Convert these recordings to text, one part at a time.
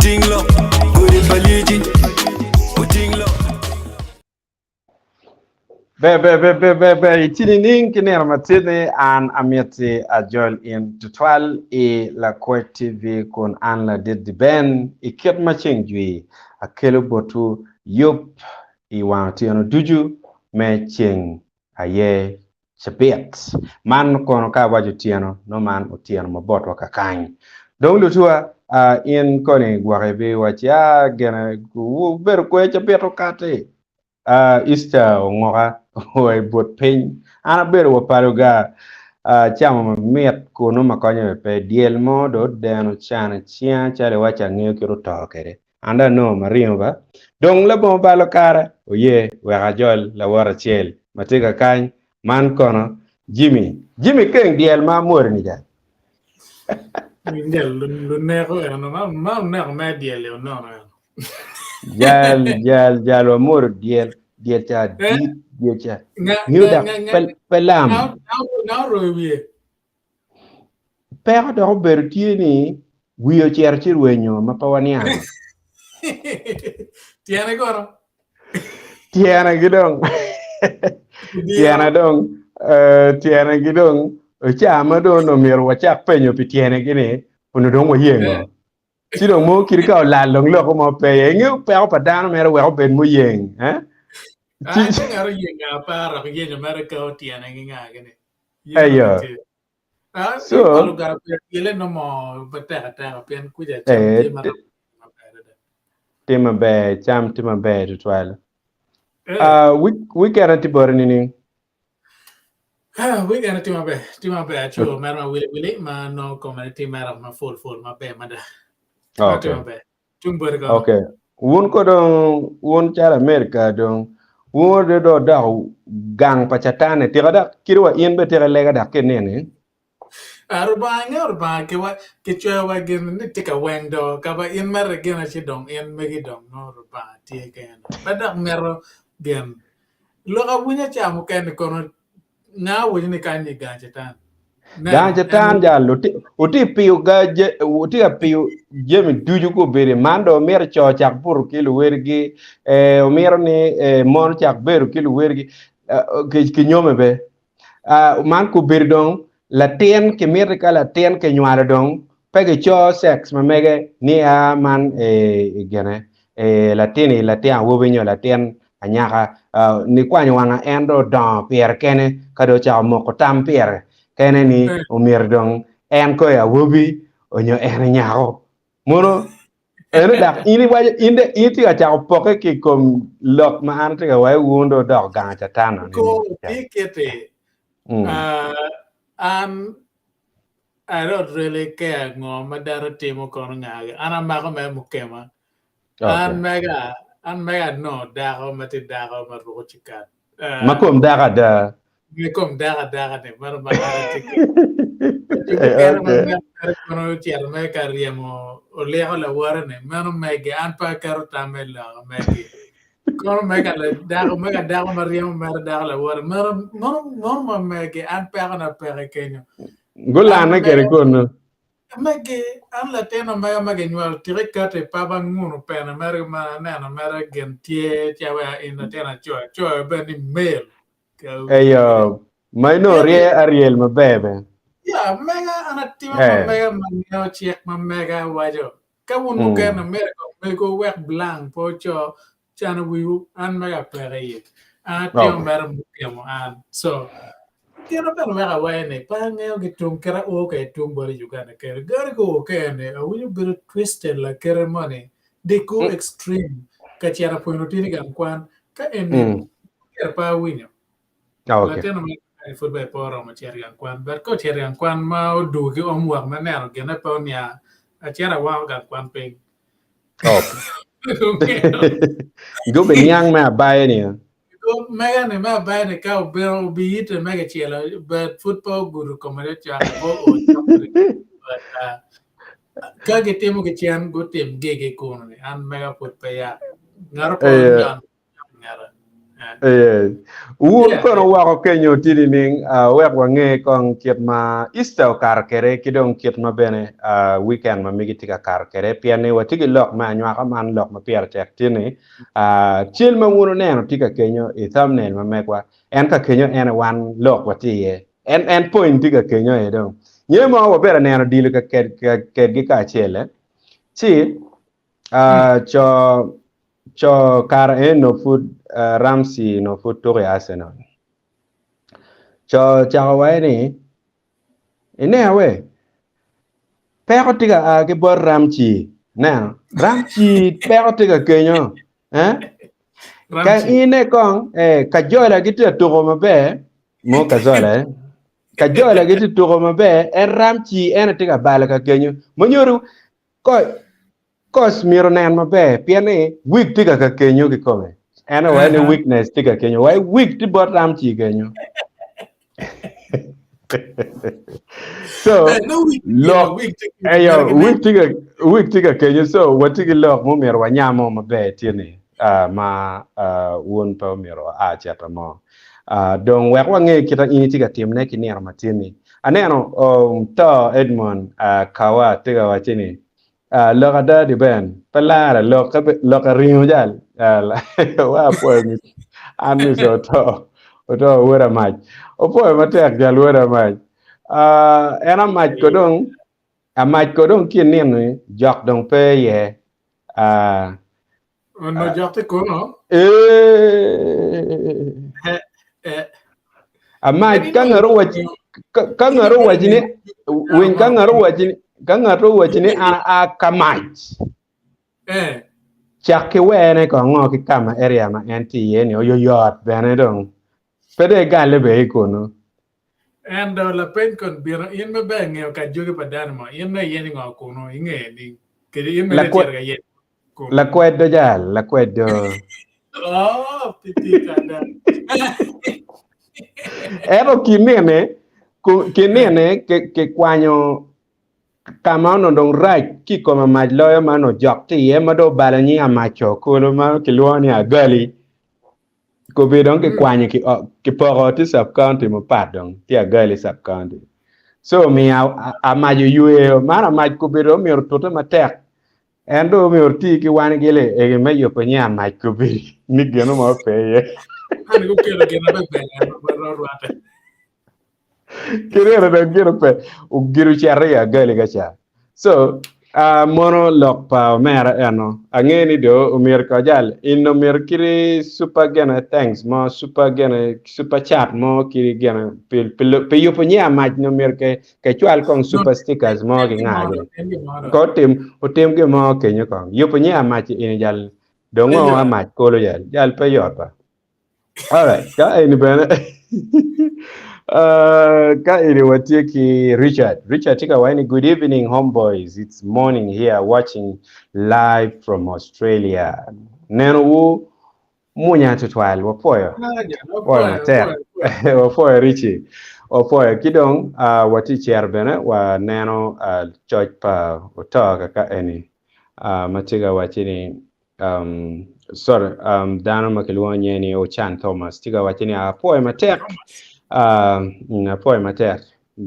Udinglo, good baliji. Udinglo. Chinining kiner matine an amiati ajol in tutwal e Lakwed TV kun an la did ben iket maching jui akelo botu yup I wantiano duju me ching aye chapet man kono ka wajutiano no man utiano mabot wakakany dong lutua in koni gwarebe wachia gena ber kwe chapet okate Easter ngora oi bot pin ana ber wo paruga chama miet kuno makonyo pe diel mo do deno chana chia chale wacha ngeo kiro tokere anda no mario ba dong la bon balo kara oye we ajol la wara chel matega kany man kono Jimmy keng diel ma mor ni ja Diel luneko no ma diel no. jal wa mor diel cha dit diel cha nyuda pelam Now rowie. Père do bertieni wiyo cherchir wenyo mapawaniano Tiene goro. tiana gidong tiana gidong chama do no miro wachak penyo pi tiene gini puno dong wayengo sino mo kirika la long lo mo pe ngi pe pa dan mero we ben mo yeng Ai ngaro yenga para yenga America tiene nginga gini. ayo So kalau garap yele no mo bata pian kuja cham ti mara. Tema be cham tema be to twala we guarantee bornini We gonna tima be acho mara wili ma no community mara ma full ma be mada. Okay. Tung berga. Okay. Won ko don won chara America don won do gang pachatane tirada kirwa in be tira lega da kenene Arba ke chwa wa gen ni tika weng do ka ba in mara gen a chidong in megi dong no ba tie ken. Pada mero gen. Lo ka punya chamu ken kono na woni ni kan ni ganjetan. ganjatan jallo uti piu gaje uti piu jemi duju ko bere mando mer cho chak pur kilo wergi o mer ni mon chak beru kilo wergi ke nyome be man ko bere don la ten ke mer ka la ten ke nyara don pege cho sex ma mege ni a man gene la ten wo be nyola ten anyaka ni kwanya wanga endo don pier kene kado cha mo ko tam pier kene ni umir dong en ko ya wobi onyo en nyao mono ene dak ini waje inde iti ga cha poke ki kom lok ma an te ga wai wundo dog ga cha tano ko pikete I don't really care ngo madara timo kono ngaga ana mako me mukema an mega no dago mati dago maruko chikat makom daga da Mikom daga ne mar magara tiket kera man kono tiar me kariemo o leho la warane mano mege an pa karo tamela mege kono mega la dago mariamo mer dago la war no mege an pa na pere kenyo gulana kere kono mege an la teno mege nyual tirikate paba ngunu pena mer ma na mer gentie chawa ina tena cho beni mail ayo maino Ariel mabebe ya mega anatima mega manyo chiek mega wajo kawun muken America mego wek blank pocho chana wiu an mega pere tio mer mukemo an so kero kan mega wene pa ngeo gitung kera ke tung bari juga na kere gari go ne awuju bir twisted la kere money de go extreme ka chiara poinotini gan kwan ka ene kera pa winyo latino football poro ma chiari an kwan ber ko chiari an kwan ma odu ki omwak ma neno gene pa nya a chiara wa ga kwan ping go be nyang ma bae ni go mega ne ma bae ne ka be bi ite mega chiela but football guru komere cha go but ka ge temo ke chian go tem gege ko ne an mega put pe ya ngaro po nyan ngara Wun kono wako Kenyo tidi ning wek wange kong kiet ma Easter kar kere kidong kiet ma bene weekend ma migi tika kar kere piane watigi lok ma anywaka man lok ma pier tek tini chil ma wunu neno tika Kenyo I thumbnail ma mekwa en ka Kenyo en wan lok watiye en point tika Kenyo edong nye ma wabera neno dilo ka kedgi ka chele chi cho kar no food Ramsey no food to Arsenal cho chawai ni ine awe pero tiga ke bor Ramsey na Ramsey pero tiga Kenyo ka ine kong ka jola gite to mabe mo ka zola ka jola gite to mabe Ramsey en tiga bala ka Kenyo mo nyoru Cos miro nan mabe piane weak tiga ka Kenyo ki kome ana why any weakness tiga Kenyo why weak ti bot Ramsey Kenyo so look weak tiga Kenyo so what tiga look mo miro wanyamo mabe tiene ma won pa miro chata mo don wek wange kita ini tiga tim ne kinero matini aneno to Edmond kawa tiga wachini look ada di ben pelara look ringo jal wa po mi an so to wera mach opo matek jal wera mach ena mach kodong kinien ni jok dong pe ye no jok te kono mach kangaro wachini win kangaro wachini ana kamach chake wene ko ngo ki kama area ma anti yeni o yot bene dong pede gale be kono and la pen kon biro in me be ngeo ka joge padan mo in me yeni ngo kono inge ni kedi in me le tier ga yen Lakwed do jal Lakwed do piti kada ero kinene ke kwanyo kama no dong right ki koma maj loyo mano jok ti ye mado balani amacho kolo ma kilwani agali ko be dong ke kwanyo ki poro ti sub county mo padong ti agali sub county so mi amajo yue mara maj ko be do mi ortoto matek endo mi orti ki wan gele e me yo panya maj ko be ni geno ma pe ye ani ko kero be ro ruata Kira da gira pe ugiru charia gali gacha so mono lok pa mera eno angeni do umir ka jal inno mir kiri super gena thanks mo super chat mo kiri gena pe yo punya maj no mir ke chwal kong super stickers mo gi ngage ko tim ge mo kenyo kong yo punya maj in jal dongo maj kolo jal pe yota all right ka ini bene ka iri watiki Richard tika wani good evening homeboys it's morning here watching live from Australia neno wu munya tutwal wapoyo wapoyo Richie wapoyo kidong wati cherbene wa neno church pa utoka ka eni matiga wachini sorry dano makilwonye ni Ochan Thomas tiga wachini apoyo matek apoy matek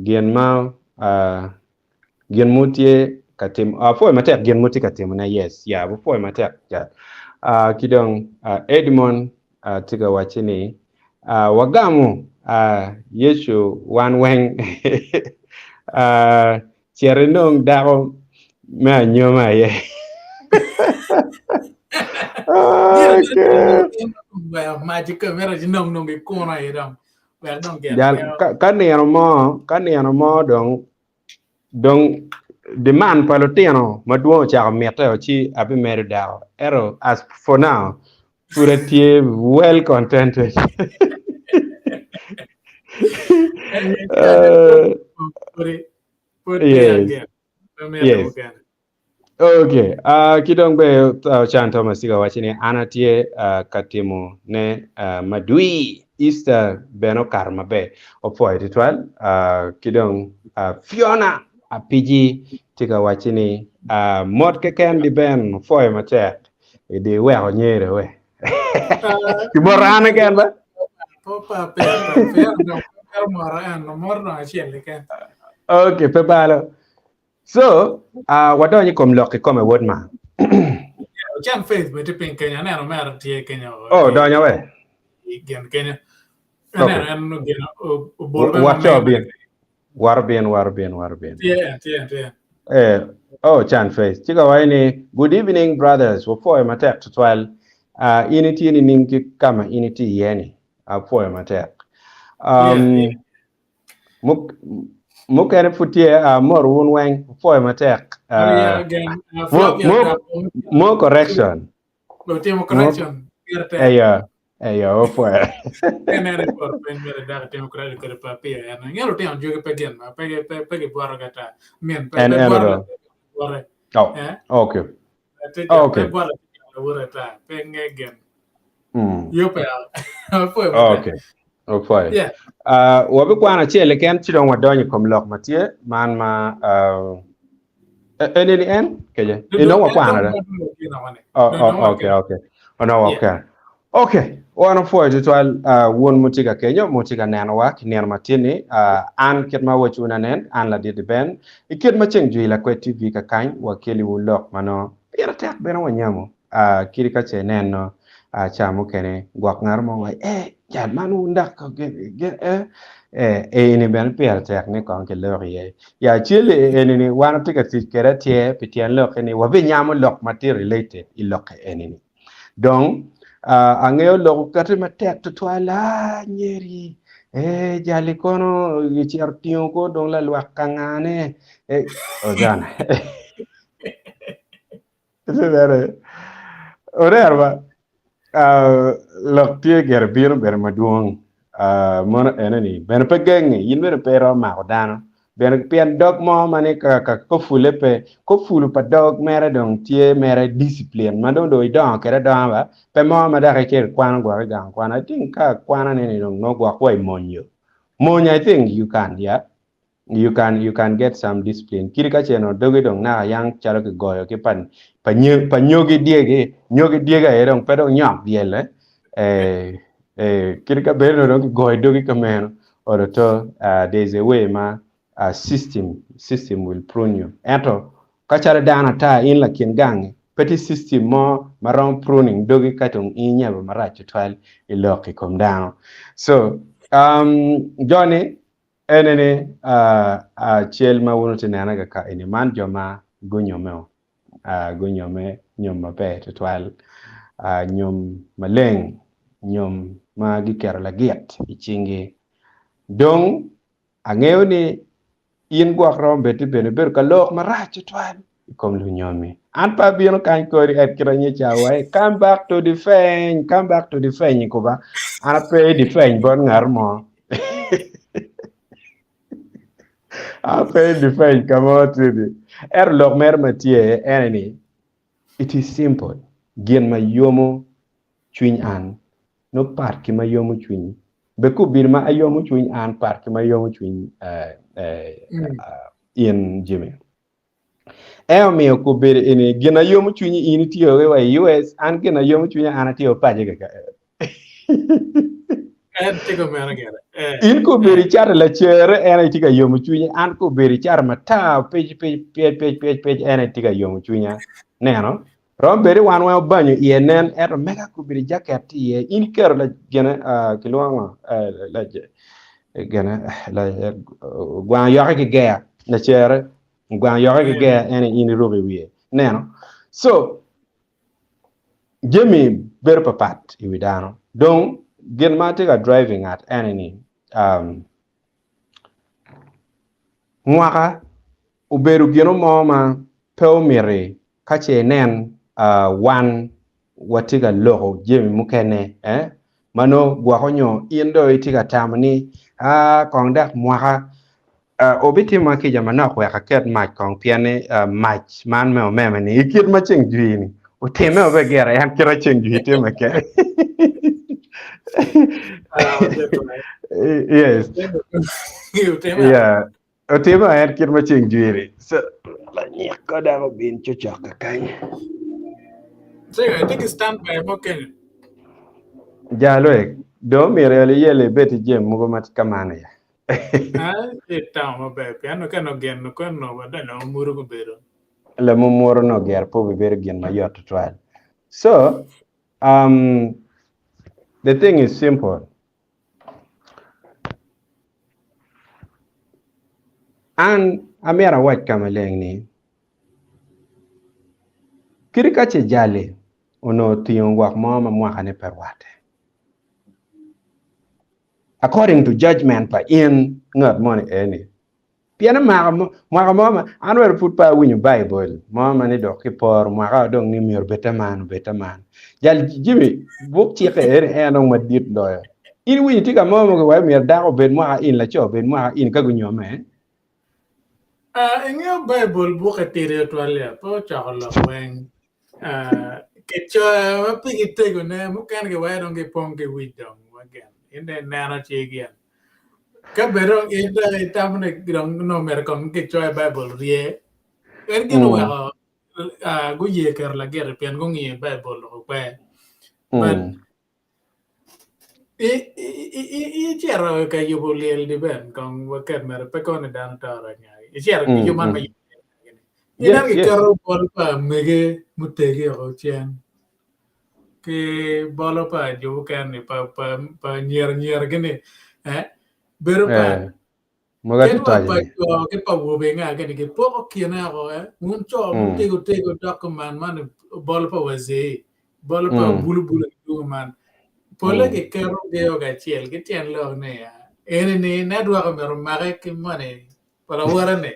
gen ma gen mutie katim apoy matek gen mutie katim na yes ya apoy matek ja kidong Edmond tiga wachini wagamu Yesu wan weng cherenong daro ma nyoma ye magic camera nong ke kona edam Kanero mo dong demand palotino maduo cha meta chi abi meru dao ero as for now puratie well contented yes. Okay, kidong be Chan Thomas tiga wachini anatie katimu ne madui Easter beno karma be opoy titwal kidong Fiona apiji tiga wachini mod ke ken di ben foy matek di we onyere we Kiborana kan ba? Papa per no mora no morno achele kan. Okay, pebalo. So, wadonyi kom loki come word ma. Chan faith bete pin Kenya na no mer tie Kenya Oh, donya we. gen Kenya. Okay. Ana no gen bolbe ma What me job America. in? Warbin. Tie. Eh, oh, Chan Face. Chika waini, good evening, brothers. Wapoe matek tutwal. Initi ni ninki kama initi yeni. Apoe matek. Yeah. Muk ene futie mor wun weng. Wapoe matek. Oh yeah, again. Flavia da. More correction. Lo temo More, correction. Pirte. eyo, wapoe. Enere por pen mere da temo correction kare papia. Ana ngelo temo joge pegen ma pege boro gata. Mien And boro ero. boro. Oh, Eh? okay. Te ja Okay. boro boro ta. Penge gen. Mm. Yo pe. Foi mate. Okay. Okay. Yeah. Wabi kwana chele ken chidong wadonyi kom lok matie man ma enini en keje ino wa kwana da okay ono Yeah. okay okay wana fo jitwal won mutiga kenyo mutiga neno wak ner matini an ket ma wachuna nen an la did ben iket ma cheng jui Lakwed TV ka kany wakeli ulok mano pira tek bena wanyamo kiri ka che neno chamu kene gwak ngar mo wa jan manu ndak ko ni ben pira tek ni kon ke loriye ya chile enini wana tika tikere tie pitian lok ni wabi nyamo lok mati related ilok enini donc angeo lok kati matek to twala nyeri jali kono yichar tiyo ko dong la lwak kangane ozana Orerba lok tie ger biro ber maduong mono enani ben pegeng yin ber pero ma odano ben pien dog mo mane ka ko fulepe ko fulu pa dog mere dong tie mere discipline mando do idon kere don ba pe mo ma da ke kwan gwa ga kwan I think ka kwan ne ni dong no gwa ko monyo I think you can you can get some discipline kiri ka cheno dogi dong na yang chalo ke goyo ke panyogi diege e dong pedong nyok biele kiri ka beno dong goyo dogi kameno or to there's a way ma system will prune you ento ka chalo dana ta in la kin gange petit system mo marom pruning dogi katong inyaba maracho twal iloki kom down so Johnny enene chiel ma wuno tinena ga ka eni man joma gunyomeo gunyome nyom mabe to twal nyom maleng nyom ma gikero la giat ichingi dong angeo ni in gwak rombe ti bene ber ka lok marach twal ikom lu nyomi an pa bino kan kori et kiranye chawa come back to the fence ko ba ana pe di fence bon ngar mo After defense, come on to the log mer matie enemy. It is simple. Gien ma yomo chwin an. No part ki ma yomo chwin. Beku bir ma ayomo chwin an part ki ma yomo chwin in Jimmy. Mi ko bir ini gina yomo chwin in tiyo we US an gina yomo chwin an tiyo paje ga. In ko beri char la chere ene tiga yomu chunya an ko beri char mata page ene tiga yomu chunya neno rom beri wan wa banyo yenen er mega ko beri jacket ye in ker la gena kilwa la gena la gwan yo ke ga na chere gwan yo ke ga ene in robe wiye neno so Jimmy ber papat iwidano donc gen matiga driving at enemy mwaka uberu geno moma pew mire kache nen wan watiga loho jemi mukene mano gwakonyo indo itiga tamni kongdak mwaka obiti maki jamana kwa kaket mach kong piane mach man meo memeni ikit macheng juini uteme obegera yan kira cheng juite make yes. Yeah. Otema ayan kir maching juiri. So la nyak ko da ko bin chuchok ka kany. So I think stand by mo ken. Jalo do mi re yele beti jem mugo mat kamane ya. Tama be piano kano gen no kono wada no muru ko bero. Le mumoro no ger po be ber gen ma yot twal. So the thing is simple. An amera wat kamaleng ni. Kirika che jale ono tiyon wak mama mwakane perwate. According to judgment pa in ngot money any. Piana mwaka mama anwer put pa winyo Bible. Mama ni dok kipor mwaka dong ni mior betaman. Jal Jimmy book chike enong madit doya. In winyo tika mama kwa mior dako ben mwaka in la cho ben mwaka in kagunyo me. Inga Bible buka tiri tualia po chakolo weng. Kecho mapigi tego ne mukan ke wai dong ke pong ke widong again. Inde nana chigian. Kabero ida itamne dong no merkom kecho Bible rie. Ergen wa gu ye ker la ger pian gu ngi Bible ko pe. But I chero ka yubo liel di ben kong wakat mer pe kon dan tara nya. I chero human ma ina ke karo bol pa mege mutege o chen. Ke bolo pa jo kan ni pa nyer gini bero pa Moga pa tutaje. ke pa wo be nga ke ke po kiena ko mun cho tego document man bol pa waze bol pa bulu du man Pola ke karo deo ga chiel ke tian lo ne ya. Ene ne na dua ko mer mare ke mane para wara ne.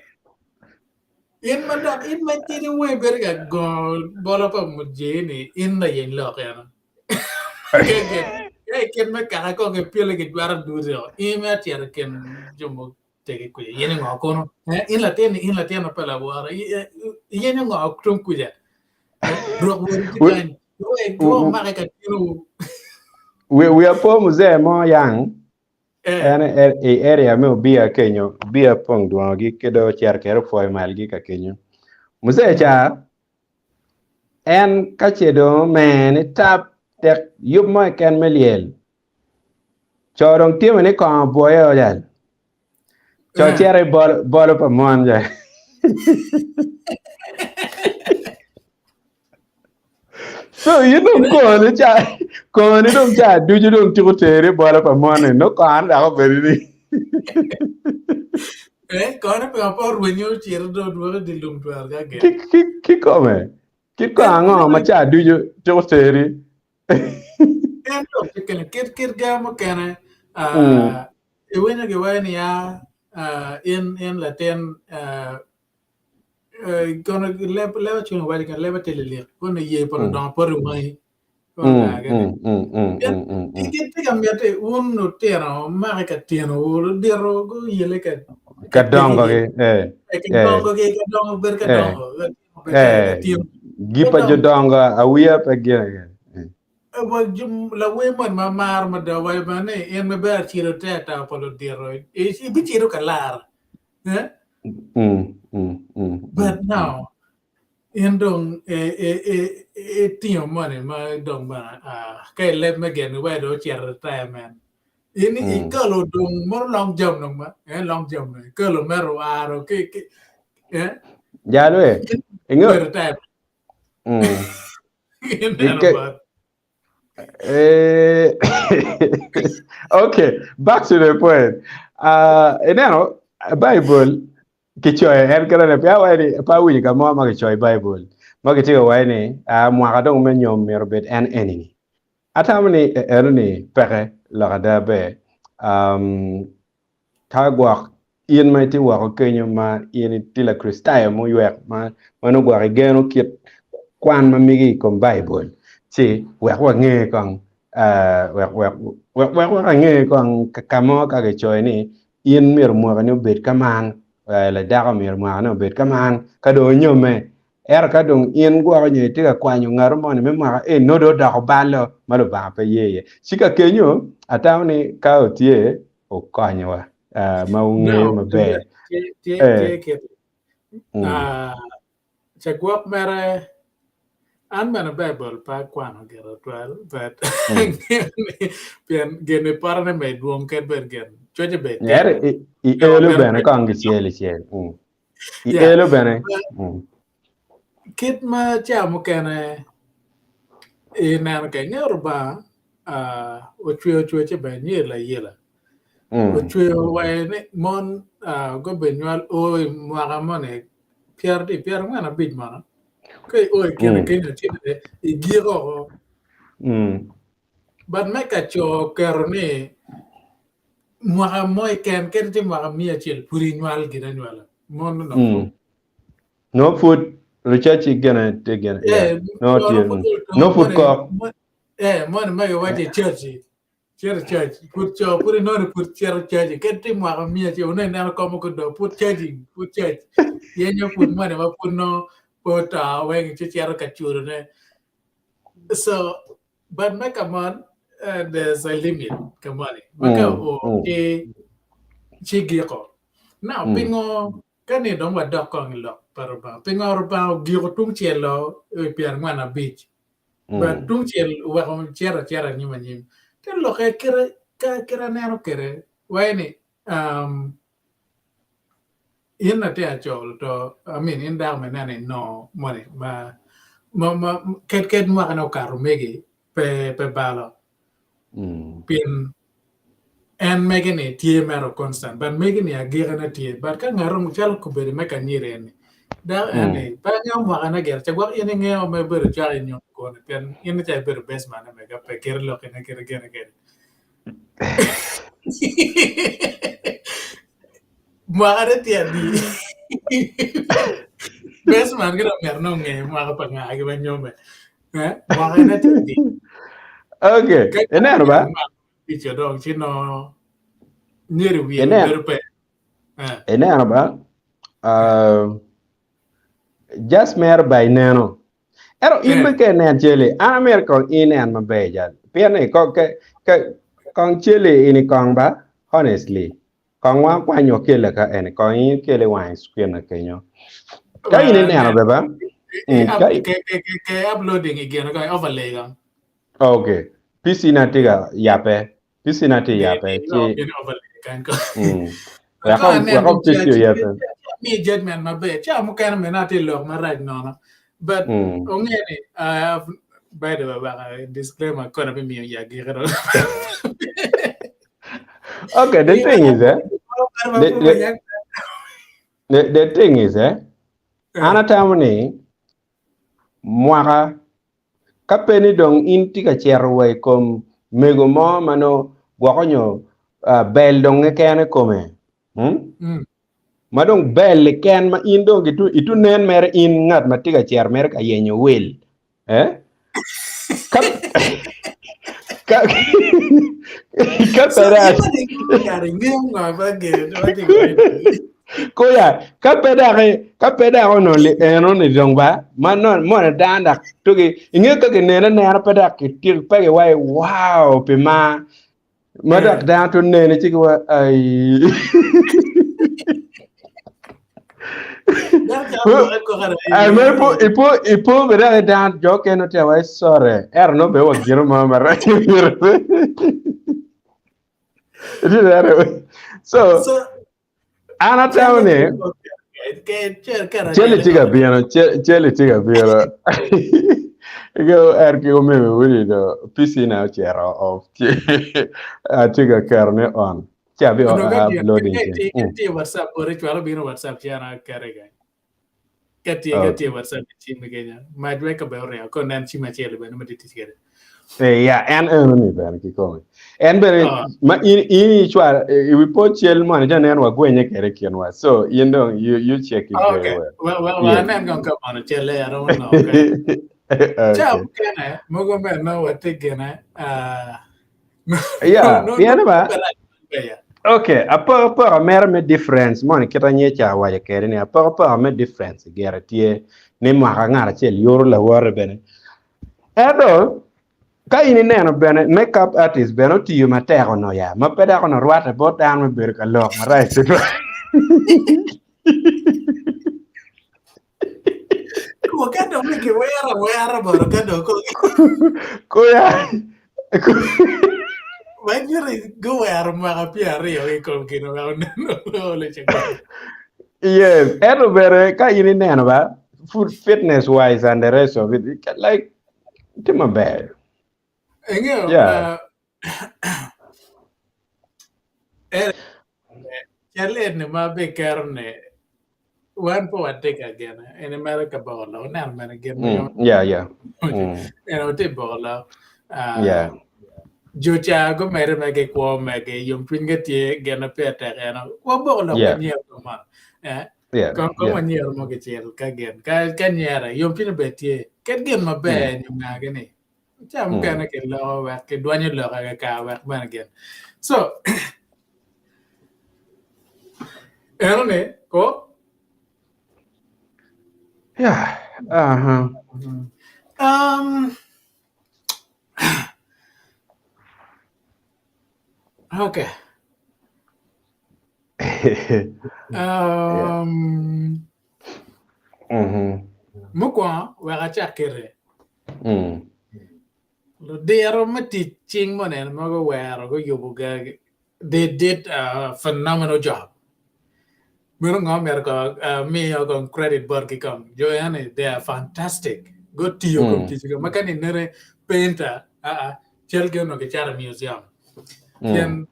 In mandak in mati ni we ber ga go bola pa muje ni in na yen lo ya. Ke me ka ko ke pele ke dwara du ro. I me tiar ken jomo te ke ku yen ngo ko no. In la tien pa la wara. Yen ngo tum ku ya. Ro wo ti kan. Go mare ka tiro We are poor muzee mo yang area me bia Kenyo bia pong duangi kedo char kero foi malgi ka Kenyo muzee cha en kachedo men tap tek yup mo ken meliel chorong timu ni kon boyo jal cho chere bol pa mon ja so you don't go ni cha ko ni dong cha du ju dong tu tere bol pa mon no kan da ko beri Kau pe apa ruinyo ciri dua di lum tuar kaget. Ki come? Ki ko ango ma cha du ju tu tere Ento kene kir gamo kene iwenya ke wani ya in laten kono leva chun wadi kan leva telelir kono ye por don por mai kono agene tiga miate un no tero ma ka teno dero go yele ka kadongo ke dongo ke dongo ber ka dongo gipa jo dongo awia pa gene la we man ma mar ma da wai ma ne en me ber chiro teta polo dero e bi chiro kalar but now in dong tio money ma dong ba kai let me gen we do chiro ta man ini kalau dong mor long jam nong ma long jam ne kalau mero aro ke jalo ingo okay, back to the point. Bible kichoy en kana pia wani pa wi ka mo ma kichoy Bible. Ma kitiga wani mo ka dong men nyom merbet en enemy. Atamni erni pere la da be ta gwa in mai ti wa ko kenyo ma in ti la kristayo mo yek ma no gwa geno kit kwan ma migi kom Bible. Si wa nge kong wa nge kong kamo ka ke choy ni in mir mo ka no bet kaman la da ka mir mo no bet kaman ka do nyome ka dong in gwa nye ti ka kwanyo ngaro mo ni me ma no do da ko balo ma lo ba pe ye sika kenyo atawni ka otie o kwanyo wa ma unge ma be Cheguap mere I'm gonna Bible pa kwano gero twel but pian gene parane me duong ket ben gen choje be Yeah, elo bene kang gichieli chiel. yeah Elo bene. kit ma chamo kene nan ke ngero ba o chwe che ben yela yela o chwe wa ne mon go ben yal o mwaga mone pier ngana big mana ke o kene kene chide e giro but me ka cho kerone mwaga moy ken ti mwaga mia chel puri nyal gina nyala mon no fu No food research again. Yeah. No dear. No food cock. mon me wa che church put no put church ken ti mwaga mia che one na ko mo ko do put church ye nyo put mon ma put no put we che ka churu ne so but me come on there's a limit come on maka o giko now pingo kani dong wa dok kong lo parba pingo ba giko tung cielo pier ngwana beach but tung ciel wa on chera ni manim ke lo ke kere nero kere waini in na te achol to I mean in down menane no money ma ket mo ano karo megi pe balo pin en megi ni tie mero constant but megi ni agira na tie but ka ngaro mchal ko bere meka nyire ni da ane pa nyam wa ana ger chagwa ine nge o me bere chari nyo ko ne pen ine cha bere best man mega pe ker lo ke na ker Mara tie di best man gira mer no nge ma pa nga ga nyome mara na tie di Okay. Enero ba? Dice dog chino near we better pay. Enero ba? Just mer by nano. Ero imbe ke ne chele. America in and mabeja. Piane ko ke kong chele ini kong ba? Honestly. Kong wa kwa nyo kele ka en kong in kele wa square na kenyo. Ka ini ne ano ba? Ke uploading again ko overlay gang. Okay. Piscina tiga yape. Piscina tiga yape. Welcome to you yape. Me judgment my bad. Cha mo kana me na te log ma right no. But ongeni I have by the way disclaimer kono be me ya giro. Okay, the thing is anatamani mwaka kapeni dong inti ka cherwe kom mego mo mano gwakonyo bel dong kene kome madong bel ken ma indo itu nen mer in ngat matiga cher mer ka yenyo wel Koya kapeda ono le eno ni jongba manon mo na danda tugi inge ka nena na peda kitil pege wai wow pe madak da to nene chiki wa ai ai me ipo beda da joke no te wai sore no be wa giro mama ra so anatawne chele tiga biano go ergo meme wuri do piscina chero of tiga karne on chabi uploading WhatsApp ore chwalo biro WhatsApp chana karega kati WhatsApp chim kenya ma dwe ka bere ko nan chima chele bene ma ditikere yeah and enemy ben ki ko and bere ma ini chwa we put chel man janen wa gwenye kere kienwa so you check it very well I'm not going to come on chele I don't know okay Ciao, kene mogo me no watigene yeah ba okay apa mer me difference mon kita nyecha wa kere ni apa me difference guarantee ni ma ngara chel yor la war bene edo ka ini neno bene makeup artist bene ti ma tero no ya ma peda kono rwata bo dan me ber ka lok ma right Mo ka do mi ke wera bor ka do ko. Ko ya. Vai dire go wera ma ka piare yo ko ke no no le chego. Yes, ero bere ka yini neno ba food fitness wise and the rest of it, like tim bad. Engeo Yeah. Charlie ne ma be kerne one po take again in America bolo na man again mo Yeah. te bolo Yeah. Jocha go mere mege kwa mege yung pinga tie gena peta gena kwa bolo Yeah. kanya ma Yeah. kon ma nyer mo ke chel ka gen ka nyera yung pinga betie ket gen ma be yung na gene cham kana ke lo wa ke dwanyo lo ka wa man again so Erone ko Yeah. Okay. Mukwa wega chakere. They mati ching monen mago wero go yobuga. They did a phenomenal job. Murung America me on credit burki come. Joanne, they are fantastic. Good to you come teacher. Makani nere painter chelke no ke museum. Then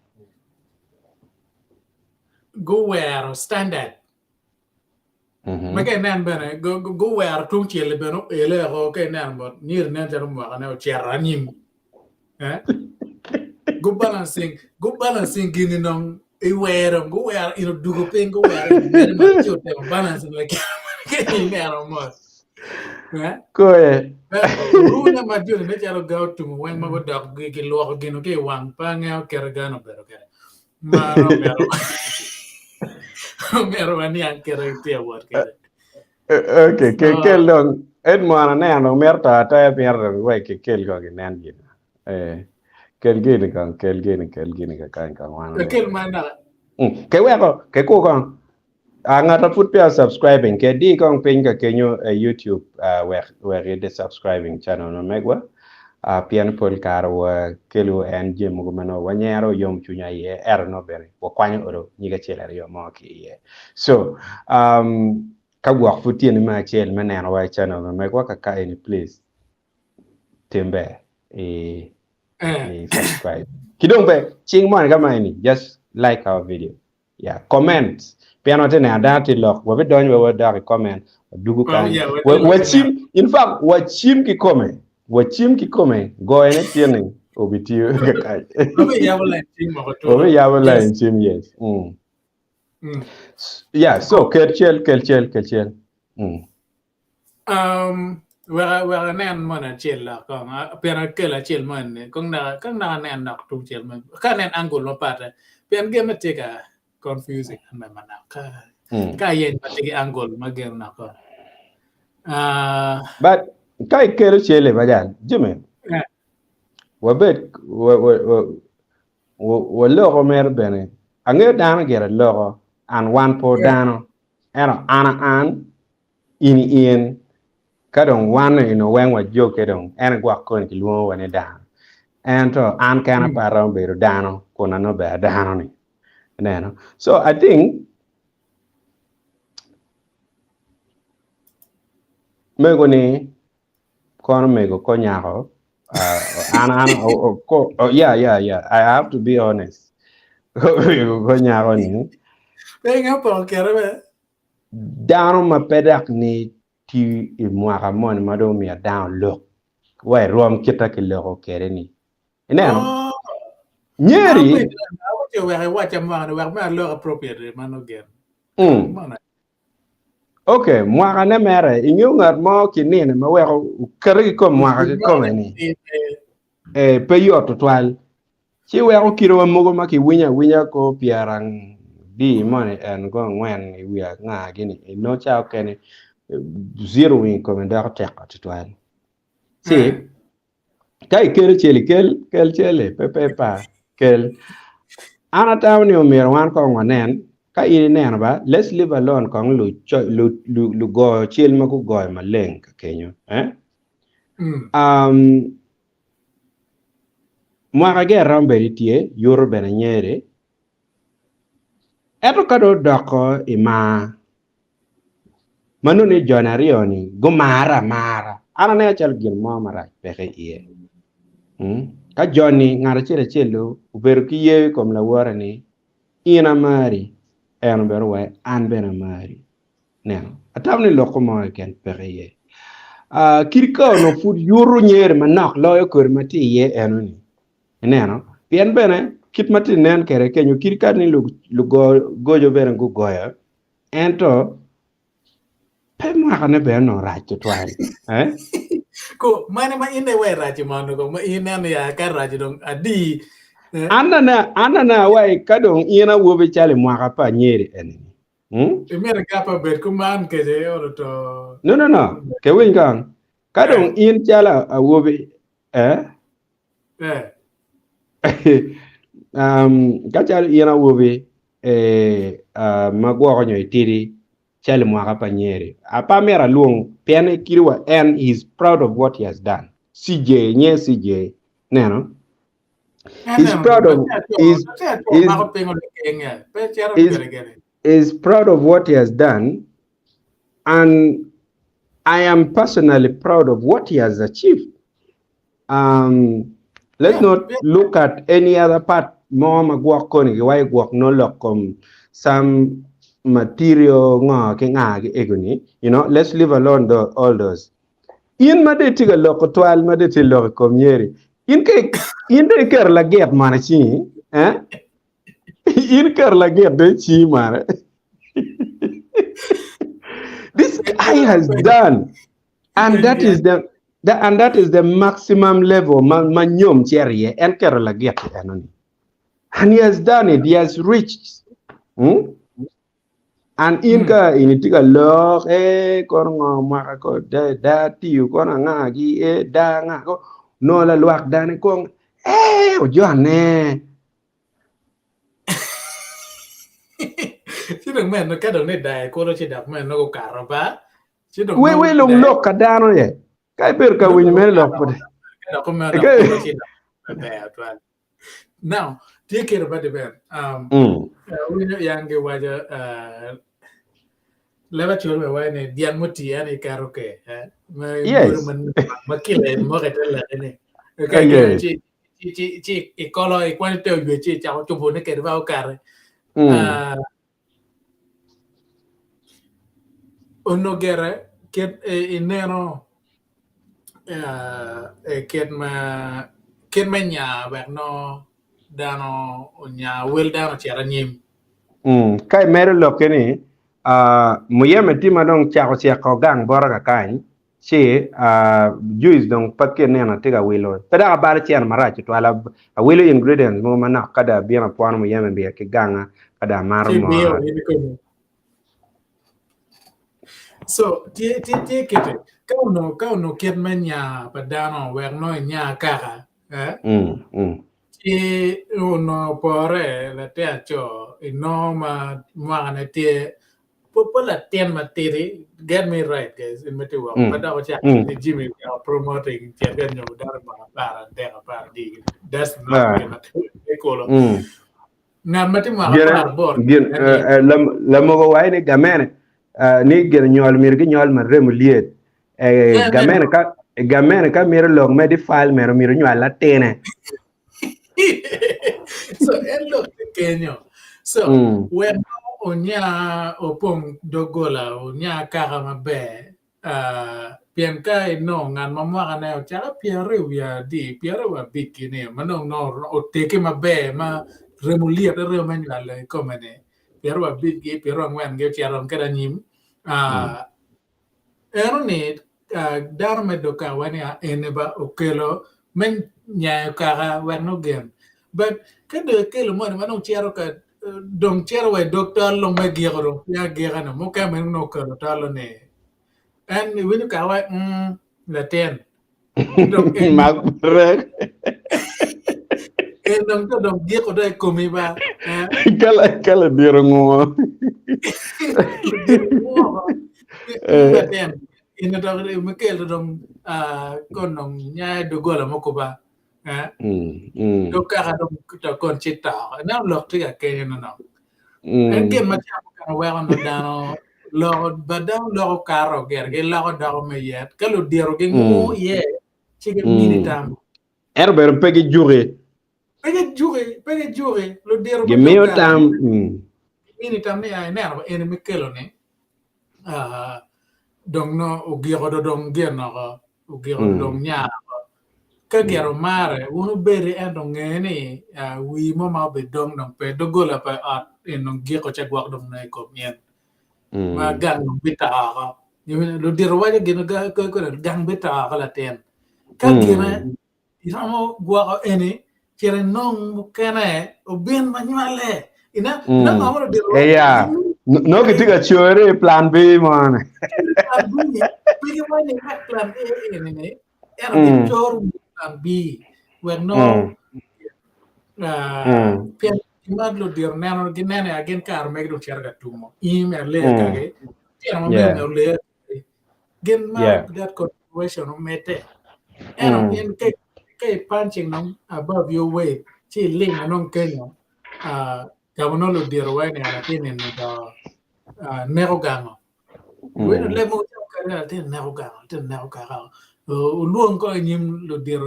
go where standard. Makai nan bana go where tung chele bano ele ho ke nan bot nir nan jarum wa na cheranim. Go balancing gini nong iwere go where dugo pen go where mere ma chute balancing like ke nero mo. Ko Runa ma jure ne charo go to when ma go dog ke lo gino ke wang pa ngao kergano pero ke. Maro Mero ani ankere te wor ke. Okay, ke long ed mana ne no merta ta pier we ke kel go ke nan gin. Kel gin ka kan wana. Kel mana. Ke we ke ko kan. Angata put pe subscribing ke di kan pin ka kenyo YouTube where the subscribing channel no megwa. Pian pol karo kelu en jim go mano wanyero yom chunya ye no bere wo kwanyo oro nyiga chela yo mo ki ye. So ka gwak futien ma chel maneno wa channel no megwa ka any please tembe subscribe kidong be ching mon ga mai ni just like our video, yeah, comment piano tene adati lok wo be don we da comment dugu kan wa chim, in fact wa chim ki comment Wachim ki come go ene tiene obitio kai. Obe yawala chim mo to. Obe yawala chim, yes. Yeah, so kelchel. Wera nan mana chel la kong pera kela chel man kong na nan nak tu chel man ka nan angol lo pata pen game teka confusing man mana ka yen patigi angol magel na ko. But kai kelo chele bajan jime wabet wa logo mer bene ange dana gera logo and one po dano era ana an in kadon one when wa joke don en gwa kon ki luo wane dan and to an kana para be dano kona no be dano ni neno. So I think mego ni kono mego konyako yeah, I have to be honest. Konyako ni penga po kerebe dano ma pedak ni ti imwaka mon mado mi down look why rom kita ke loko kere ni neno nyeri appropriate man again. Okay, mwaka ne mere inyo ngat mo kinene ma we kere ko mwaka ko ni pe yo total chi we ko kiro mo ma ki winya ko piarang di money and go when we are nga gini no cha kene zero win ko nda ta total see kai kere cheli kel chele pe pa kel ana taw ni o mer wan ko ngonen ka in neno ba let's live alone kong lu go chiel ma ku go ma leng ka kenyo mwaka ge rambe tie yoro bena nyere eto kado doko ima manuni jonario ni go mara ana ne chal gil mo mara peke iye ka joni ngara chelo uberu ki ye kom la wora ni ina mari en beru we an bena mari neno atamni loko mo ken peke ye kirka no food yoro nyer manak loyo kor mati ye enuni neno pien bene kit mati nen kere kenyo kirka ni lu gojo bene go goya ento pe mwaka ne be no rach twali ko mane ma ine we rach mano ko ma ine ne ya ka rach dong adi anana wai kadong ina wobe chale mwaka pa nyeri eni Emere kapa bet kuman ke je oro to no ke win kan kadong in chala wobe kachal ina wobe magwa nyo itiri chale mwaka pa nyeri apa mera luong piane kirwa and he's proud of what he has done CJ neno he's proud of is proud of what he has done, and I am personally proud of what he has achieved. Let's not look at any other part. Mama guak koni why guak no lokom some material egoni. You know, let's leave alone all those. In madetiga loko twal madeti loko komyeri. In de ker la get manachi, in ker la get de chi mara. This guy has done, and that is the maximum level manyom cherry and ker la get enoni. And he has done it. He has reached. And inka initiga log kono maka ko da tiu kono ngagi da ngako no la luak dane kong ojone chứ đừng men nó cái đường này đại cô nó chỉ đọc men nó có cả rồi ba chứ đừng we lung lok kadano ye kai ber ka win men lok cái đó có men nó chỉ đọc bad right now take care about the band we know yang cái waja leva chulo me wai ne dian moti ani karaoke mà kile mo cái tên là này cái chị có lo quan tiêu duyệt chị cháu chụp hình cái vào cả uno gere ket ineno ket ma nya bak no dano nya wel dano chera nyim kai mere lokeni muyeme tima dong chako ko gang bora kan che juice dong patke nena tiga wilo pada bar chian marachi to ala wilo ingredients mo mana kada biena pon muyeme be ke ganga kada marmo so tie kete kau no ket manya padano wer no nya kaka tie no pore la te acho no ma ne tie popola tien materi get me right guys in material padao cha Jimmy promoting tie gan no dar para di that's not cool na mati ma para bor la mo way ne gamene ni gen ñol mir gi ñol ma rem liet gamene ka mir log me di file mir ñol la tene so el look pequeño so when onya opong dogola onya kara mabe pian kai no ngan mama kana cha piare ya di piare wa bikini mano no o teke mabe ma remulia de remen la komene piare wa bigi piare ngwan ge charon kada nyim eroni dar me doka wani eneba okelo men nya kara wano gen but kada kelo mo mano chero ka dong chero we doctor lo me giro ya gira no mo ka men no ka talo ne and when ka wa la ten dong mag rek dong giro dai komi ba kala diro ngo Baten ina dog Mikel dong kon nong nya do gola mokoba do ka dong to kon chita na lok ti ke no en gen ma cha ka wa no dano lo badang lo karo ger ge lo do me yet ka lo diro ge ngu ye chi ge minitam Erber pegi jure. pege jure lo diro Ge ma do meo ka tam. minitam ni ai na en Mikel ne dong no ugiro do dong gen no ugiro dong nya ka gero mare uno bere en dong ngeni wi mo ma be dong dong pe do gola pa at en dong giro cha gwak dong na ko mien ma gang dong bita ka ni lo diro wa ge no ga ko gang bita ka la ten ka gena iramo gwa eni kere nong kene o ben manyale ina ngamo diro Yeah. No kitiga chore plan B man. plan B, bigger money back plan A in it. And the chore plan B, where no pen imadlo dir nano ginene again car make do charga tumo. Email le kage. Tiamo Yeah. me le gen ma Yeah. that consideration mete. And in punching them above your weight. Chi ling anong kenyo. Gamonolo dir wine alatin in the nerogango. Bueno, le mo ka tin na ka luong ko nyim lo dir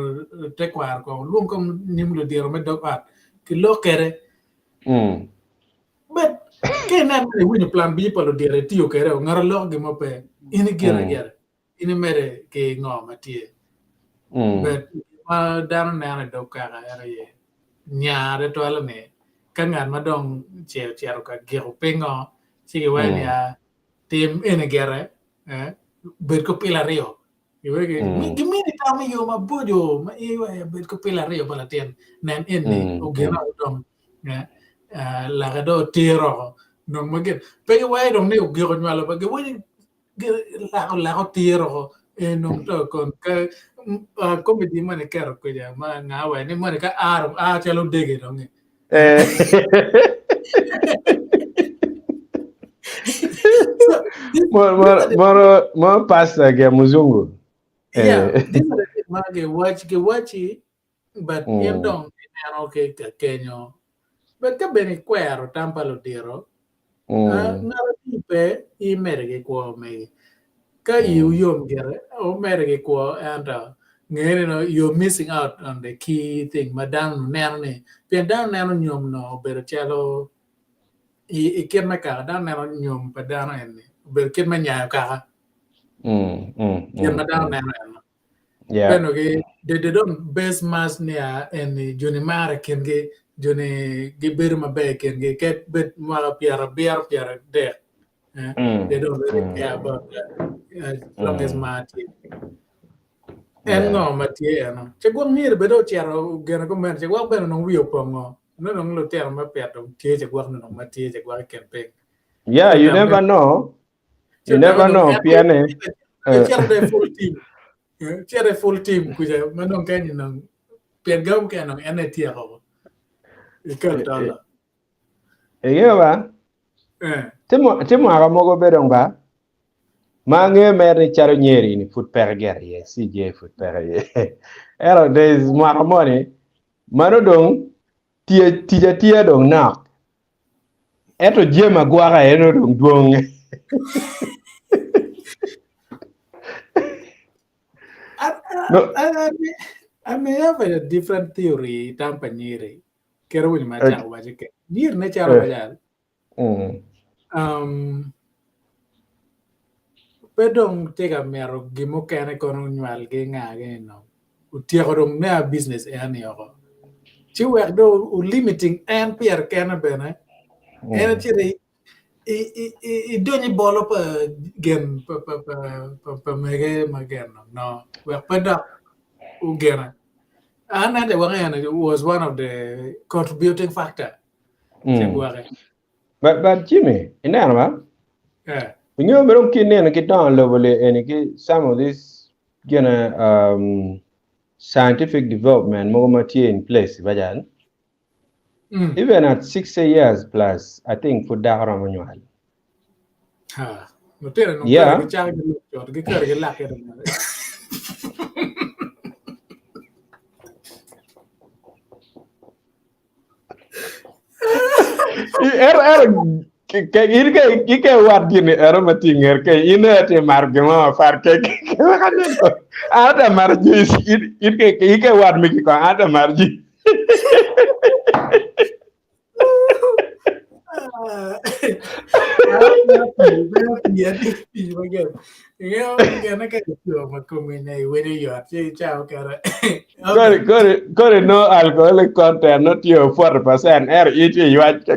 te kwar ko luong ko nyim lo dir me do at ki lo kere but ke na me wini plan B pa lo dir ti o kere ngar lo gi mo pe ini gera ini mere ke ngo ma tie but ma dan na do ka ga ye nyaare to ala me kangan ma dong che ka gero pengo si wa ni a tim ene gera bet ko pila rio iwe ge gimini tama yo mabujo ma iwe bet ko pila rio bala ten nan enne o gera dom la ga do tiro no magen pe wa dom ne o gero nyalo ba ge woni la ko tiro e no to kon ka comedy mane kero ko ja ma nga wa ni mane ka chalo dege dong More pasta ke muzungu. Yeah, this is the mage watch but yan dong okay kenyo but ka beni kwero tampa lo diro ngara tipe I merge ko me ka you yom gere o merge ko and ngere no you're missing out on the key thing madam nano ne pen down nano nyom no ber chalo I ken ma ka down nano nyom pa down en ber ken ma nya ka ken ma down nano Yeah. Pero que they don't base mass near and Johnny Mara can get Johnny Gibir Mabe can get bit Mara Piara there. They don't really care about that as long as Marty. And no, Mattia, no. Check one near bedo chiaro, gonna go man, check what better no wheel pongo. No, no, no, tell my pet of teach a guan no Mattia, check what I can pick. Yeah, you never know. You never know, Piane. Check full team. C'era full team kuja manong kanya nang piagam kaya nang NT ako. Ikaw tala. Iya ba? Temo aramogo bedong ba? Mange mere charo nyeri ni foot perger ye CJ foot perger. Ero des maramoni mano dong tia dong nak. Eto jema gwara eno dong duong. I may have a different theory tampa nyeri. Kero wini macha wajike. Nyeri na charo wajal. Pedong tega mero gimo kene kono nywal ge ngage no. Utiako dong na business ani ako. Chi wek do limiting and pier kene bene. Ena chiri I doni bolo pa gen pa mege magen no. Wek pada ugena. And the one was one of the contributing factor. But Jimmy, in there, man. Yeah. When you don't kid and get down level and some of this scientific development more in place, Vajan. Even at 60 years plus, I think for that manual. Ha. No tera no kare Yeah. ke cha ke kare ke la ke na. Ke wat gini era matinger ke ina te margema far ke kanen ko ada marji ke wat mi ko ada marji Ya di bagian. Yo gana ka tu ma ko me nei we de yo che chao kara. Okay. Kore no alcoholic content not your 4% it you wat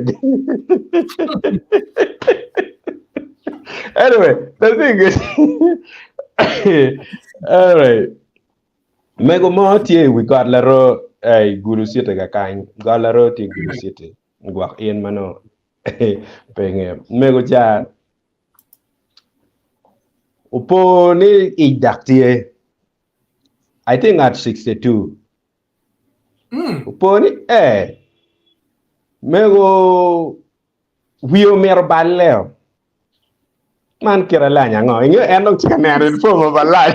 anyway the thing is all right mego mo tie we got la ro ay guru site ga kan got la ro ti guru site ngwa yen mano penge mego cha upo ni idaktie I think at 62 upo ni mego wio mer baleo man kira la nya ngo inge en dong tika nere fo mo balai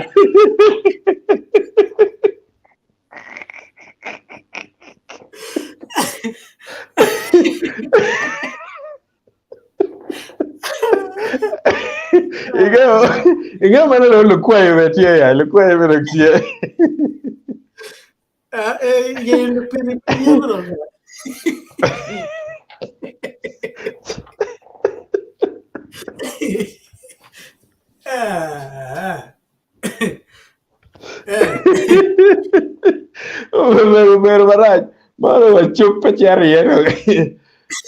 Inge mana lo lu kwai betie ya lu kwai be tie Ye le pene ye no. Pero baraj malo wa chuk pa chari ya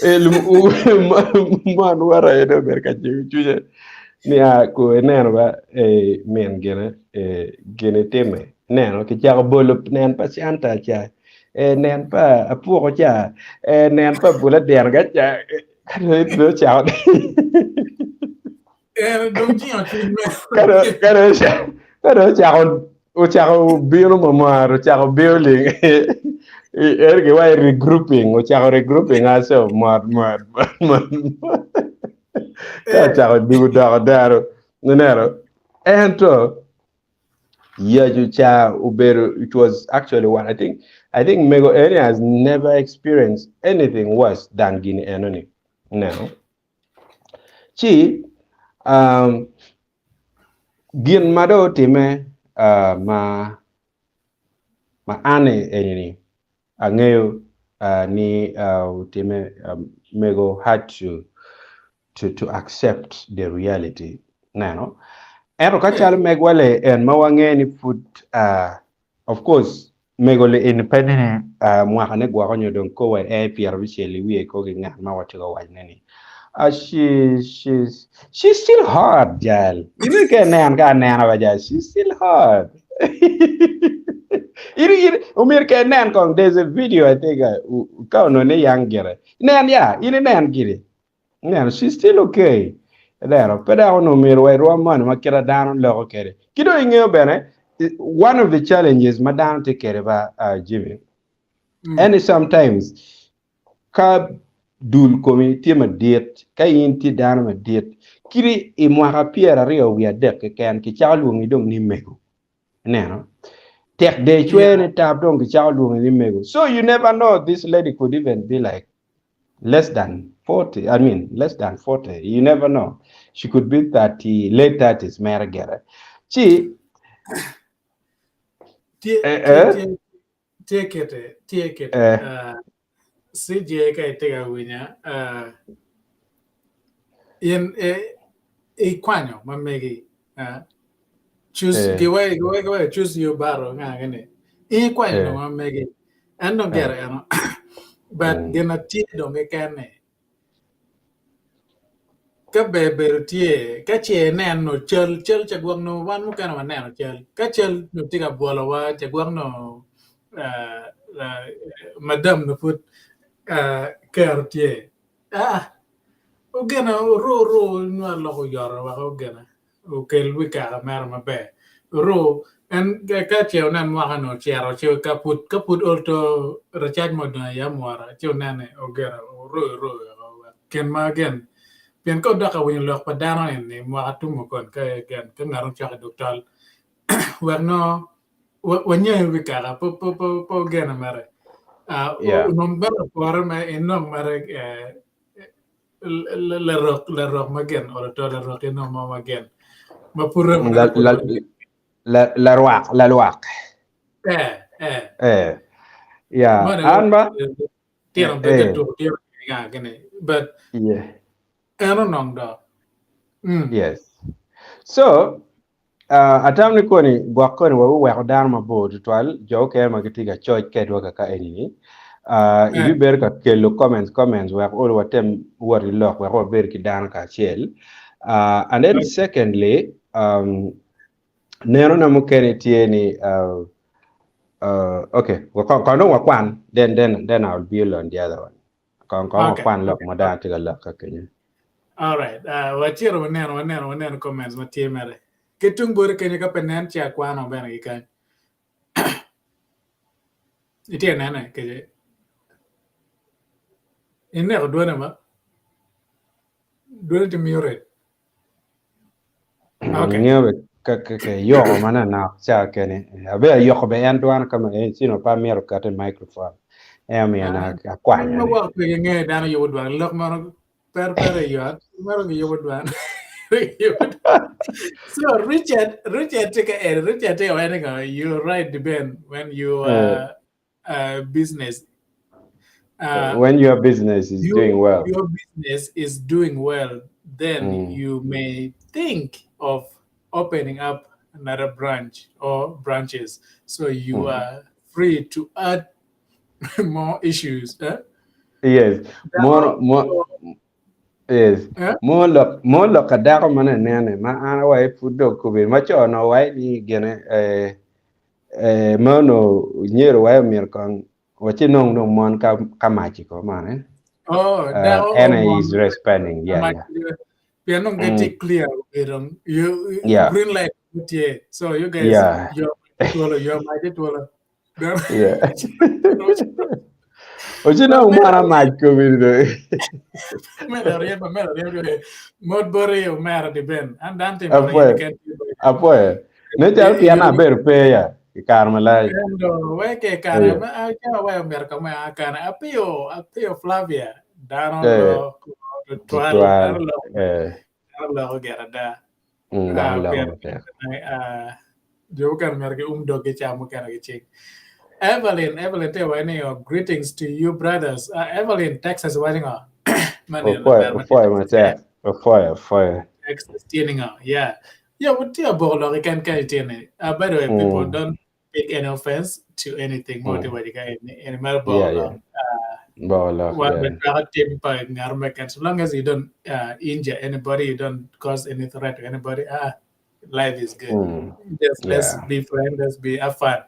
el man wara ya ber ka chuje ni a ko nen ba men gene teme nen ke cha bolo nen pa santa cha nen pa apu ko cha nen pa bula der ga cha do cha Don't you know? Kada o biro mamar o building erge wa regrouping o regrouping aso mar ka bigu daro nero ento you cha ubero it was actually one I think Mego area has never experienced anything worse than Guinea Enoni now chi gin mado time ma ane enini angeo ni time Mego had to accept the reality now ero kachal megwale en mawange ni food of course Mego le independent mwaka ne gwa konyo don ko wa pierre bicheli wie ko ngan ma watigo wajneni she's still hard, girl. You know, she's still hard. There's a video I think young girl. She's still okay. One of the challenges madam take care of Jimmy. And sometimes dul community ma det kayin ti dan ma det kiri e mo rapiera rio wi adek ke kan ki chalu ngi dong ni mego neno tek de chwene tab dong ki chalu ngi mego so you never know this lady could even be like less than 40 less than 40 you never know she could be 30 late 30s mergere chi take it CJ ka itega winya in kwanyo mamegi choose giwe choose your battle ngane kwanyo no mamegi and don't get it but gena tie dong kane ka beber tie ka che nen no chel chagwang no wan mu kana nen no chel ka chel no tiga bola wa chagwang no madam no put kertie ogena ro no lo ko yoro wa ogena o kel wika mer mabe ro en ka cheo nan wa no chero cheo ka put alto recharge mod na ya mwara cheo nane ogera ro ken ma again Pian ko da ka win lok pa dano ni mo atumo kon ka gan ka ngarong cha doktor warno wanya wikara po gana mare number por me inong mare la rock magen or to la rock no ma magen ma purra la ruak yeah anba tiang bega to tiang ga gane but yeah ano nong da yes so atam ni koni gwakoni wa dar ma bo twal jo ke ma gitiga choch ke do ka enini ibi ber ka kelo comments wa all watem wori lock wa ber ki dan ka chel and then secondly nero na mukene tieni okay wa kono wa kwan then I'll build on the other one kono kwan lock ma dan tiga lock ka kenya all right wa chiro nero comments ma tie mere ketung bor kenya ka penen cha kwano bena ikan itie nana ke inne ko dona ma dona to mure okay ka yo mana na cha kene abe yo ko be an duan kama sino pa mero ka te microphone mi na kwanya ma wa pe nge dana yo dwan lok ma per yo maro yo dwan so Richard take you're right Ben when you business when your business is doing well your business is doing well then you may think of opening up another branch or branches so you are free to add more issues yes more yes more look kadaro mana nene ma ana wa fudo ko be ma chono wa ni gene mono nyero wa mir kan wachi nong mon ka machi ko mane and is responding piano get it clear you green light so you guys your might yeah wachi nong mara machi ko be mod bore yo mara di Ben and dante apoe ne tal piana ber pe ya Carmela endo we ke cara ma a we mer ka ma kana apio Flavia dano lo tual lo gerada jo kan mer ke doge chamu kana ke chik Evelyn te wani greetings to you brothers Evelyn Texas wani nga fire Texas tiene nga yeah what you bolo kan kai tiene by the way people don't take any offense to anything more than what you guys in Melbourne as long as you don't injure anybody you don't cause any threat to anybody life is good just let's be friends let's be have fun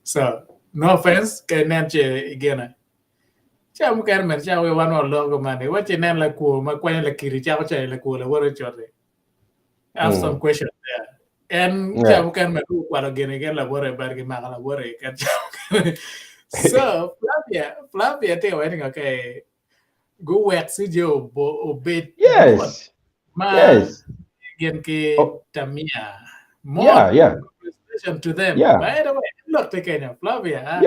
so no offense can again cha mu kan men cha we wan lo go mane what you nan la ku ma kwa la kiri cha cha la ku la woro chote I have some questions there and cha mu kan men ku kwa again la woro bar ge ma la woro kan so Flavia te waiting okay go work si jo obey yes again ke Tamia more congratulations to them by the way look to Kenya Flavia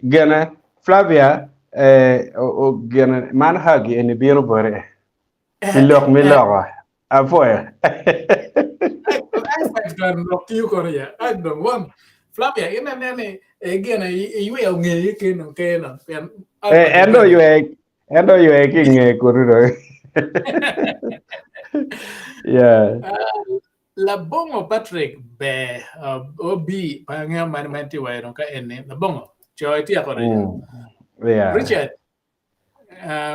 gana Flavia gana man hagi en biro bore milok apoya I don't know you Korea I don't want Flavia ina nene again iwe nge keno endo yue kinge kururo yeah la bongo Patrick be obi panga manti wa no ka ene la bongo choy ti akore Richard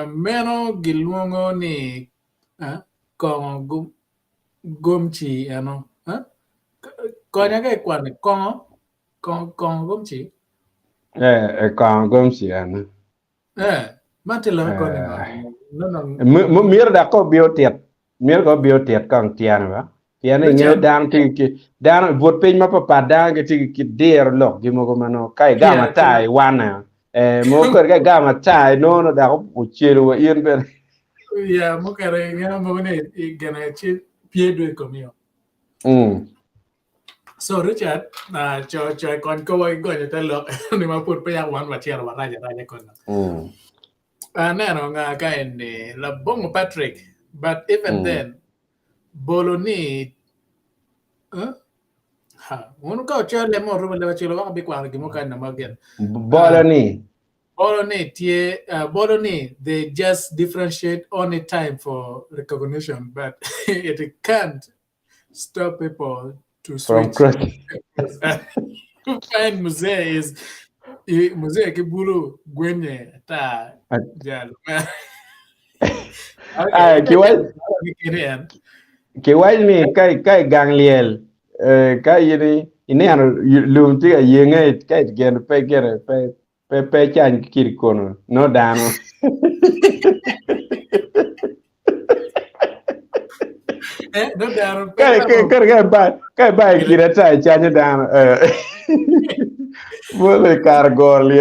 meno giluongo ni kongo gomchi ano konya ke kwan kongo gomchi kongo gomchi ano matelo konya no mir da ko biotiet kang tiana ba tiana nge dan ki dan vot pe ma papa dan ki der lo gi mo mano kai gama tai wana mo ko ga gama tai no da ko chelo yen ben Yeah, mo kare nga mo ne gana chi pie do conmigo. So Richard, cho con câu ấy gọi cho look ni ma put pa wan wa tiara wa raja kon. No nga ka ni la bongo Patrick, but even then Boloni uno ka cha le mo ro le chilo wa bi kwa ki mo ka na magen. Boloni, they just differentiate only time for recognition, but it can't stop people to switch. Find Muse ke bulu gwenye ta jalo. Kiwaj ni kai gangliel kai yini ini ano lum tiga yenge kai gen pe chan kiri kono no dano. No dano. Kai ba kira ta chan dano. Bole kargorli.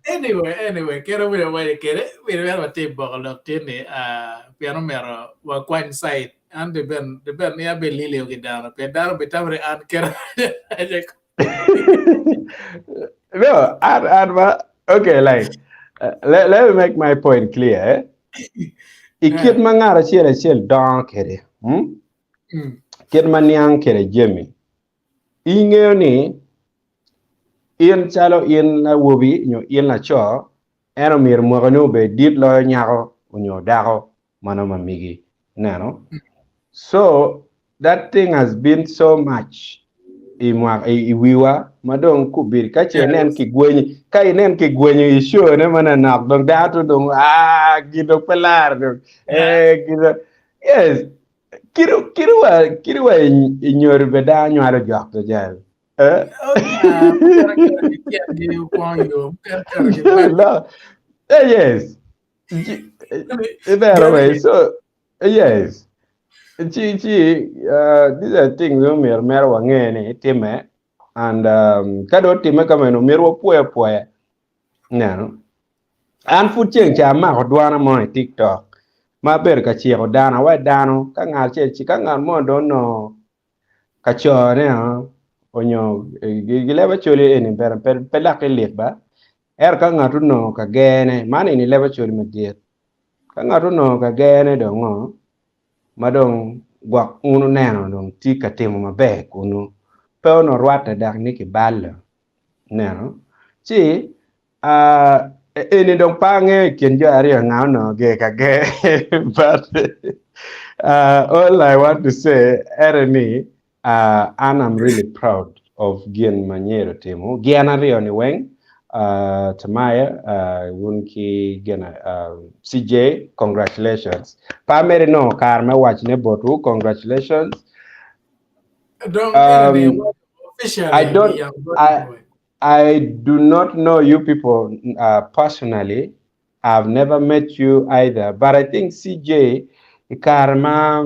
Anyway, quiero ver a tipo lo tiene piano mero wa kwan side and the ben ya belilio ke dano pe dano betabre an kera. No, okay, like let me make my point clear. Ikit mangara chiel don kere. Kit maniang kere jemi. Ingeo ni in chalo in na wobi nyo in la cho eno mir mo be dit lo nyako unyo dako manoma migi nano. So that thing has been so much iwiwa madong kubir ka chenen ki gwenyi ka inen ki gwenyi isho ne mana nak dong datu dong gido pelar dong gido yes kiru wa inyor beda nywaro jok to jal yes way so yes these are things mer wangene time and kado time kama no mer wo poe no an fu chen cha ma ko dwana mo TikTok ma ber ka chi ko dana wa dano ka ngal che chi ka ngal mo do no ka cho ne onyo gileba chole eni per la ke leba ka ngatu no ka gene mane ni leba chole mediet ka ngatu no ka gene do ngo madong gwak unu neno dong tika temo mabe kunu pero no rwata dak niki balla neno chi eni dong pange kenjo ari ngao no ge ka ge but all I want to say ereni and I'm really proud of Gian Maniero Temo Giana Rio ni weng Tamaya wunki gena CJ congratulations Pamere no karma watch ne botu congratulations I do not know you people personally. I've never met you either, but I think CJ karma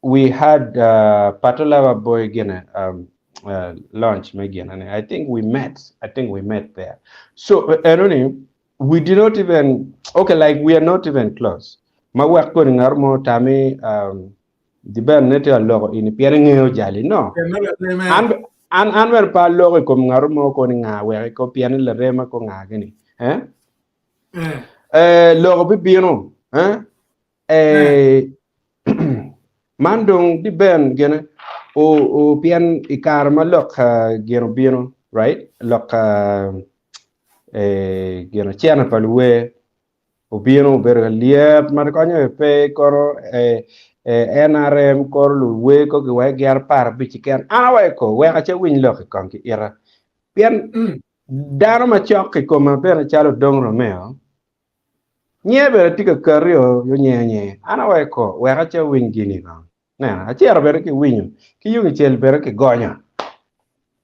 we had Patola boy gena launch again, and I think we met there. So we did not even like we are not even close. My work going armo tami the ben net logo in piering jali no and when pa logo kom ngarumo ko nga we ko pian le rema ko nga gani logo bi bino mandong di ben gene o pian ikarma lok geno bino right lok geno chana palwe o bino ber liep mar konyo pe koro NRM kor lu we ko we gar par bi chiken we ko we ka che win lok kon ki ira pian daro ma chok ko ma pe chalo dong romeo nyebe tika kario yo nyenye we ko we ka che win gini kon na a chiaro ber ki winyo ki yu chel ber ki gonya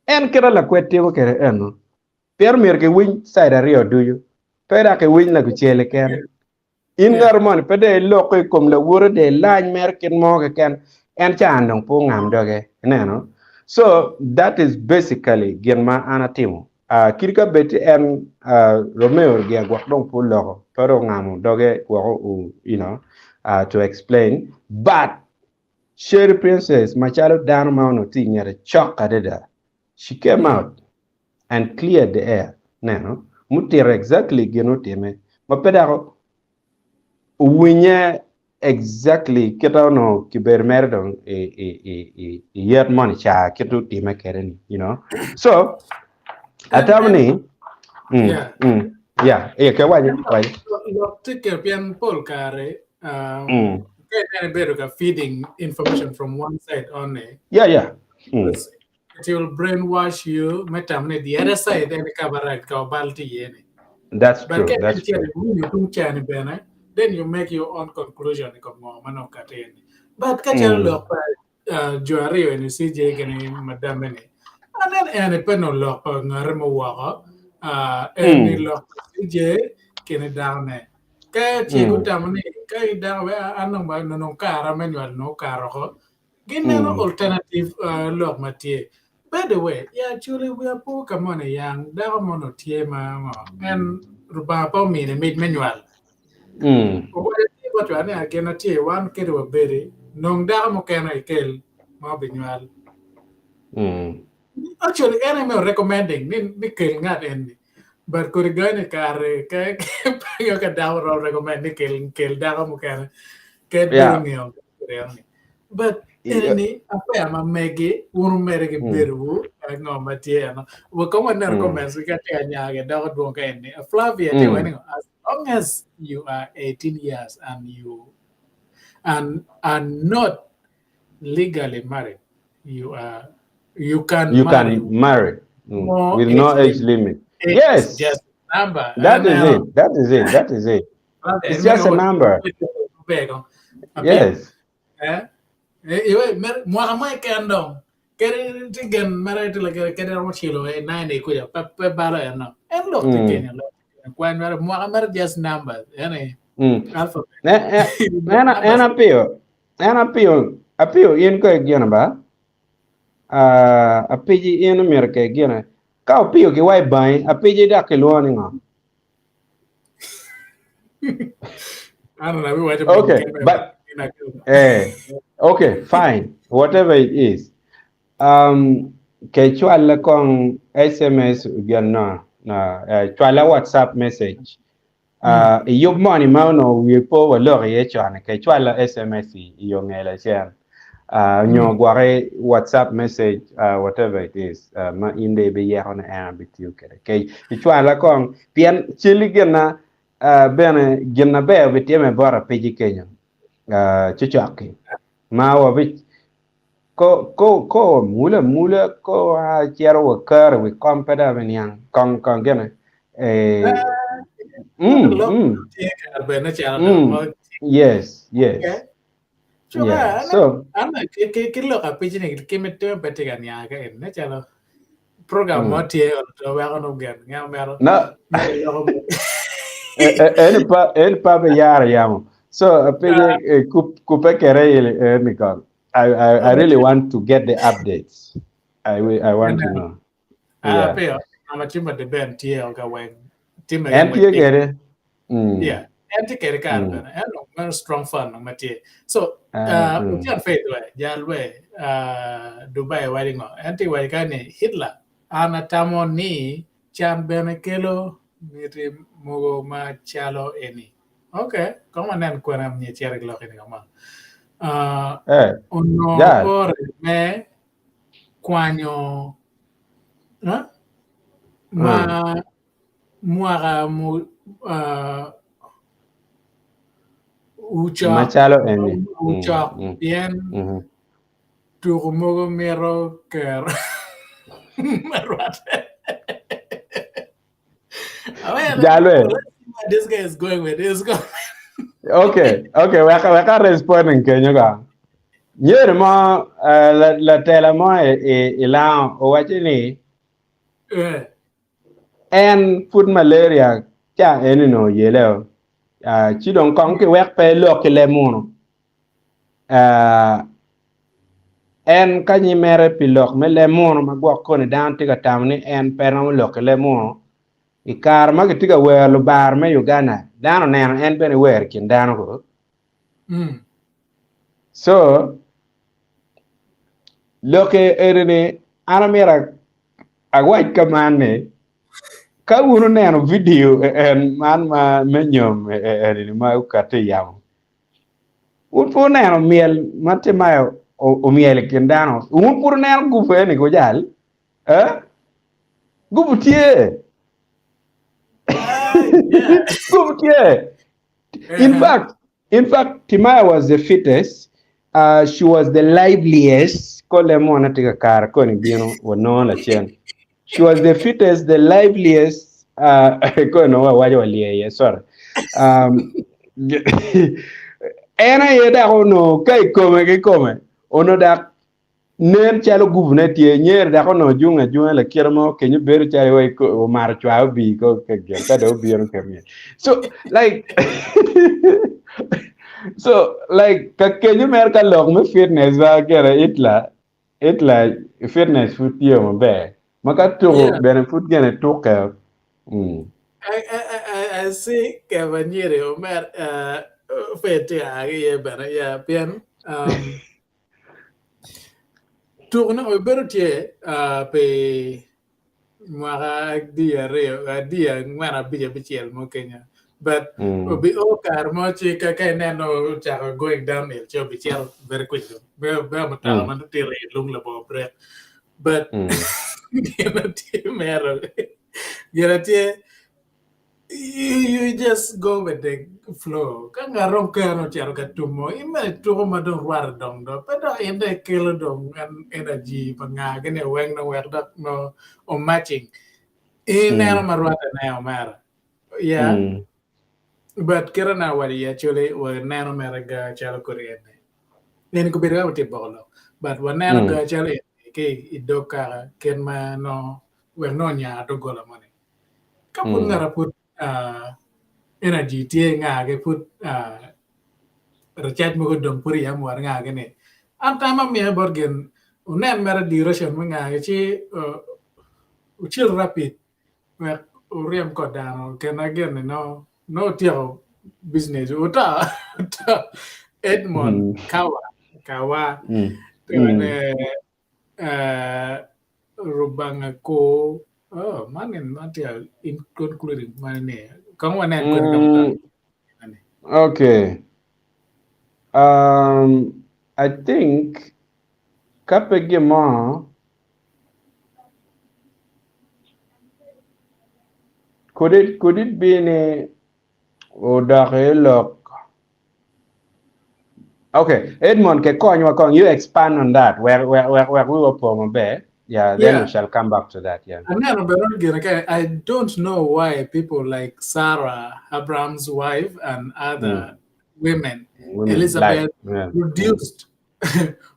en kira la kwete ko kere eno per mer ke win side rio do you pera ke win la ku chele ken in garmon pede lokoi kom la wuro de lañ mer ken mo ke ken en chandong po ngam doge neno so that is basically genma anatimo kirka beti en Romeo gia gwakdong pulo pero ngamu doge wako to explain but Sherry Princess machalo down mauno thing at a shock adeda she came out and cleared the air nano mutira exactly genotime mapedaro winya exactly kita no kiber merdon yet money cha kitu time keren so atamni yeah kawaje look take pian pol kare get better feeding information from one side only. It will brainwash you metamne the other side then kabarat ka balti yene. That's but true. That's true. You then you make your own conclusion but kachal look juari when you see jegani madam and then any penal lock ngarmo waka any lock je kene down ka chigu tamani ka down anong ba no kara manual no karo ginano alternative lock matie. By the way, yeah, actually we are poor come young damono tiema and rubapo me the mid manual. What you are again tea one kid of berry, no damo can I kill manual. Actually, enemy recommending me killing at any. But could go in a car, you can down or recommend kill damo can get doing but ini apa ya megi megi beru no matiano we come na comments we got nya ga do ka ni Flavia te wani as long as you are 18 years and you are not legally married you can marry with no age limit. Yes, just number that is it. It's just a number. Yes. Moi mai kandong kere tigan mara itu lagi kere mo chilo nine ku ya pe bara no en lo tigan lo kwan mara mo mara just numbers ene alphabet apio yen ko gena ba apiji yen America gena ka apio ki wai bai apiji da ke lo ni nga I don't know okay but okay, fine. Whatever it is. Kechwala kong SMS na chwala WhatsApp message. Yung money mauno wipo walo ye chwana kechwala SMS yung elasian. Nyo gware WhatsApp message whatever it is. Ma inde be ye hona bitiu kere. Kechwala kong pian chili gena bene gena be bitieme bora peji Kenya. Chichaki ma wabit ko mula ko chero wakar we competa benyang kong gene yes so I'm ke lo ka page ni ke mete bete gan ya ga en chalo program mo tie o wa no gan ngamero na el pa be yar yamo. So kupe kere Nicole. I really want to get the updates. I want to know. Yeah. I'm a team at the band TL ga when team and kere. Yeah. And to kere kan and strong fun no matie. So ujan faith way jalwe Dubai wedding and ti way kan Hitler anatamo ni chan benekelo ni mogo ma chalo eni. Okay, come on and queram ni chere glo kini kama. Uno por me quanyo ma muara mu ucha machalo eni ucha bien tu mogo mero ker this guy is going with this guy. Okay, we can respond in Kenya ga. Nyere mo la tela mo ila o wachini. En food malaria cha eni no yeleo. Chidon kong ke wek pe lo ke le mono. en kanyi mere pilok me lemon magwak kone down tiga tamni en pera lok lemon ikar magi tiga welo bar me Uganda dano neno en bene wer kin dano go so loke erene anamira agwaj kamane ka uno neno video en man ma menyom erene ma ukate yam un pu neno miel matimayo o miel kin dano un pur neno gufu eni go jal gufu tie Yeah. gufu tie in fact Timaya was the fittest. She was the liveliest. She was the fittest, the liveliest. Sorry. Ena yeda ono kai come. Ono da nen chalo gubne tie nyer da kono junga la kirmo kenyu beru chalo way ko mar chwa bi ko kagel ka do bi on kemye so like so like ka kenyu mer ka log me fitness va kera itla fitness foot yo mo be maka to benefit gene to ka I see Cavanieri Omer Fete Agie Bana Pian Tourna Oberutie pe Mara dia Reo dia Mana Bija Bichel Mokenya. But be okar mochi kakanano chaka going down el cho bichel very quickly. Be mata man tire lung la bo breath. But you just go with the flow. Kanga rong kano charo katumo. Ima tuho madong war dong do. Pero ende kilo dong and energy panga gane weng no werdak no o matching. Ina marwata na omara. Yeah. But kira na wali actually were nano meraga chalo koreane. Nene kubira uti bolo. But when nano ga chalo ke idoka ken ma no we no nya to gola money. Kapun ngara put energy tie nga ke put recharge mo dong puri am war nga ke ne. Antama mi borgen unen mera duration mo nga ke chi uchil rapid. We uriam ko down ken again no tiyo business uta Edmond kawa rubang ako manin nanti including mana kamu mana okay I think kapegema could it be any look okay Edmond you expand on that where we were from there. Yeah, then we shall come back to that. Yeah. I don't know why people like Sarah, Abraham's wife, and other women Elizabeth, reduced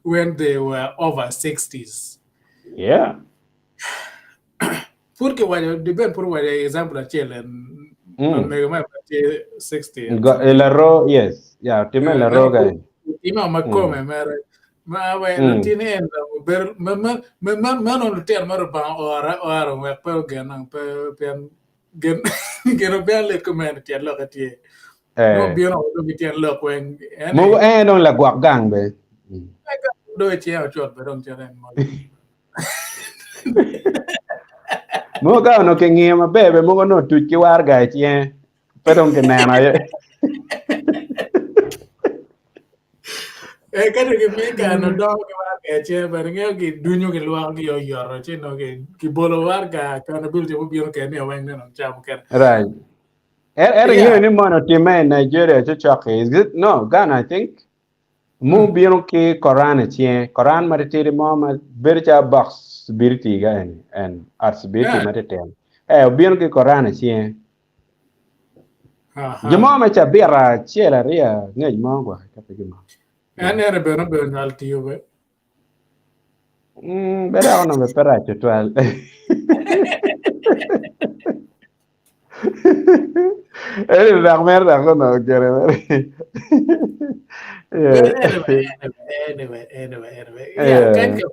when they were over 60s. Yeah. Porque depend por example a chelen. 60. El arroz, yes. Yeah, time el arroz guy. Ima makome mere. Ma we no tine enda ber mano lutel maro ba ora we pe genang pe gen be le comment ti lo ka ti no bi no do ti lo wen mo non la guak gang be do ti a chot be don ti ren mo ga no ke ngi ma bebe mo no tu ki war ga ti pe don ke na na kan ke me ka no do ke war ga che ber nge ki dunyo ke luar ki yo ro che no ke ki bolo war ga kan bil te bi no ke ne wen no cham ker right you ni mo no ti me Nigeria che chok is it no Ghana I think mo bi no ke Quran che Quran ma te mo ma ber cha box birti ga and ars birti ma te bi no ke Quran che jamo ma cha bira che la ria ngai mo gwa ka pe jamo era bene alti io be però non mi piace tu è la merda no Anyway. Yeah, can go.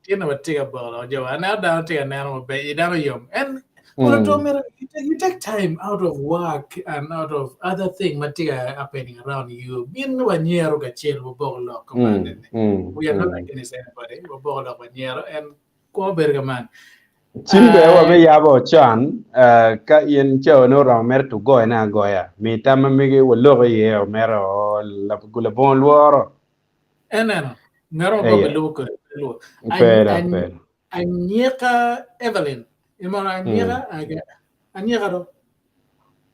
You know what take a ball or Joe. And now down to an animal bay, you and well, you take time out of work and out of other things material happening around you. Being 1 year or chill with ball lock command. We are not like anybody. We ball up 1 year and go man. Chin be wa me yabo chan ka yen cho no ro mer tu go na go ya mi tam mi ge wo lo ye o mer o la gula bon luoro No. Ngaro go beluko. Pera. Anyeka Evelyn. Imara anyeka do.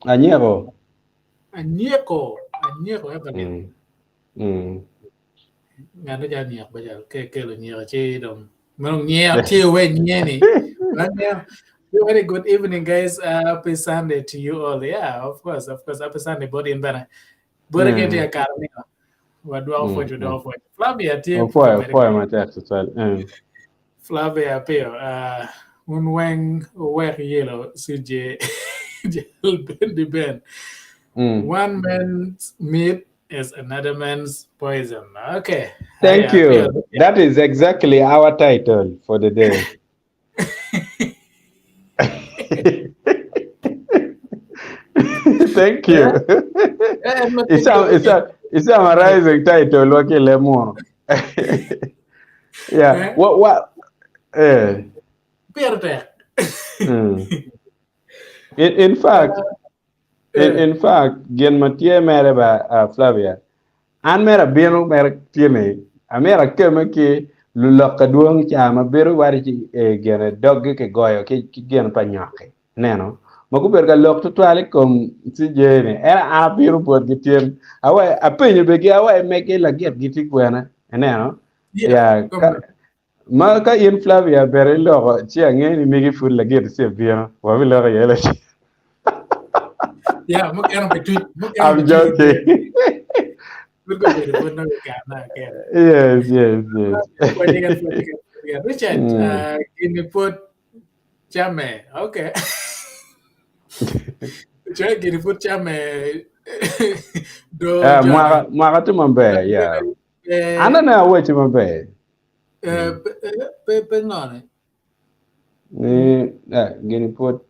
Anyego. Anyeko Evelyn. Ngano ja nyak ba ja ke lo nyak che dom. Mong nyak che we nyeni. Very good evening, guys. Happy Sunday to you all. Yeah, of course. Happy Sunday, body and banner. Body get your car. What do I for you? Flavia, team. Flavia, appear. Unweng, wear yellow, CJ, the Ben. One man's meat is another man's poison. Okay. Thank you. That is exactly our title for the day. Thank you. It's a rising title. Okay, Lemon. Yeah. What? In fact, gen matie mere ba Flavia. An mera bieno mera tiene. Amera keme ki luloka duong chama beru wari ki gene dogge ke goyo ki gen pa nyoke. Neno. Maku berga lok tutwale kom si jene. Era ana biru pod gitien. Awa apenyo begi awa meke la get giti kwena. Neno. Yeah. Ka in Flavia bere loko chi angeni megi food la get se bieno. Wabi loko yele. Yeah, I'm joking. Yes. Richard, can you put chame? Okay. Can you put chame? Mwaka tu mambe, yeah. Ana na we tu mambe. Penone. Gini put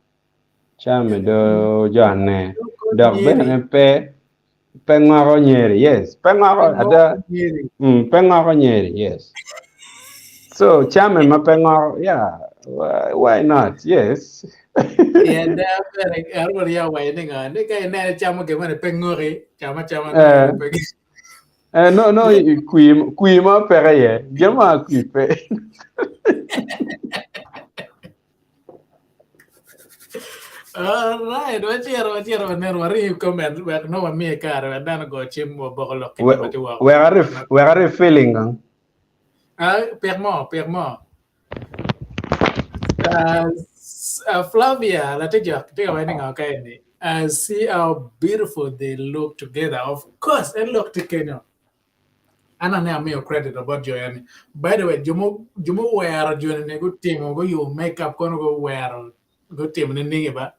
chame do jane. Dog bene pengaro nyeri, yes. Pengaro ada pengaro nyeri, yes. So chame ma pengaro, yeah. Why not? Yes. Yeah, that's very waiting on. They can never chama ke mana pengori, chama. No, kui ma pere ye. Jama kui pe. All right, wachiro nerwari comment wek no wamie kar wedan go chimo bogolo kimati wa. Where are you feeling? Permo. Flavia, la take waiting okay. See how beautiful they look together. Of course, and look to Kenya. And I am your credit about Joanne. By the way, Jumo wear Joanne a good team or you makeup gonna go wear good team in the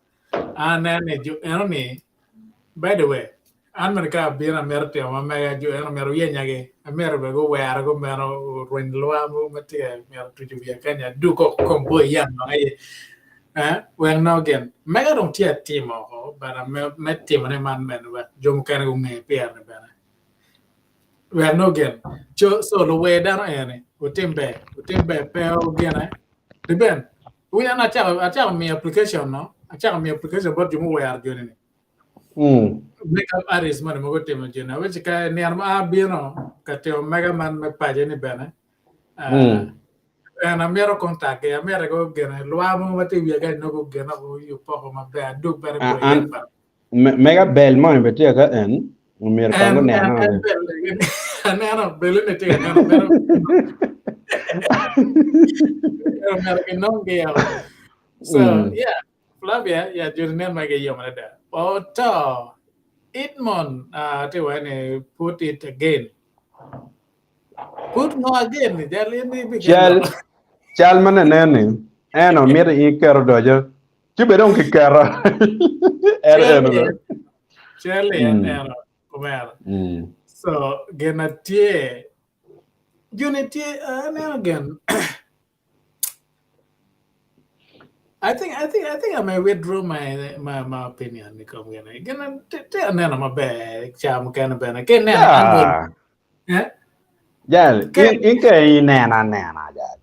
and then by the way, I'm gonna come be a merite or mega Joanne America go wear go mero when loa material to be a Kenya do combo young. Well, now again, mega don't tear team but I met team and a man with Jom Cargo may appear. Well, no again. So the way down any, with him back, pale again. The Ben, we are not telling me application, no? I tell me application about you we are doing it. Make up artist money, Mogo Timothy, which can near my Bino, Catio Mega Man, my pagini banner. And a mirror contact, a miracle again, Luamo, what if you get no good again, you pop on my bed, do better. Mega bell money, but you got in. And so yeah, Flavia, yeah, during that mega yomada. Oh, Itmon, put it again. Put no again. Chalman and Annie, and on mere eaker dojo. You be don't care. Shirley and So genatie unity now again. I think I may withdraw my opinion because gonna nana my bag cham kana bana ken nana angol Yeah. yeah Yeah, ken in cái nè dạ.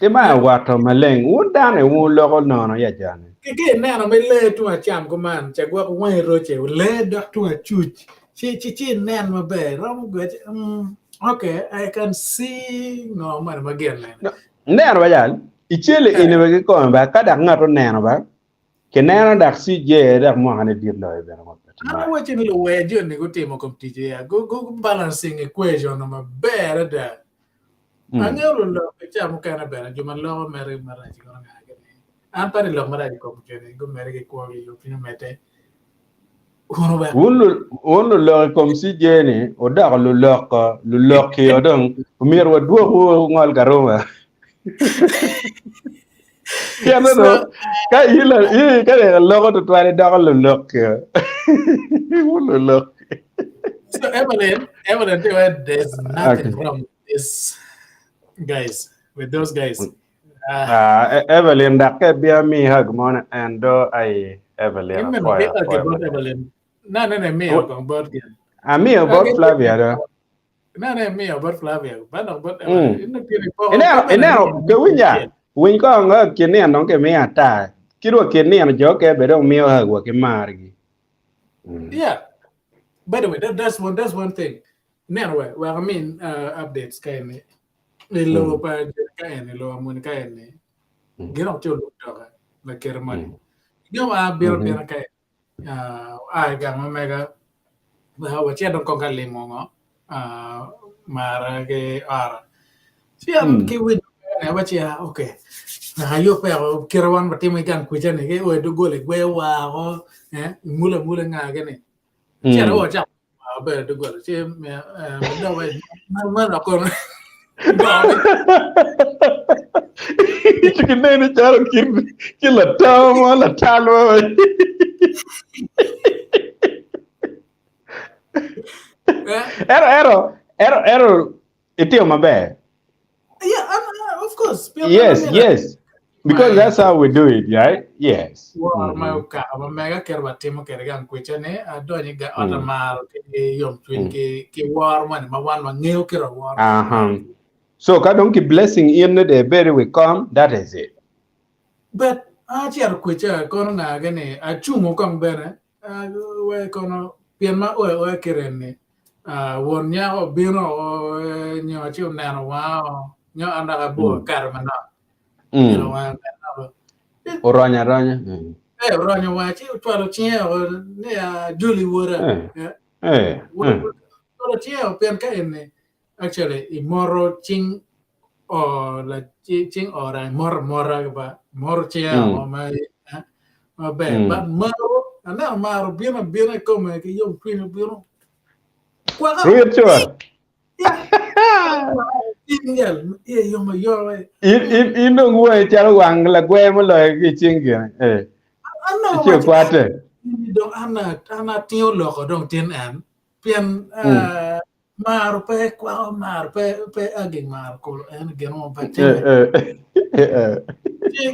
Chứ mà water maleng, un dan e un logo no ya jani. ken nana me le tu a cham ko man chagwa ko wai ro che le dak tu a chuch chi nana my bag ram go okay I can see no man again nana Nè ba ya. Ichele ine ba ko ba ka dak ngato nè ba. Ke nè dak si je dak mo hane dir lo e be no. I'm watching the way you negotiate competition. Go balancing equation on my bed that. Ang yo lo pecah muka na bera cuma lo meri meraji ko nga gani. An pa lo meraji ko mukene go meri ko yo pinu mete. Uno ba. Un lo kom si je ni o dak lo lo ke odong. Mir wa duo ko ngol garoma. Kaya no, kaya logo to tuwali dak lo lo ke. Un lo. So Evelyn, there's nothing wrong with this guys, with those guys. Evelyn dak ke bia mi hag mon and do ai Evelyn Even ko ya about Evelyn. No, me about Evelyn. mi about Flavia do. No, me about Flavia. But about Evelyn. Enero ke winya. Win ko nga kini no ke mi ata. Kiro kini no jo ke be do mi hag wa ke margi. Yeah. By the way, that's one thing. Now, well, I mean, updates kind of low pa kind of low moon kind of get up to look dog like care money. You know, bill kind I got my mega. What you don't conquer limo, mara ke ara. See, I'm with what you okay. Nah, yo pero kirawan berarti megang kujan ni, oh itu gue like wah, mula nga gini. Siya raw siya, ba itu gue, siya daw mana ako, Chicken ni charo kila tamo la talo. Ero itio mabe. Yeah, of course. Yes. Because that's how we do it, right? Yes. Wah, mau mega kerbati mau kerjaan kucing ni, ada ni gak ada mal ke yom twin ke war man, mawan mangil kira war. So kadang ki blessing in the very we come, that is it. But aci ada kucing kono na gini, acu mau kang bene, we kono pianma we keren ni, warnya o bino o nyawa cium nana wow, nyawa anak abu karmana. Oranya. Oranya wachi utwalo chien ne Julie wora. Utwalo chien pen ka ene. Actually, imoro ching or la ching or mora ba moro chien o mai ma be but maro ana maro bina come ke yo pino bino. Real sure. In no way chalo wang la gwe mo lo ki chingi Chưa qua trời. Dong ana tio loko dong tin an pian mar pe kwa mar pe aging mar ko en geno pa ti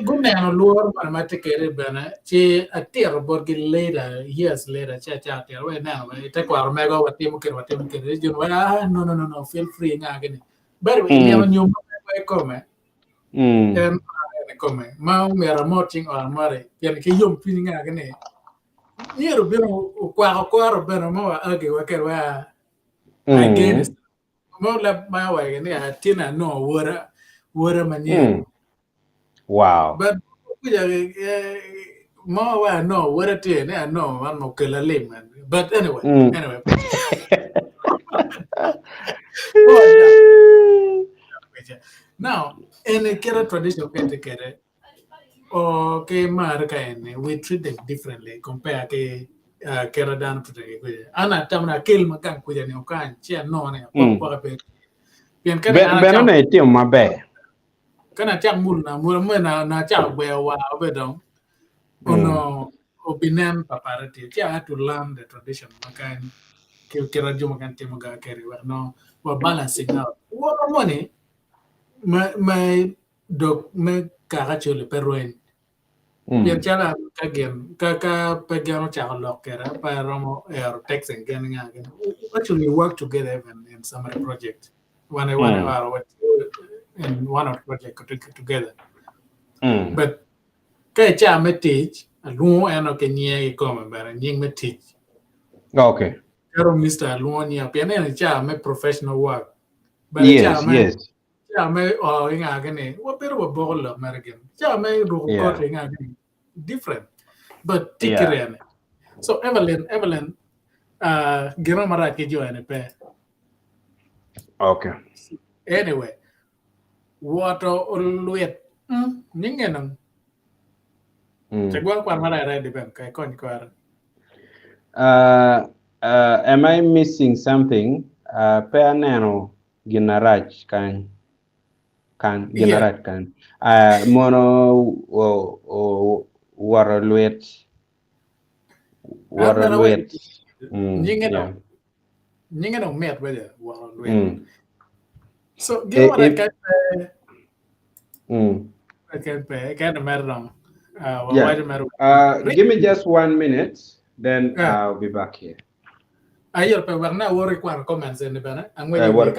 guneno luor mar matekere bana ti atiro borgi later years later cha ti we na we te kwa mego watimo kere jun wa no feel free nga gini but we never knew we come en come ma mera moting or mare pian ke yom pin nga gini Niero bino kwa bino mo age waker wa again mo la ma wa ni atina no wora manye wow but kuja mo wa no wora te ne no man mo kala man but anyway now in a kera tradition kere o ke mar kaene we treat them differently compare ke kera dan putake kuja ana tamna kel makan kuja ni okan chia no ne kwa pe pian kana ana beno ne tio mabe kana chak mul na chak be wa be don ono opinion paparati chia to learn the tradition makan kira juma kan timo ga keri wa no wa balancing out wa money my dog me kara chole perwen bien chala ka pegano cha lock kera pa romo air texting gen nga actually work together even in some other project one what in one of project together but cái cha me teach lu ano ke nye ko me bara nying me teach Okay. Karo Mr. Luonia piano cha me professional work but cha Yes, me yes. cha me inga gane what pero bol American cha me ru ko inga different but tikirene so Evelyn gino mara ke jo ene pe Okay. anyway what luet ningenang chagwa kwa mara ra depend kai kon kwar Am I missing something? Peanero ginaraj kan ginaraj kan. Mono waraluet. Ningenang met whether waraluet so give what I can pay can matter give me just 1 minute, then I'll be back here. Ayer pe warna worry kwan comments in the banner and when What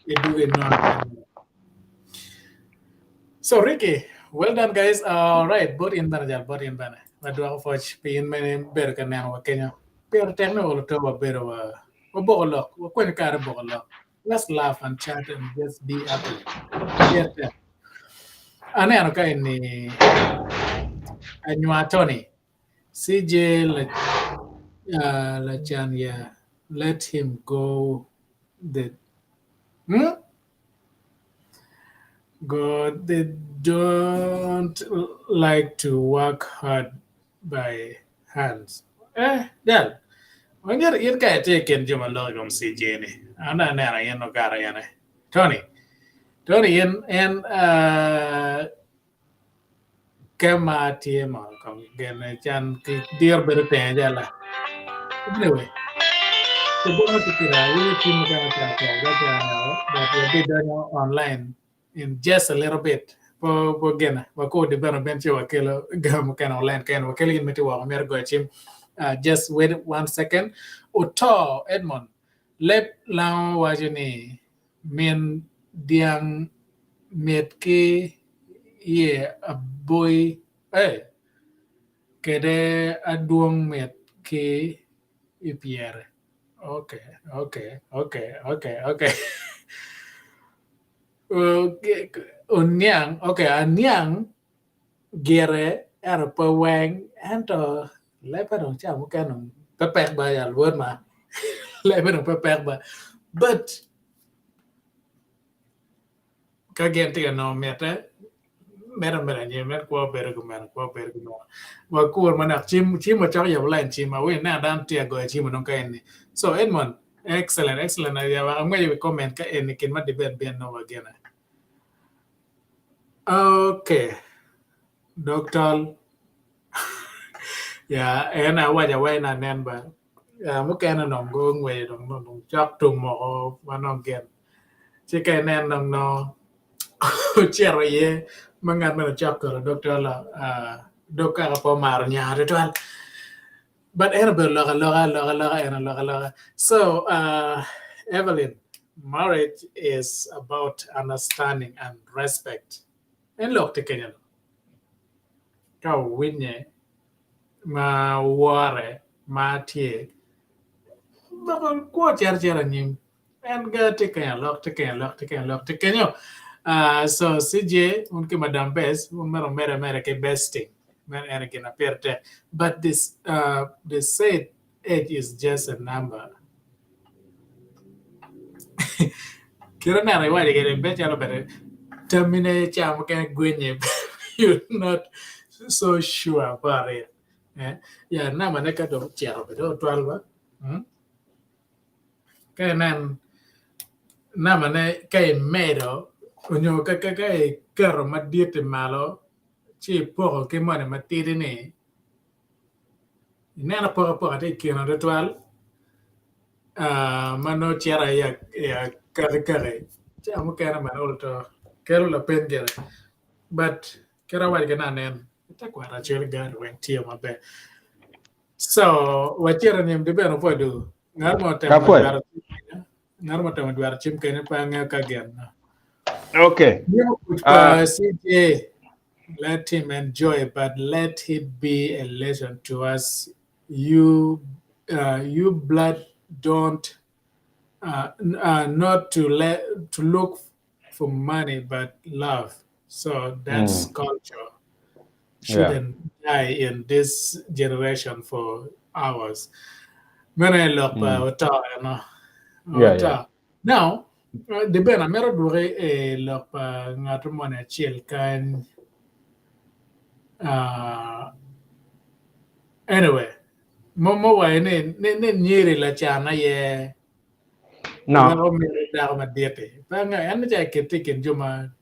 you do it not. So Ricky, well done guys. All right, both in banner, both in banner. But do I for pin many better can now Kenya. Peer techno to a bit of a ball what kind of car ball. Let's laugh and chat and just be happy. Yes, and then okay ni Tony. CJ Lachan, yeah, let him go. God, they don't like to work hard by hands. Then when you're taking Jim along from CJ, and then I no gara Tony, and Kama TMA come again, Chan, dear better Tangela. Anyway. The bonus to we team but we did online in just a little bit. Again, we code the bench of kilo gam can online can we kill me to America chim. Just wait 1 second. Uto Edmond lep lao wajini min diang metke ye a boy kede aduong metke ipiere. Okay. Unyang, anyang gere era pawang anto lepa cha bukan pepek ba ya word ma lepa pepek ba but kagenti no meta mera nye met ko bergu no wa kur mana chim ma cha ya line chim ma we na dan tia go chim no kaini so Edmond excellent ya wa ngai comment ka en kin ma debate ben no again okay doctor ya ena wa ja wa na nen ba mo kana no go ngai no chak tung mo ma no gen che ka nen no chero ye mangan mana chak ko doctor la doka po mar nya ritual but era loga. So Evelyn, marriage is about understanding and respect and look to Kenya ka winye ma ware ma tie ba ko cher nyim and ga te Kenya look to Kenya so CJ unke madam best mere ke besting man and aperte but this they said age is just a number kira na rewa de get better better terminate cham can gwenye you're not so sure about it yeah na maneka do chero do 12 kanan na mane kay medo onyo ka karo madiete malo chi poro ke mane matiri ni nena poro te kino de 12 mano chera ya kare. Chamu kena manolo to kero la pendere. But kera wali kana nen. Takwara chele gar wen tiyo mabe. So wachera ni mdibe no podo. Ngarmo tema Kapwe. madwara. Ngarmo tema madwara chim kene pa nga kagen. Okay. CJ, let him enjoy, but let it be a lesson to us. You blood don't not to look for money, but love. So that's culture. Yeah. Shouldn't die in this generation for hours. Mene lok pa wata, Yeah, yeah. Now, the ben amero dure lok pa ngato mo na chill kan anyway. Mo wa ne nyere la chana ye No. ngaro mere da ma diete. Pa nga an ja kete ken juma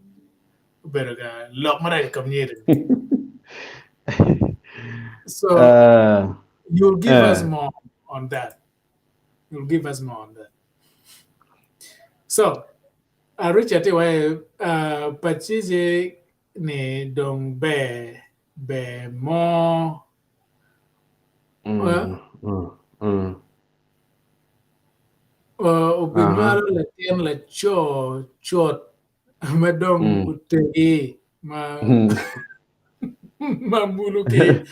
berga lok mara kam nyere. So uh, you'll give us uh, more on that. You'll give us more on that. So, Richard, pachije ni dong be more. Ubinywalo la tien la chot madong utegi ma muluki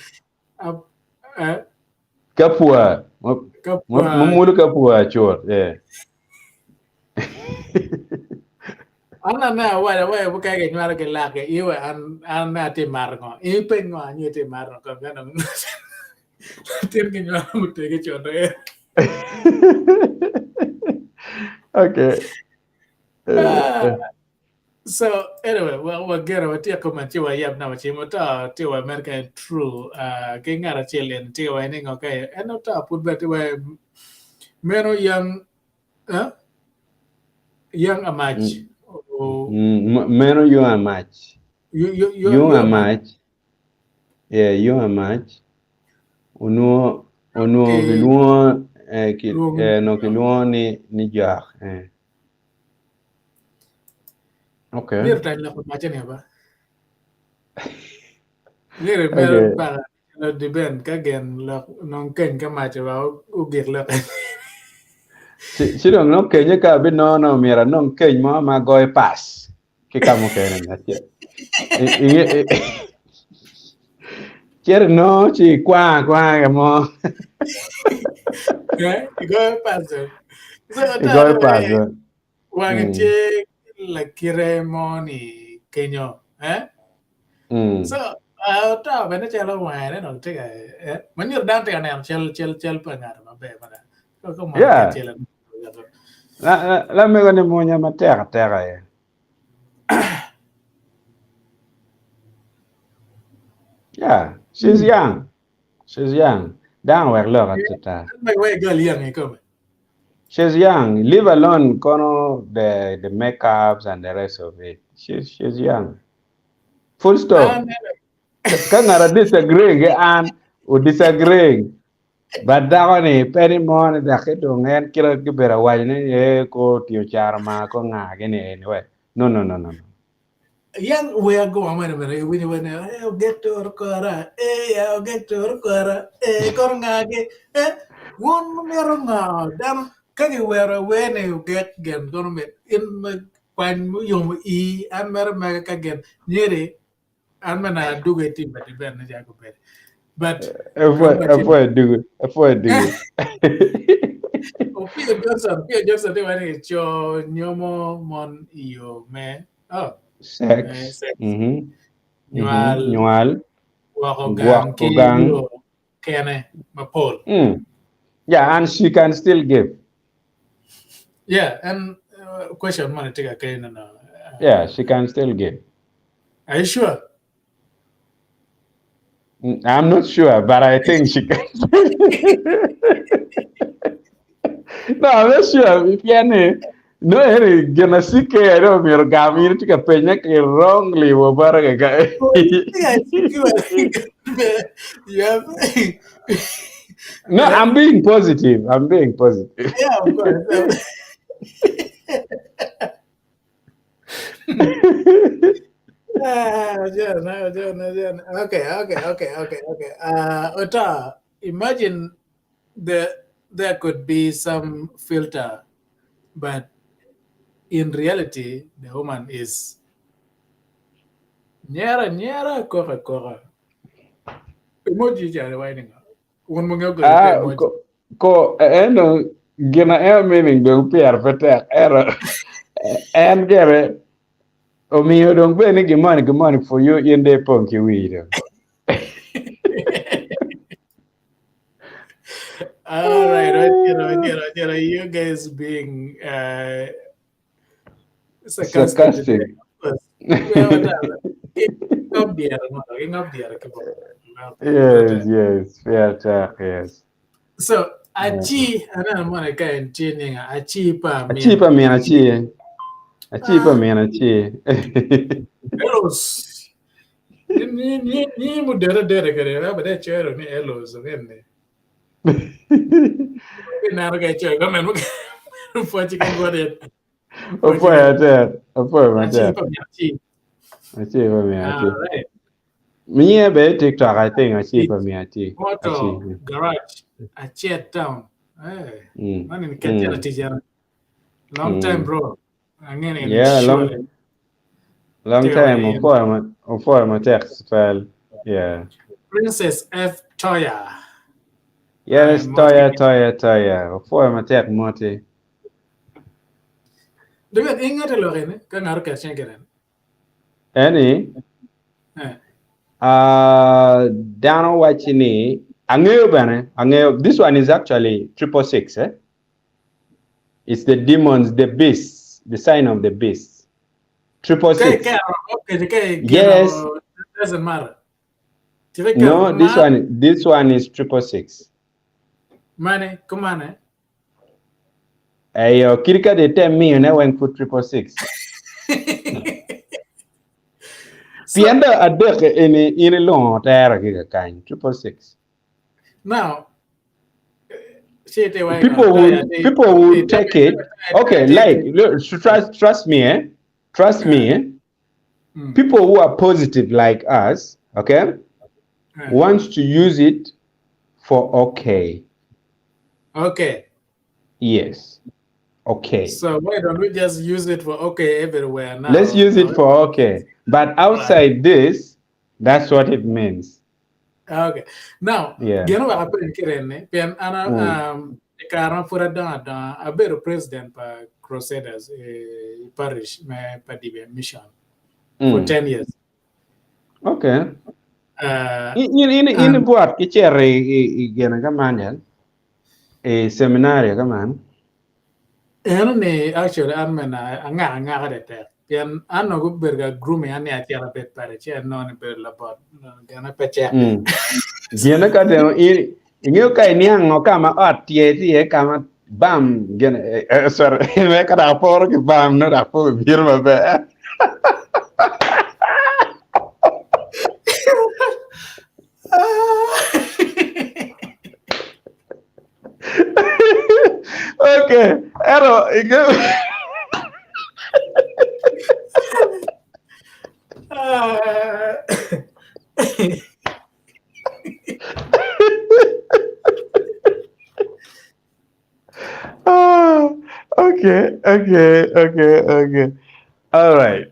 Kapua. kapwa Mamulu kapua chor. Yeah. ana na wa buka ke nywalo ke lake iwe an na ti margo ipe ngwa nyi ti margo kan kan tien ke nywalo mutegi chondo Okay. So anyway, we'll get what you comment you yap na chimo ta ti wa American true ke ngara chilen ti wa ni okay and not put bet we meno young a match Meno you are match. You are match. Yeah, you are match. Uno kiluo no kiluo ni jar. Okay. Mir tan la match ni ba. Mir mer ba no di ben ka gen la non ken ka match ba u gir la. Si dong no kenya ka bi no mira no keny mo ma goy pass. Ki kamo kene na che. Cher no chi qua ka mo. Go pass. So Goy pass. Wang che la kire moni kenyo, So ta bene chelo wane no tiga when you're down to an chel pangar ma be mana ko mo ka chela La me gane mo nya ma terra ye. Yeah, she's young. She's young. Down where look at that. Way girl young come. She's young. Leave alone the makeups and the rest of it. She's young. Full stop. Kangara disagreeing and disagreeing. But that one penny more the kito ngan kira kibera wajne ko tiyo charma ko ngage anyway. No. Young we are going when I'll get to Rukara, I'll get to Rukara, Korngage, one merong damn Kagi were when you get government in my when you and Meramac again, nearly I'm gonna do it in the Ben Jacobet. But avoid do it. Pierre Johnson, when it's your yomo mon you man. Oh, Sex. Nyual. Guak Ki ogang. Kene Mapol. Yeah, and she can still give. Yeah, and question money take a cane and Yeah, she can still give. Are you sure? I'm not sure, but I think she can. No, I'm not sure. If you no, any gonna see I don't mean gamir to penya wrongly over a guy. Yeah, you have No, I'm being positive. I'm being positive. Yeah, of course. John. Okay. Ota, imagine there could be some filter, but in reality, the woman is nyara kora. Emoji jare waiting. One mo ngego emoji. Eno gina meaning be upiar petek ero and gere omiyo dong be ni gimani for you in the punky weed. All right, you guys being sarcastic today. Sarcastic. Well, up there, Yes, fair talk, yes. So, achi, ana mwana kaya nchini achi pa Achipa min. mi achipa mi Elos. Ni dere kare ba da chero ni elos ngene. Na ga chero ga men fo chicken gode. Opo ya ter, opo ma ter. Achi. Achipa mi All right. Me be TikTok, I think achipa mi Moto garage achi town. Hey, man in Kachara tijara. Long time bro. Ngene Yeah, sure. long time. Opo ma text file. Yeah. Princess F. Toya. Yes, Toya. Opo ma text moti. Dengan ingat lo kan? Kan harus kasih kan? Any? Down watching it. This one is actually 666. It's the demons, the beast, the sign of the beast. 666. Okay, yes. Doesn't matter. No, this one is 666. Mane, kumane. Ayo, kirika de 10 million when put 666. Pienda adek in long terra giga kind 666. Now, people would take it. Okay, like trust me, Trust me. People who are positive like us, okay, wants to use it for okay. Okay. Yes. Okay. So why don't we just use it for okay everywhere now? Let's use it for okay. But outside this, that's what it means. Okay. Now, geno wa apel kirene, pen ana karena pura da a better president pa Crusaders parish me padibe mission for 10 years. Okay. Ini buat kicere gena kaman seminari kaman. Ne actually amena anga kada te. Pian ano go berga grooming ani atiara bet pare che no ne ber labot gana peche. Gena ka de inyo kai niang no kama tie kama bam gena sorry me kada por ki bam no da po birma be. Okay, okay. All right.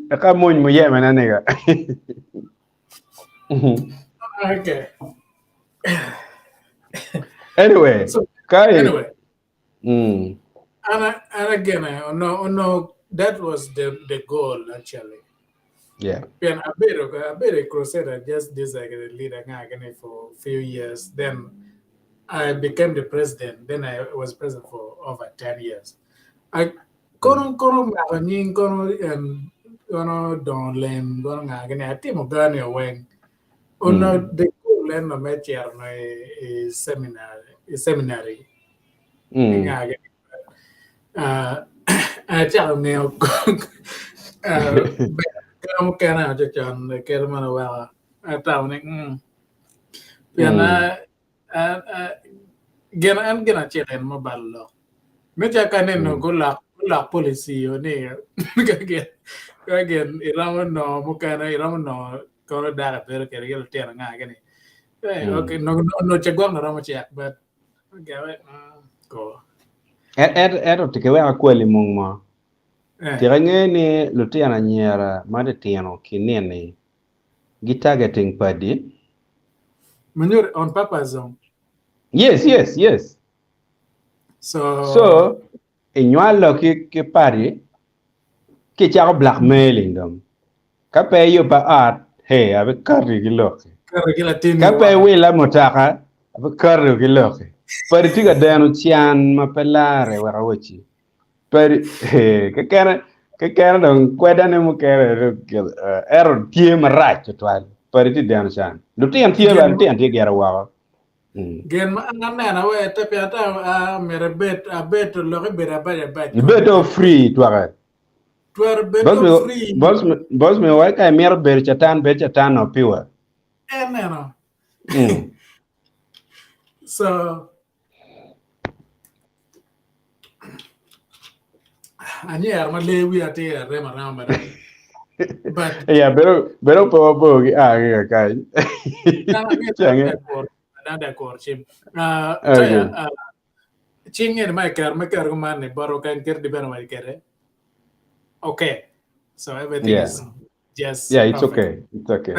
Kamu mo ye mananiga. Okay. Anyway, and again, no, that was the goal actually. Yeah. And I better Crusader just this like the leader for a few years. Then I became the president. Then I was president for over 10 years. I kono don't learn I think Gani when the learn no matter no seminary. I tell me kamu kena aja John kira mana wala tahu nih gena ceren mo ballo meja kanen no gulak polisi yo ne kagen iramo no mukana iramo no kalau darah pero kira kira tiara nggak gini okay no cegwang no ramo ciak but gawe ko tikewe akweli mong mo tirenge ni lutiana nyera made tiano kinene gi targeting padi menur on papa zone yes so inyalo ki padi ki chako blackmailing them kape yo ba art hey abe karri gi loki kape wila motaka abe karri gi loki padi tiga denu chian mapelare wara wachi padi ke kana don kweda ne mu kere error tie marach twal padi ti denu chan lutian tie ba lutian tie gera wa gen ma na we tapi ata mere bet lo ke bera ba beto free tware beto free boss me wa kai mer ber chatan no piwa no so ani arma lewi ate re marama but yeah pero po kai ada korchim saya chingin mai kar kumane baro kan ker di bana mai kere okay so everything is just it's perfect. okay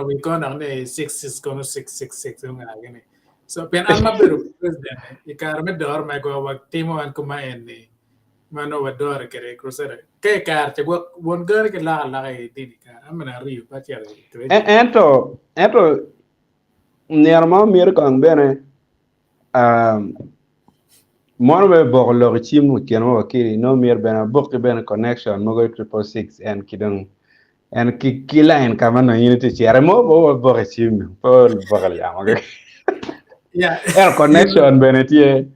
we gone on 6 is gonna 666 ngene so pen alma beru president ikar me dor mai go wak timo an kuma enne mano wador kere crusader ke kar te won gar ke la e dini ka amana riu pa chere ento nerma mir kan bene mon be boglo chim ken mo kiri no mir bena bok bena connection mo go 666 and kidang and kila en kama no unity chere mo bo chim po bogal ya mo yeah air connection bene tie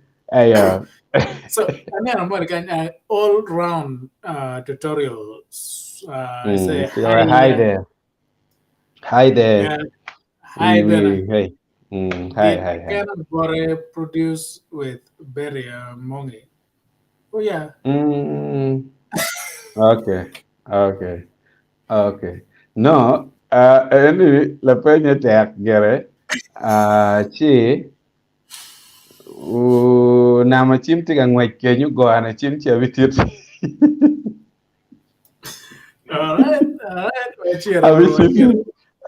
so I'm more kind all round tutorials say hi there yeah, hi there hey hi can produce with very money oh yeah okay no any la peña tek gere chi nama chim tiga ngwek kenyu go ana chim che vitit all right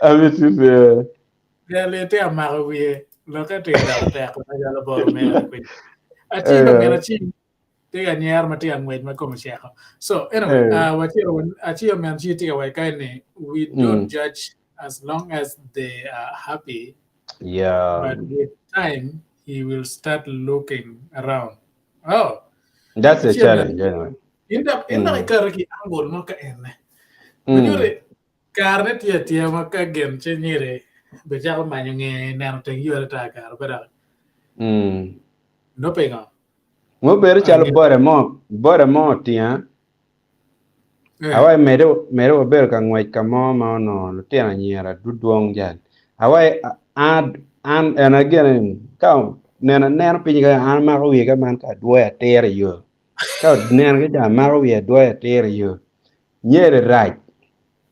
avitit ya le te amaruye lo ka te da te ko ya lo bor me ko achi ba me achi te ga nyar ma te ngwet ma ko ma so anyway achi man chi te ga kai ne we don't judge as long as they are happy but with time he will start looking around that's a challenge anyway inda ka ki angol mo ka enne menyure karne tia ma ka gen che nyire be ja ko manyo nge na te yore ta kar bara no pega mo ber chalo bore mo tia awai mere ber ka ngwech ka mo ma no tia nyera duduong jan awai and again ka nena pin ga an ma ko wi ga man ka duya tere yo ka nena ga ja ma ko wi duya tere yo nyere right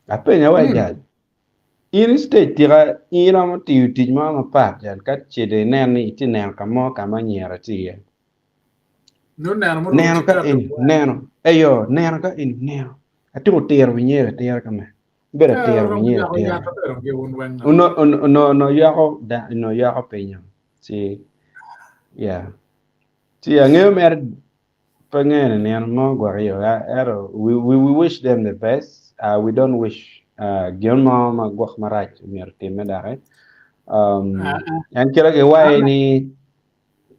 apenya wa jan in state tira ira mo ti ma pa jan ka chede nen ni ti nen ka mo ka ma nyera ti no neno ka in neno ayo neno ka in neno atu tere wi nyera tere ka me bera tere wi nyera tere no ya ko penya si yeah si angeo mer pengen nen mo gwa yo we wish them the best we don't wish Gilma magwak marach mir time dare yan kira ke wai ni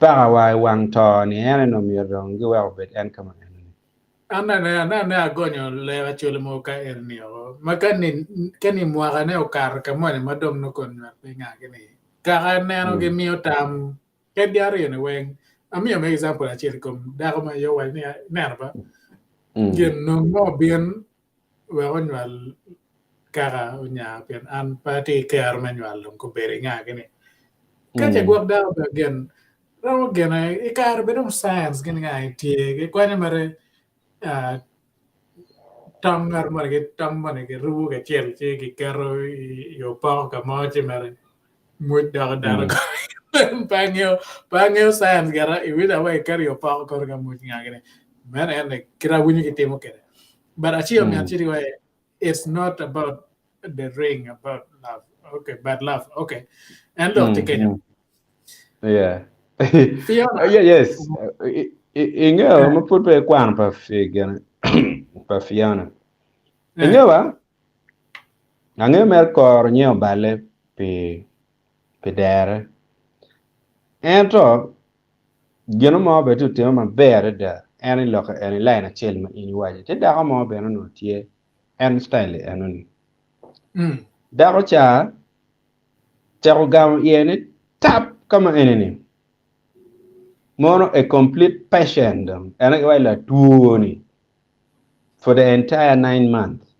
para wai wang to ni ene no mir dong ge wa bet en kama na gonyo le wa chule mo ka ni o makani kani mo ga ne o kar ka mo ni madom no kon na pe nga ke ni ka ne no ge mi o tam ke diare ne wen ami me example a chile kom da ko ma yo wa ni na ba Gen no mo bien we onwal kara unya pian an pati care manual ko bere nga gini kaje gwak da gen rawo gen ai kar be no science gini nga tie ke kwani mare tangar mare ke tam mane ke rubu ke chel che ke karo yo pa ka mo che mare mu da da ko pangyo science gara I wi da wa kar yo pa ko ga mu nga gini mane ene kira wuni ke temo ke but actually me actually why it's not about the ring about love okay bad love okay and look Kenya Yeah. Fiona Yeah, yes. Ingawa maput pe kwan pa figana pa Fiona. Ingawa ange mer kor nyeo bale pe dere. Ento gino mo betu te ma bere da any loka any line achel ma ini waje. Te da mo be no tie en style enoni. Da cha Chako gam yene tap kama eneni. Mono a complete patient and I la tuoni for the entire 9 months.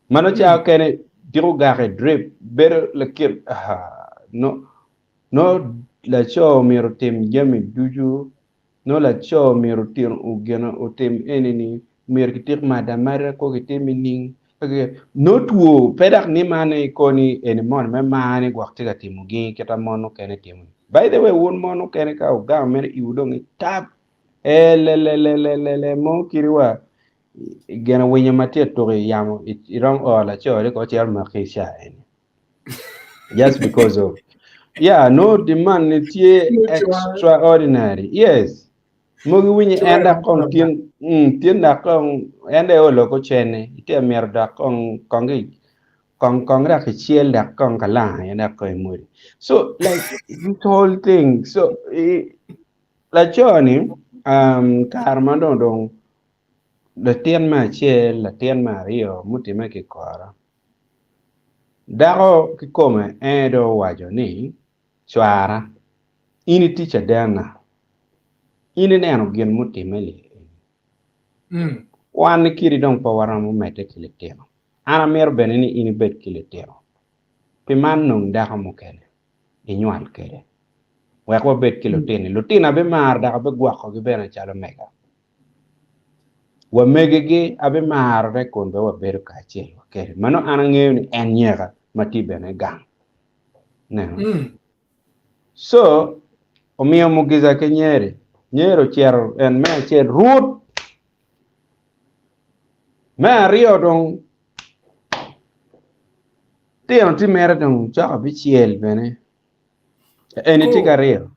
Mano chao kene diru gare drip better la kir no la cho miro tem jami duju no la cho miro tir ugena o tem eneni mir kitir madamara ko kitemi ning no tuo pedak ni mane koni enimon me mane gwaktiga timugi kita mono kene timu. By the way, one mono kene ka uga mere iudong tap le mo kiriwa gena wenya matia tori yamo irong ola chore ko chiar makisha eni. Just because of no demand it's extraordinary. Yes. Mogi winyi enda kong tien da kong enda olo ko chene ite mer da kong ra kichiel da kong kala enda ko imuri. So like this whole thing so la choni karma dong la tien ma chiel la tien ma rio mutime ki kora. Dako ki come edo wajo ni chwara ini ticha dana ini neno gen mutimeli wan kiri dong pawaramu mete kilitero ana mer benini ini bet kilitero piman nung daka mukene inyual kere weko bet kiloteni lutina be mar daka be gwako gi bena chalo mega wa megege abe mar re konbe wa beru ka chelo kere mano ana ngeo ni en nyega mati bene gang so omiyo mugiza ke nyero chiero en me chier root me rio dong tieno ti mere dong chaka bi chiel bene eni tika rio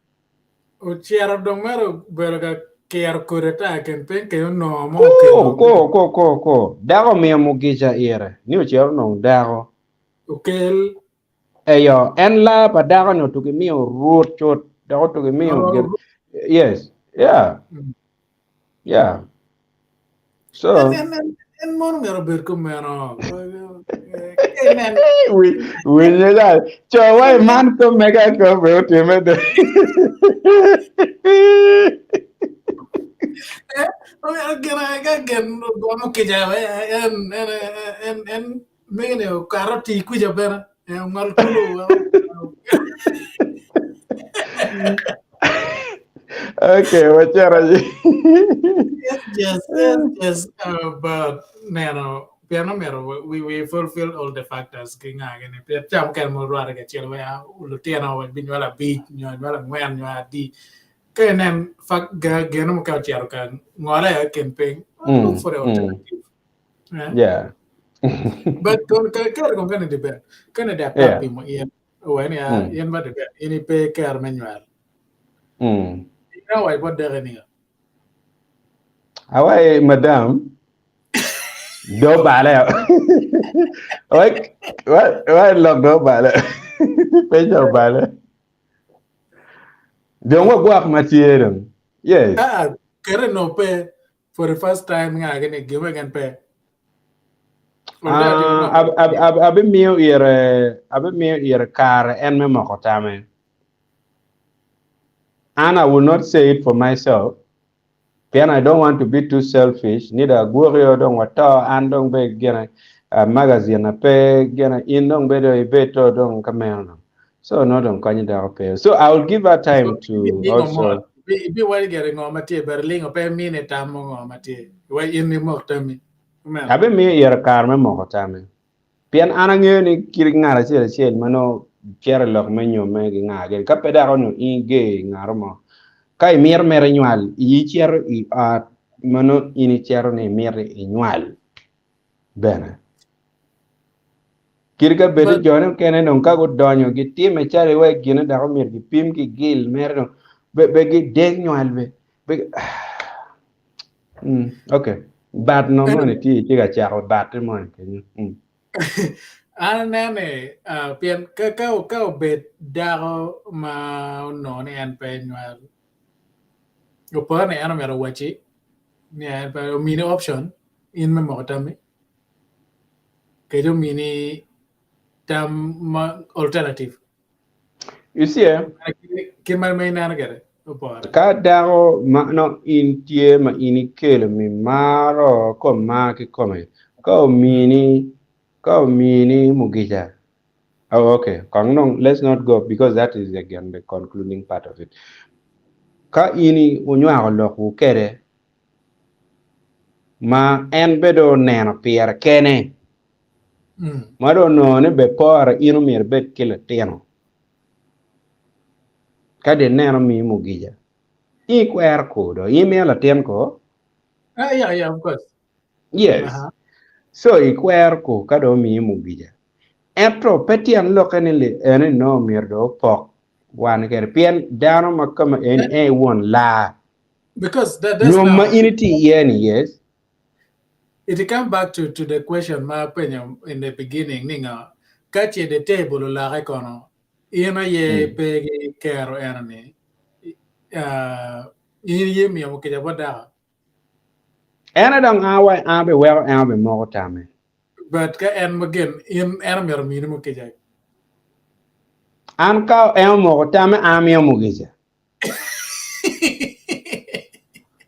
o chiero dong mero berga kier kureta ken pen ke no mo ko dago miyo mugiza ire ni chiero nong dago okel eyo en la pa dago no tuki miyo root chot dago tuki miyo yes yeah so en mon mero ber kumeno we nyela chowa man ko mega ko be otime de gen bono ke jawe en mene o karoti kuja bera mal kulo okay wachara yes but nano piano mero we fulfill all the factors kinga gene pia cham kel mo ruara ke chelo ya lutiano wa bin wala bi nyo wala ngwen nyo di kenen fak geno mo ka chero kan ngore ken ping look for the alternative yeah but kon ka kon kan de ben kan de papi mo yen when ya yen ba de ben ini pe ker manual now I what there ni awai madam do bale what log do bale pejo bale don't work material yes kere no pe for the first time nga gene give again pe abe mio ire kar en me mokotame and I will not say it for myself Pian I don't want to be too selfish. Neither Gurio don't want to and don't be gonna magazine a pay gonna in don't be a better don't come on. So no don't pay. So I will give her So time to being a mod, also be why getting on Mattia Berling or pay me a tam on Mattia. Why in the mock to me? have me your car memo time. Pian anangyo ni kiringa chel mano kera lok menyo megi ngage kapeda ono inge ngarmo kai mier mere nyual i chiero i mano ini chiero ni mier i nyual bene kirga bede But jone kene non ka go donyo gi time chare we gine da ko mier gi pim gi gil mer no be gi deg nyual be okay bad no mo ni ti ga charo bad mo ni anane pian ka bet dago ma no ne an penyal. Upon ne an mero wachi ne an pe mini option in me motami. Kejo mini tam alternative. you see Kimal may nanagare. Upon. ka dago ma no in tie ma ini kele mi maro ko ma ki kome ko mini mugija. Oh, okay. Kong let's not go because that is again the concluding part of it. Ka ini unywa lo ku kere ma en bedo neno pier kene. Ma do no ne be por inu mir bet kele tieno. Ka de neno mi mugija. I kwer ko do I me la tien ko. Yeah, of course. Yes. So I kwer ko ka do mi mugija. Entro petian lokene le ene no mir do pok. Wan ker pien dano makama en e won la. Because that's No now. ma initi yes. It come back to the question my opinion in the beginning ninga kachi the table la rekono ina ye pegi kero enemy ye mi mo kija bada Ena dang awa abe well abe mo tame. but ka en again in enemy mi mo kija An ka en mo tame ami mo gija.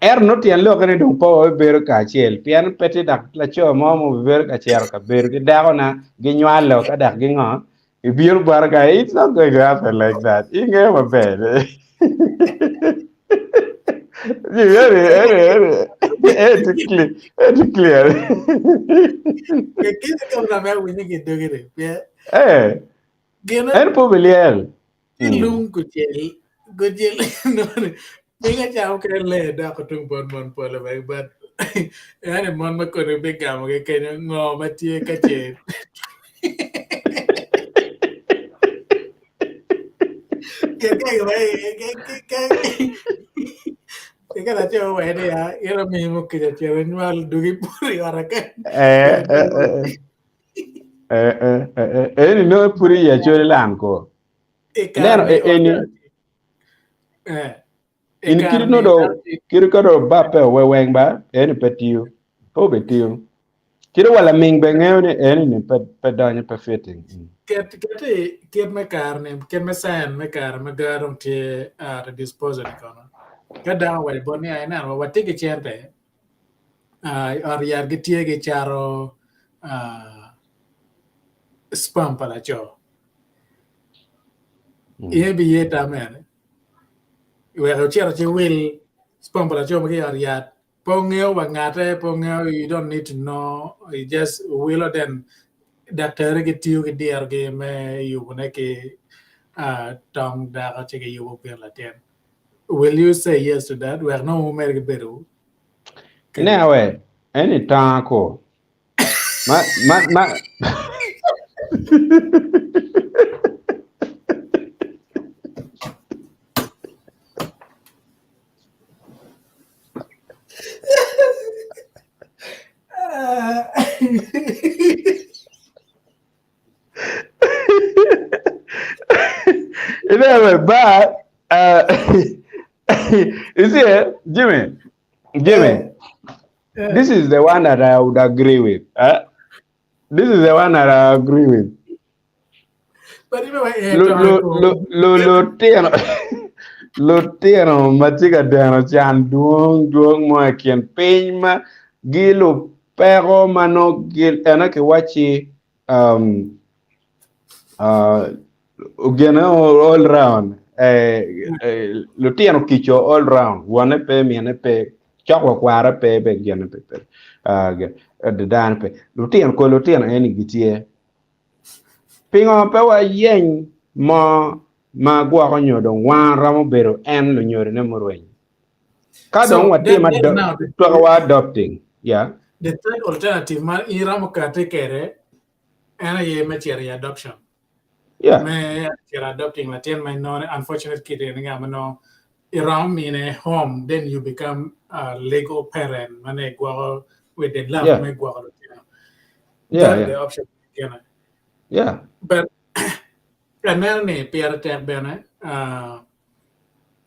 No tian lo kene dong po ber ka chiel pian peti dak la cho mo ber ka chiel ka ber ki dago na gi nywalo ka dak gi ngo I bir bar ka it's not going to happen like that. Inge mo bad. It's clear. ke kida ka na me wini ki dogere pe gena En po beliel. ilung kujel no Pinga chao kre le da ko tung bon pole bai but ane mon ma ko be gamo ke kenyo ngo ma tie ka che ke bai ke la che bai de ya era mi mo ke che mal dugi puri ora ke Eni no puri ya chori lan ko. Nero eni in kirino do kiriko do bape weweng ba eni petiu po betiu kiro wala ming bengeo eni ni pe danya pe fitting ket me karne ket me san me kar me garom tie at disposal kono ka da wa boni ai na wa tike chente or yar ge tie ge charo spam pala cho ye bi ye ta men we ho chero che will spam pala cho me yar yat pongeo wa ngate pongeo you don't need to know you just will then doctor ge tiu ge diar ge me you ne ke tong da che ge you per la ten. Will you say yes to that? We are no mer beru. Newe eni tanko ma newe but you see Jimmy this is the one that I would agree with. This is the one that I agree with. But even Lutino matiga dano chan duong mo kien piny ma gilu pero mano gil ena ke wachi um ugena all round lutino kicho all round one pe miene pe chakwa kwara pe be gena pe de dan pe lutino eni gitie pingo pe wa yen ma gwa ko nyodo wan ramo bero en lo nyore ne morwen ka don So wati ma then now to wa adopting yeah the third alternative man iram ka take care and ye material adoption. yeah Me you're adopting Latin my non unfortunate kid in no around me in a home, then you become a legal parent. Mane go with the love yeah me go yeah that yeah the option again. yeah But and then Pierre Tech Bene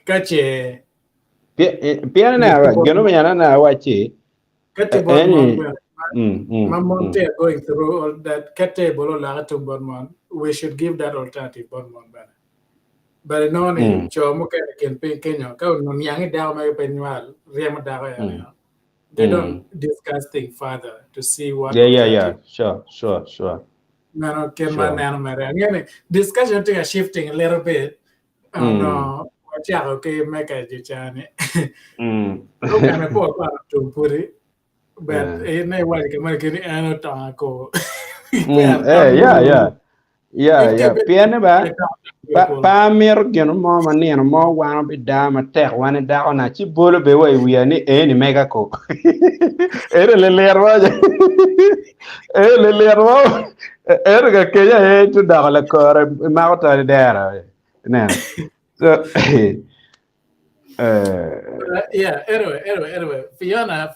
kache piano na geno me na wachi Kate any Bonmon, my mom going through all that Kate Bolo Lagato Bonmon, we should give that alternative Bonmon Banner. But no ni Chomo can pay Kenya, go no young down my penual, Riamadaga. They don't discuss things further to see what yeah alternative. sure No, can man sure animate. Again, discussion thing is shifting a little bit. Oh no, what yeah, okay, make a jichani. Okay, I'm a poor to put it. But ini wala ka marikini ano ta ko. yeah piano ba pa mir geno mo manino mo wan bi da ma tek wan da ona chi bolo be we wi ni eni mega ko ere le lerwa ere ga ke ya tu da la ko ma ta dera ne so Yeah, anyway. Fiona,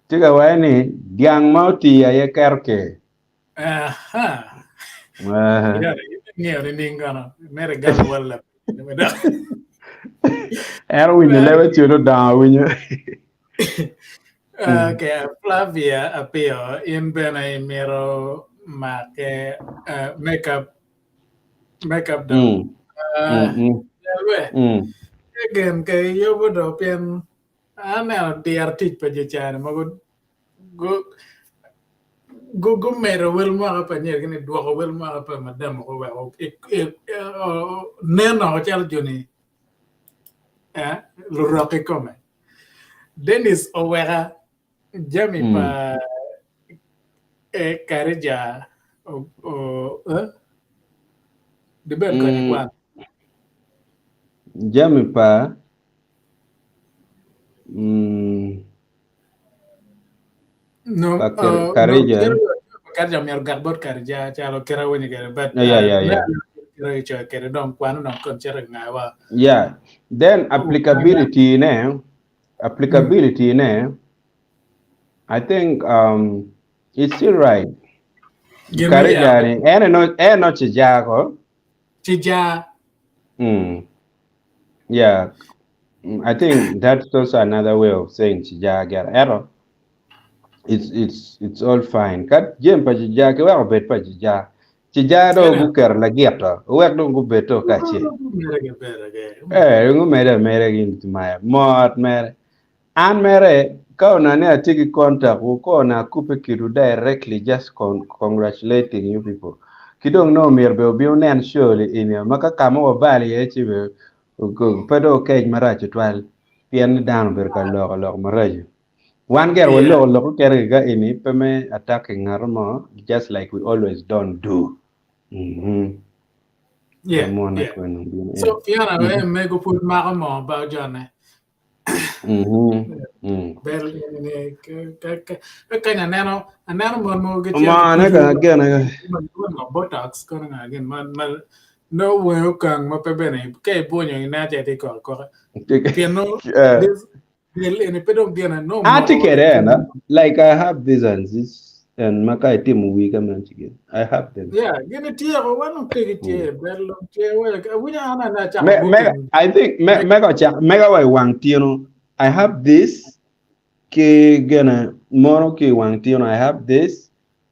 tiga wa ni diang mau ti ya kerke yeah, ni ningana, mere gal wala. era winyo lewe chuno da winyo Okay, Flavia appeal in bena mero make makeup do. Again, kay yo bodo pian ana diar tit pa jechan mago go go mero wel mo ka panyer gini dua ko wel mo ka pa madam ko wa neno chal joni lo roke come. Dennis Owera Jami pa Karija the bed ko ni kwan. Jami pa No, Karija Karja mi garbot Karja chalo kera woni kere but yeah kera icho kere don kwan no kon chera ngawa. yeah then applicability I think it's still right Karija ni no chijago Chija yeah I think that's also another way of saying chijaga error it's all fine kat jem pa chija ke wa bet pa chija chija do gu ker la geto wa do gu beto ka che ngu mere gin tmaya mot mere an mere ka ona ne atiki contact ko na kupe kiru directly just congratulating you people kidong no mer be obi unen surely in maka kama wa bali e chibe go pedo ke mara chitwal pien dan ber ka lo maraje one girl will look carry ini peme attacking armo just like we always don't do. Yeah. So Fiona, me go put Maramo about John. Bell kind of nano mo get botox again man no way kang mapebene kay bonyo na jete ko piano this in a pedal gana no like I have these and Makai team we come again. I have them. Yeah, get a tear one take it here, bello we I think mega way wang tino. I have this ke gana mono ke wang tino. I have this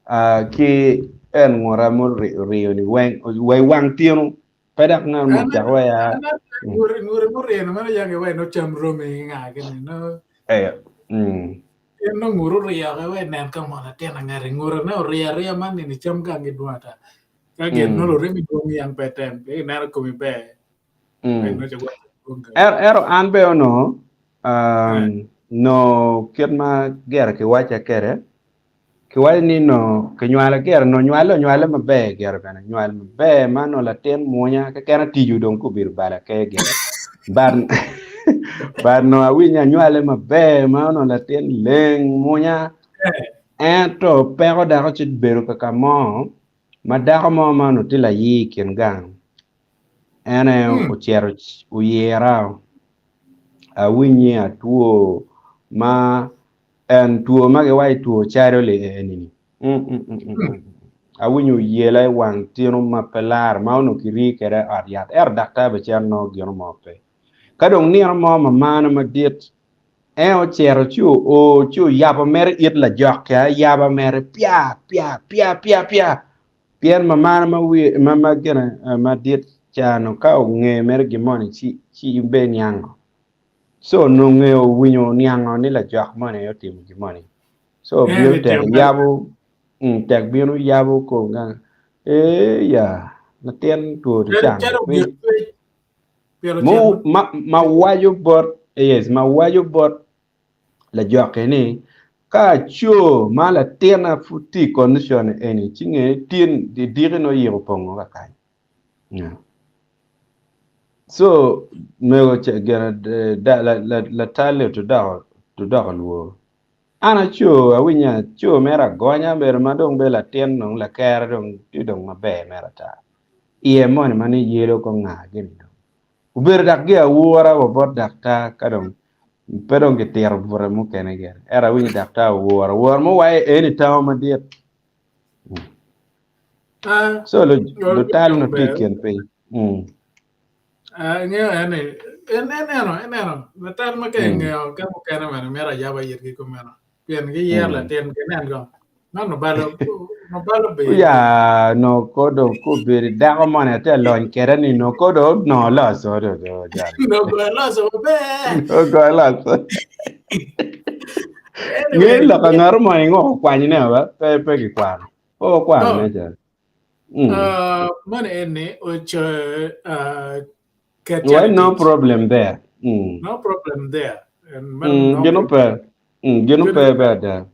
ke en moramur rioni wang tino pedak ngal mo chakwa ya ngure na mana yang we no cham rome nga ke no no nguru ria ke we nen ka mana te na ngare nguru no ria man ni cham ka ngi duata ka ge no lo remi dong yang petem e na ko mi be no chakwa an be ono no kirma ger ke wacha kere ke wal ni no ke nyala ger no nyala mabe ger bana nyala mabe mano la ten monya ke kana tiju don ko bir bala ke ger bar no awinya nyala mabe mano la ten leng monya to pero da ko chit beru ka kamo madako mo mano tila yi ken gang ene o chero o yera awinye atuo ma en tuo mage wai tuo charo le enini awinyo yela wang tino ma pelar ma ono kiri kere ariat dakta be cherno gino mope kadong ni mo mana ma diet o chero chu yaba mer it la jokka yaba mer pia pien ma mana ma wi ma gena ma diet chano ka nge mer gimoni chi ben yango so no ngeo winyo niango ni la jok money yo tim ki money so biu te yabo tek biu yabo ko nga ya na ten to de chang mo ma wayo bot yes ma wayo bot la jok ni ka cho mala tena futi condition eni chinge tin di dire no yiro pongo ka kai so mego gana da la tale to da luo ana cho awinya cho mera gonya ber madong bela tien no la kera dong ti dong mabe mera ta ie mon mani yelo ko nga gin do uber dak ge awora wo bot dak ta kadong pedong ke ter bore mu kene ger era winya dak ta wor mo wae eni taw ma diet so lo tal no tiken pe ngeo ene natal ma ke ngeo ka mo kana mana mera jaba yir ki ko mena pien gi yer la ten ke nen go no balo be ya no kodo ku bir da ko mane te lon kere ni no kodo no la so do jar no go la so be no go la so ngi la ka ngar mo ngo kwa ni ne ba pe ki kwa o kwa ne jar man ene o cho well, no problem there. No problem there. You know, better.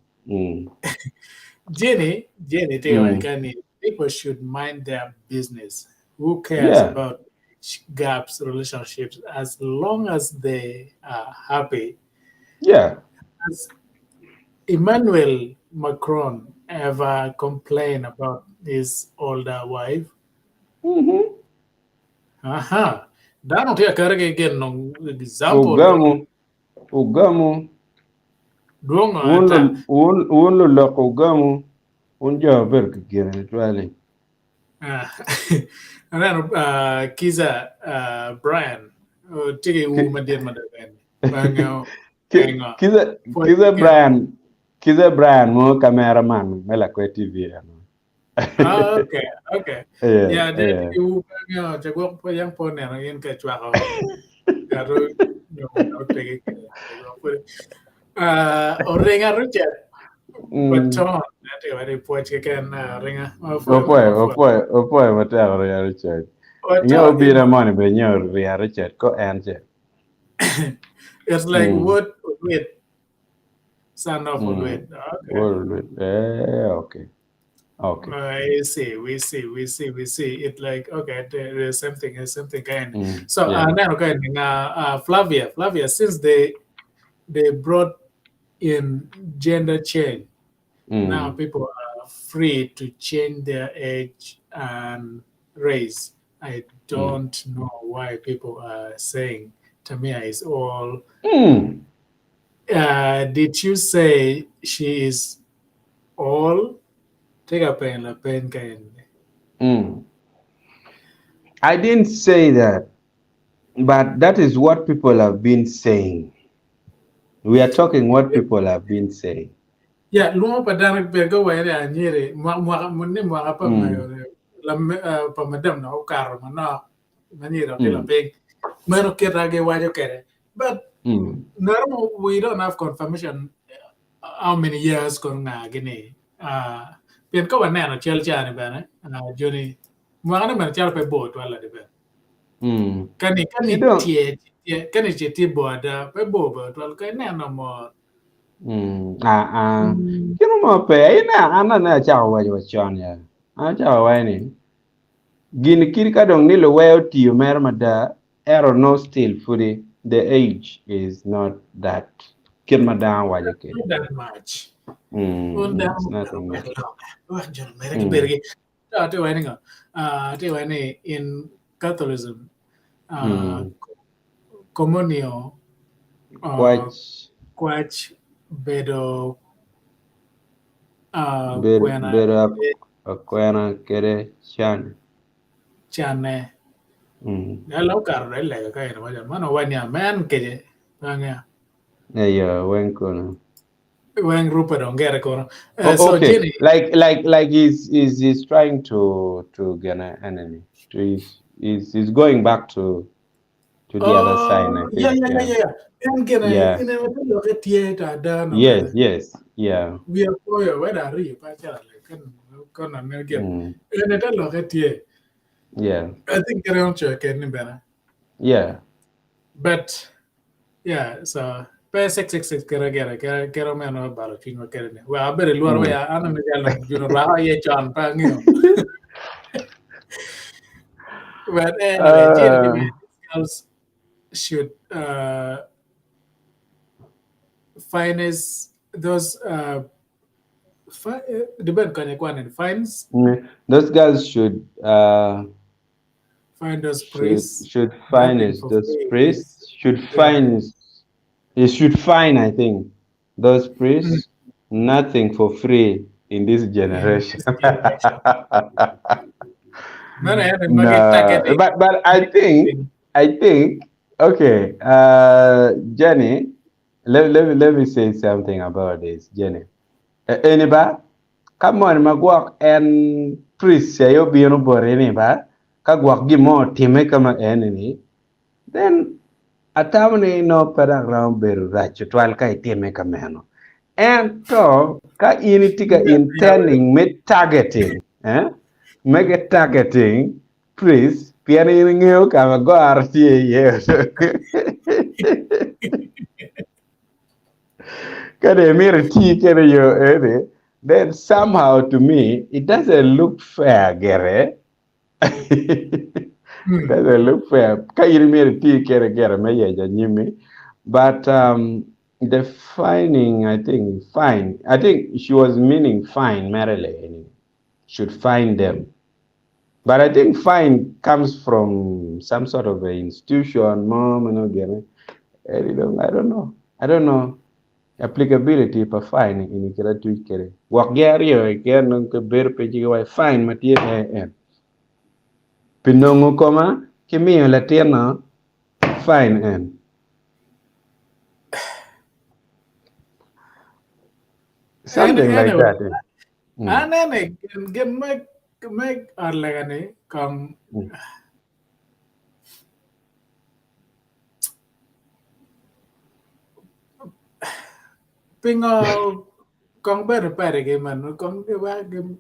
Jenny, people should mind their business. Who cares Yeah. about gaps, relationships, as long as they are happy? Yeah. Has Emmanuel Macron ever complained about his older wife? Don't take again no example. Ugamu. Dong Unlo lo ugamu. Unja berk gene twali. And then Kiza Brian take woman did Kiza Brian mo cameraman me Lakwed TV. Okay. Yeah, then you go for young pony and again catch wow. Ringa Richard. But Tom, that report you can ring Opoe matero ya Richard. Nyo bira money be nyo ya Richard ko answer. It's like what with son of with. Okay. I see. We see. It like okay. There's something kind. So now okay. Flavia. Since they brought in gender change, now people are free to change their age and race. I don't know why people are saying Tamia is all. Did you say she is all? Take a pen, kind. I didn't say that, but that is what people have been saying. We are talking what people have been saying. Yeah, lumo padang pego wa ya nyere mo munne mo apa la pa madam na okar mana Maniro Tila Pig, Merokirage Wajokere. But normal, we don't have confirmation how many years Kona Guinea. Pian ko na no chel chani bana Johnny mwana man chel pe boat wala de ben kani tie tie boada pe bo wal kani no mo kino mo pe ina ana na chao wa chon ya chao wa ni gin kiri ka dong ni lo wa ti mer mada ero no still fully the age is not that kin mada wa not that much it's nothing much. John Merrick Berge in Catholicism communio quach bedo Quena kere chane hello caro le ka ina ma mano wanya man ke banga wen kono wen rupa don gere kono so okay. Jenny, like he's trying to get an enemy he's going back to the other side, I think. Yes. We are for where are you? Yeah. I think around check any better. Yeah. But yeah, so pay 666 kera man about film kerene. Well, I better luar way ana megalo juno raha ye chan pangyo. But anyway, girls should finance those depend kanye fines. Those guys should find those priests. Should finance those priests. Should finance. It should fine, I think, those priests nothing for free in this generation. No, but I think okay, Jenny, let me say something about this, Jenny. Anybody, come on, magwak and priest say you be no bore anybody, kagwak give more time come enemy, then atamne no paragraph beru rachu twal kai time kameno. And so ka initiga intending me targeting, make a targeting, please, pianing you come go RTA yes. Then somehow to me it doesn't look fair, Gere. Doesn't look fair. But the fining, I think, fine. I think she was meaning fine, Marilyn. Should fine them. But I think fine comes from some sort of an institution, mom, I don't know. Applicability per fine in the Twitter. Work Gary again, Uncle Bear Peggy, fine, Matia. Pinongo, Kimi, Latina, fine, and. Something like that. And then make our legane come. Pingo kong better pare game man kong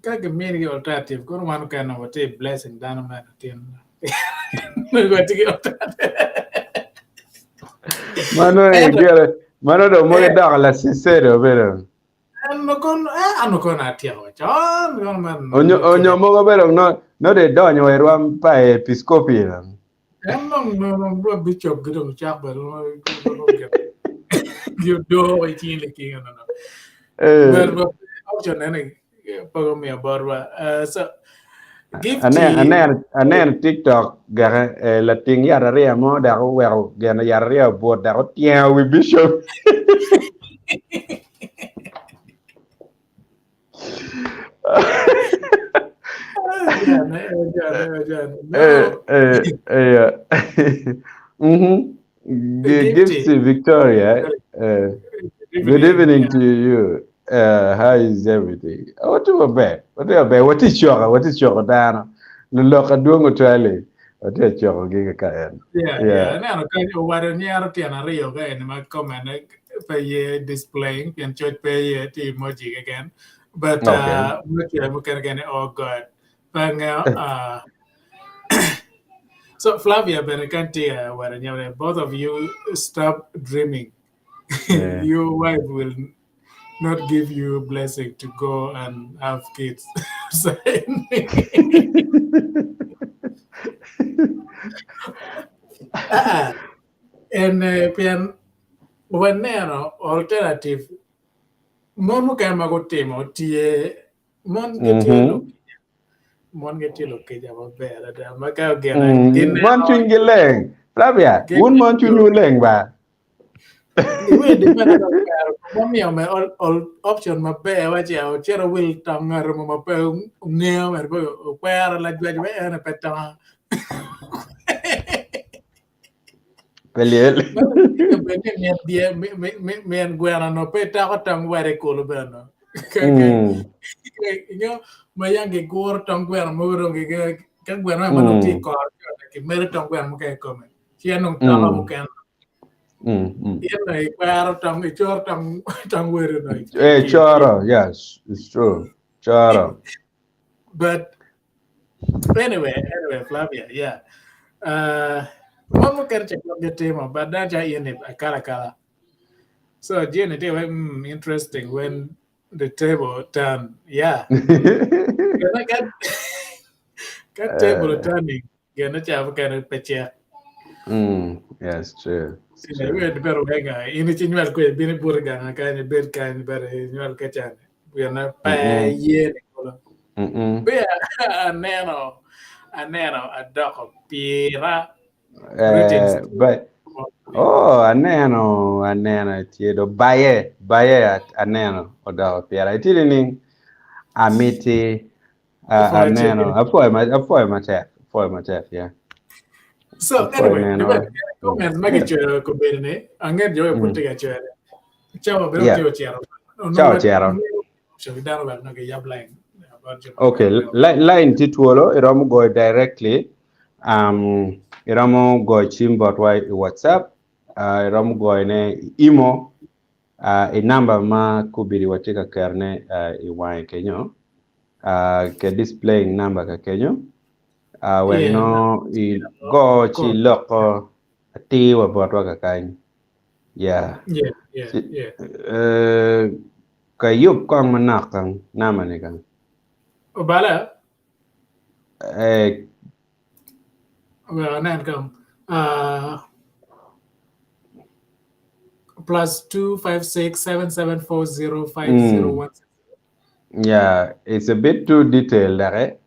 ka mini alternative ko man ka no what blessing down man tin. We got to get Mano do mo da la sincero vero. Ano kon atia chan kon man. Onyo mo vero no de donyo eruam pa episcopi. No bishop gudong chak bero. You do it in the king. But option any me about so give anen TikTok gara la ting yara ria mo da well gana yara ria board da tia with bishop. Gipsy Victoria, good evening to you. How is everything? What is your bed? What is your Dana? The local doing to Ate choko giga kaen. Yeah. Now, okay, what are you tiana rio guy and my comment pay displaying and church pay emoji again. But Okay. we can again oh god. But now so Flavia Benecantia, where both of you stop dreaming. Yeah. Your wife will not give you a blessing to go and have kids. So, and pian when alternative mon ka magotimo tie mon ke tie lo Mhm. mon ke tie lo ke ja maber da maka gena Mon chun gileng. Flavia, gena un mon chun leng ba. we depend on karo mami me all option maber wa ja o chero will tangar mo maber ngeo mer bo kwera la jwa jwa ena petang Peliel. Well, bene men dia men gwera no peta ko tang were ko lo beno. Inyo mayange gor tang gwera mo ro ge ka gwera ma no ti ko ke mer tang gwera mo ke ko me. Sia no ta mo ken. Ien na gwera tang i chor tang were no. Choro, yes, it's true. Choro. But anyway, Flavia, yeah. Mama can check out the tema, but that's in it, kala. So, Jenny, interesting when the table turn. Yeah. When I got table turning, you're not have kind of picture. Yes, true. It's We true. had the better hang. In it, you are going to be a burger, kind of bed, kind of better. You are catching. We are not pay yen. We are a nano, a dog of pira. Greetings. But oh, aneno chiedo baye aneno odawa piera itili amiti For aneno afoy matef yeah. So Afoy anyway, the neno. best comments make it ko bene angen jo put ga chere. Chama bero Yeah. tio chero. No Ciao what Chero. so we daro ba no ga yab line. Okay, line tituolo iromo go directly iromo go chimbot wa WhatsApp iromo go ne imo i number ma kubiri watika kerne i wine kenyo ke displaying number ka kenyo when Yeah, no i go chi cool. loko ti wa botwa ka kany yeah Yeah. ka yup kong manakang namane kang Obala, eh well nan come. Plus 25677405016. yeah, it's a bit too detailed, right?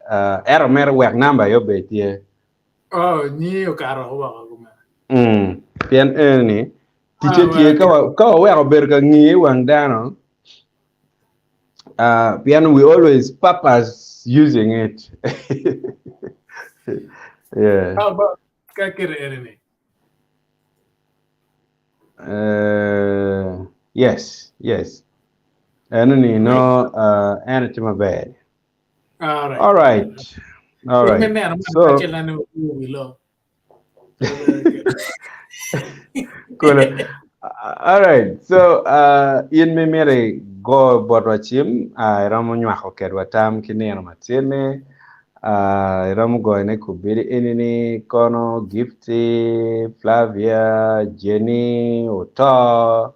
Error mer work number yo betie. Oh, ni o karo wa ko ma. Pian ni tiche tie Well, ka wa ber ka ngi wang dano. Pian we always papas using it. Yeah. how about kakir enemy? Yes. Enemy no anything bad. All right. So cool. All right. So in memory go bodwachim ramu nywako kedwa tam kineno matine ramu go ne kubiri inini kono Gifty Flavia Jenny Oto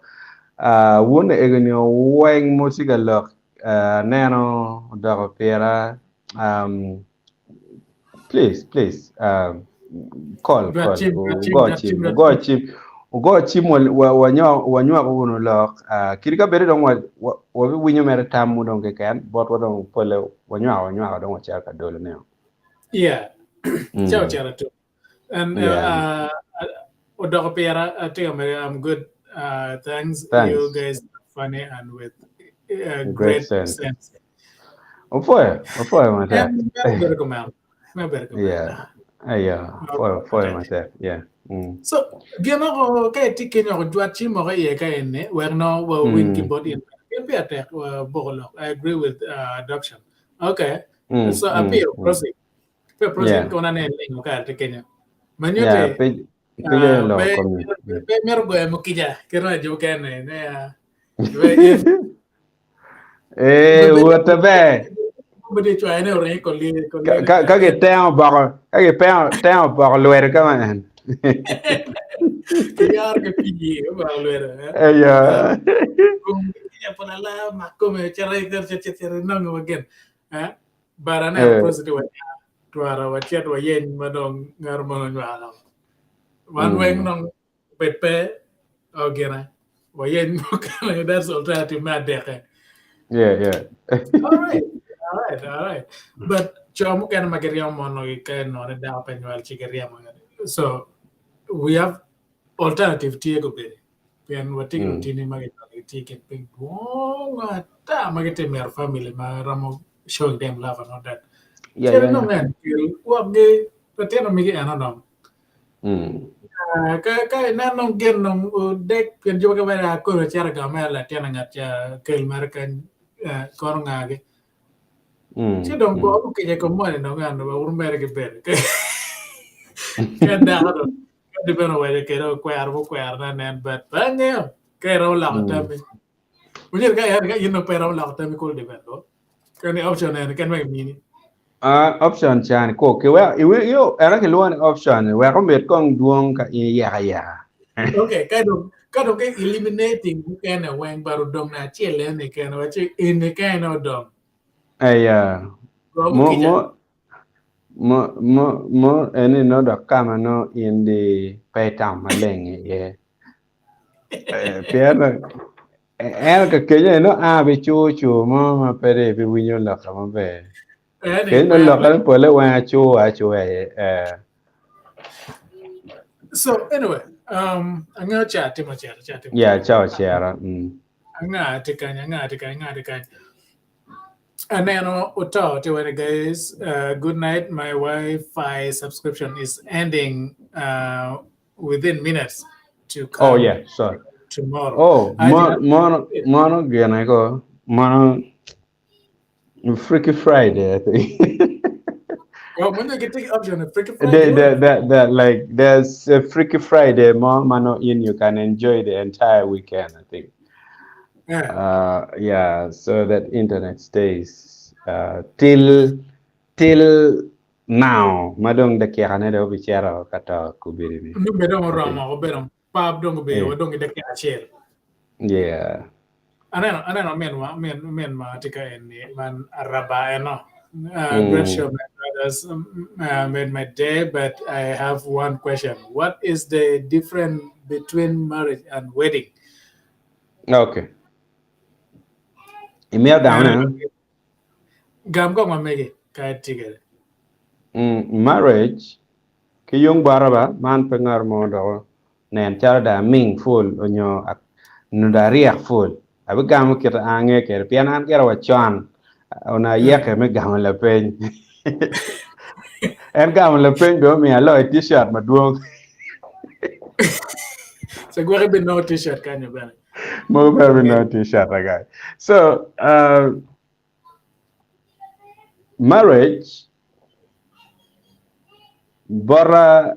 wune egni weng musiga lok neno doko pera please call go chim wanywa uno lok kirika bere don wa winyo mere tamu don ke kan bot wa don pole wanywa don wa chaka dole ne Yeah. Ciao, too. And Odokopera, I think I'm good. Thanks. You guys are funny and with great sense. Ofoy mata. And better come out. Yeah. Foy mata. Yeah. So, gano kay tikin ako duachi mo kay ne where no win keyboard in. Can be attack bolo. I agree with adoption. Okay. So appeal proceed. pe president ko na ne lingo ka te Kenya Yeah, manyote pige lo be komi. be mero go mo kija kero jo kene ne be in be Wata be. be de chwa ne ore ko le Ka ke teo bako, ka ke teo bako luere ka man. ke yar ke piji ba lera Yeah. kung ya pala la makko me chara ikar chere no ngo again barana president wa tuara wa chat wa yen madong ngar mo nyala wan weng nong pepe ogena wa yen mo kala that's alternative ma deke Yeah. all right but chomu kan magaria mo no ka no da pa nyal chigeria mo so we have alternative tiego be pen watigi rutini magete ticket ping wonga ta magete mer family ma ramo showing them love and all that chere no Yeah. man wabge pateno migi anano ka na no gen no dek pen jo ka bara ko chara ga mala tena ngacha kel mar kan kor ngage che don go ke je ko mo no ngano ba urmere ke ber ke da do di beno wa ke ro kwar na nen bet bange ke ro la ta mi unir ga ya ga yino pero la ta mi ko di beno ke ni option ne ken me mini Option chan ko ke wa iwe yo era ke luan option wa ko met kong duong ka ya. okay ka do ke eliminating ku ken wen baru dong na chele ne ken wa che in ne ken no dong mo go ki ja mo any no da kama no in the pay tam maleng ye. Piano el ka kenya no be chu mo ma pere bi winyo la kama be. ni Ke no ma lo kan pole wa chu so anyway I'm gonna chat mo yeah chao share anga tikanya and then Uto to guys, good night. My Wi-Fi subscription is ending within minutes to Oh come yeah, sorry. tomorrow. Oh, I just mono again. I go mono Freaky Friday. I think well, when you get the option of Freaky Friday, that like there's a Freaky Friday. More mono in you can enjoy the entire weekend. I think. yeah. Yeah. So that internet stays till now. Madong the kirane de obichara kata kubiri ni. No better I think. Rama or better Pab don't be or Yeah. don't get the share. Yeah. And then men ma tika in man araba no. Great Mm. show, my brothers. Made my day, but I have one question. What is the difference between marriage and wedding? Okay. Email down And now. gam ko mamegi kaya tigere. Marriage ki yung baraba man pengar mo do nen char da ming full onyo no da riak full abi gam kita ange ke pian an kera wa chan ona ye ke me gam la pen en gam la pen do mi alo t-shirt ma duong So go ahead no t-shirt kan you bana. mo be no t-shirt guy so marriage bora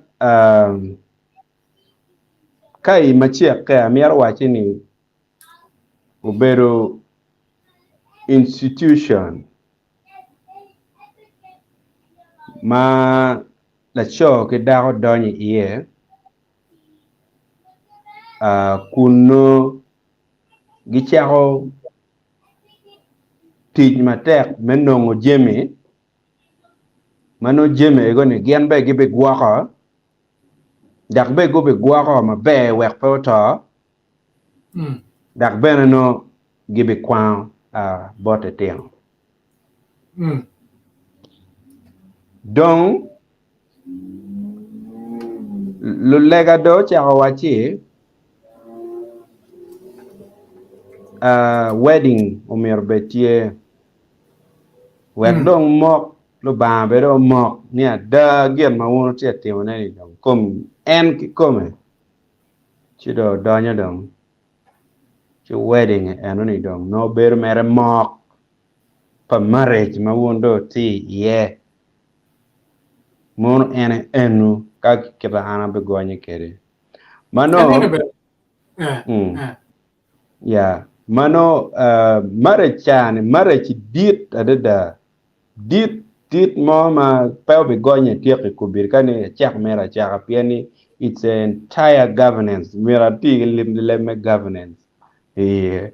kai machia ke amiar wachi ni ubero institution ma la cho ke dao donyi ie kuno gichako tij matek menongo jeme mano jeme ego ni gian be gibe gwaka dak be go be gwaka ma be wek poto dak be no gibe kwa bote teng donc lo lega do chako wachi wedding omer betie wek dong mok lo ba be do mok ni ada gen ma wono tie timo ne ni dong kom en ki come chi do donya dong chi wedding en ni dong no ber mere mok pa marriage ma wono do ti ye mon enu ka kita ana be gonye kere Anene mano be. Eh. mm, Eh. yeah mano mare ci dit adada dit mama pa be gonye tiek ko bir kane chak mera chak piani it's an entire governance mera ti lemme governance eh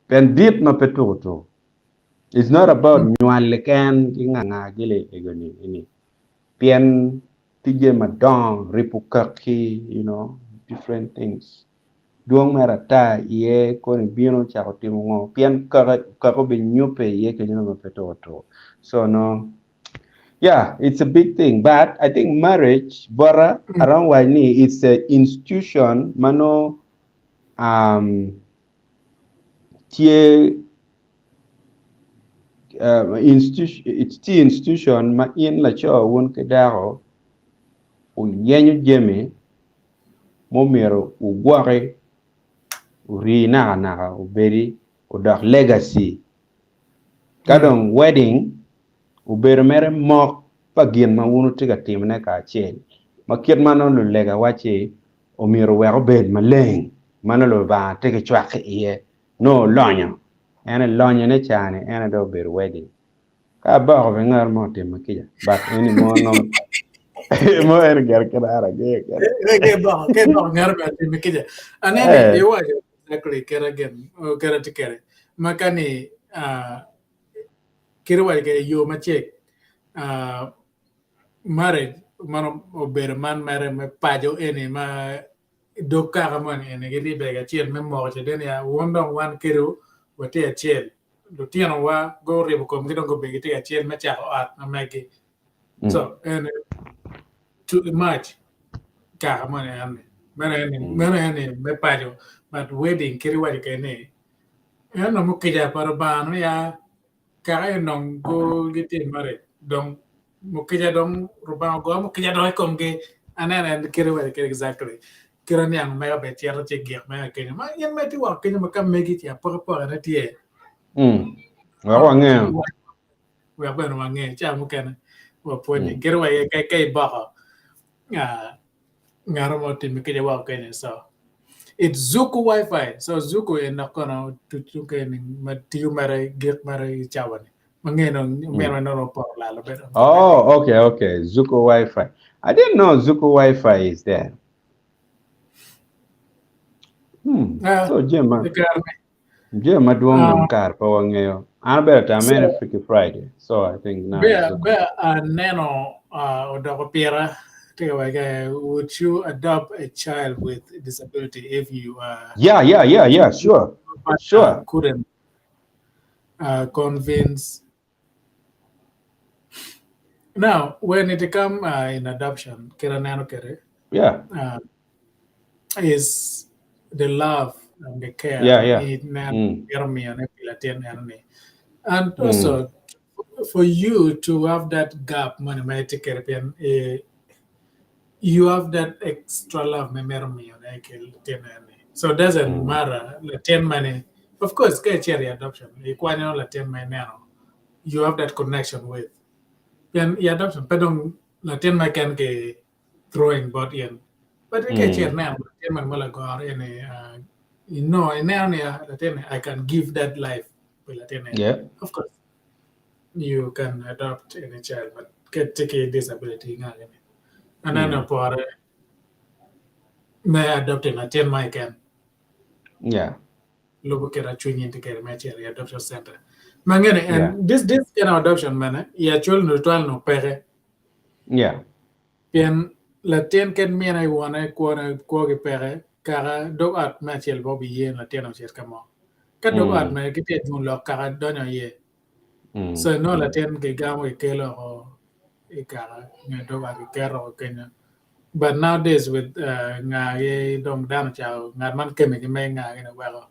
pen dit ma petuto. It's not about nyual ken nganga gile egoni ini pien tije madong ripukaki different things duong merata ye kon bino chako timo pien kako be nyupe ye kenyo ma petoto so no yeah it's a big thing but I think marriage bora around wani it's a institution mano tie institution ma in la cho won ke daro u yenyu jeme mo mero u gware u ri na u beri u dak legacy kadon wedding u ber mere mok pagien ma wonu tiga timne ka chen ma kiet mano lu lega wache o mero wero bed maleng mano lo ba tege chwak iye no lonyo ene lonyo ne chane ene do ber wedding ka ba ko ngar mo tim kija but any mo no mo er gar kara ge Ke ba ngar ba te mikija. Anene eh e waje exactly kera gen kera tikere. Makani kira waje ke yo mache marriage mano ober man mare me pajo ene ma dokka man ene gidi bega chiel me mo che den ya wondon wan kiru wote a chiel do tiano wa go ribo kom gidon go begi te a chiel me cha at na megi so ene too much ka man ene mene me pajo but wedding kiri waje ke ne ene mo kija par ban ya ka no go gite mare donc mo kija dong ruba go mo kija do kom ge anene kiri waje ke exactly kira ni ang mega bet ya che ge ma ke ma yen meti wa ke ma kam megi ti por na tie wa nge wa ba no nge cha mo ken wa po ni kira wa ke ba ah ngaro mo ti mi ke wa ke ni so it's Zuku Wi-Fi. So Zuku e na kono tu ke ni ma ti mare get mare chawan. Mangeno mero no por la lo bedo. oh okay Zuko Wi-Fi I didn't know Zuko Wi-Fi is there so jema duong nom kar pa wangeyo an better time So Freaky Friday so I think now be it's Zuko neno odogo pira take away would you adopt a child with disability if you yeah sure couldn't convince now when it come in adoption kira nano kere yeah uh, is the love and the care yeah it nan mm. me and and Mm. also for you to have that gap money may take care of you have that extra love me me so it doesn't Mm. matter the 10 money of course get cherry adoption you quite know the 10 money now you have that connection with then adoption pero la 10 money can get throwing but in but we get here Mm. now 10 money mala go in now the 10 I can give that life with the 10 Yeah. of course you can adopt any child but get take a disability nga gani and then Mm. for may adopting a 10 money can Yeah. look at a training to get a cherry adoption center mangene Yeah. and this kind of adoption man ya chul no twal no pere Yeah. bien la tien ken mien ai wana ko ge pere kara dog at ma chel bo bi yen la tien o cher kamo ka dog at Mm. ma ke te dun lo kara donyo ye Mm. so no la Mm. tien ke gamo ke lo e kara ne dog at ke ro kenya but nowadays with nga ye dong dan chao nga man ke me nga ne wa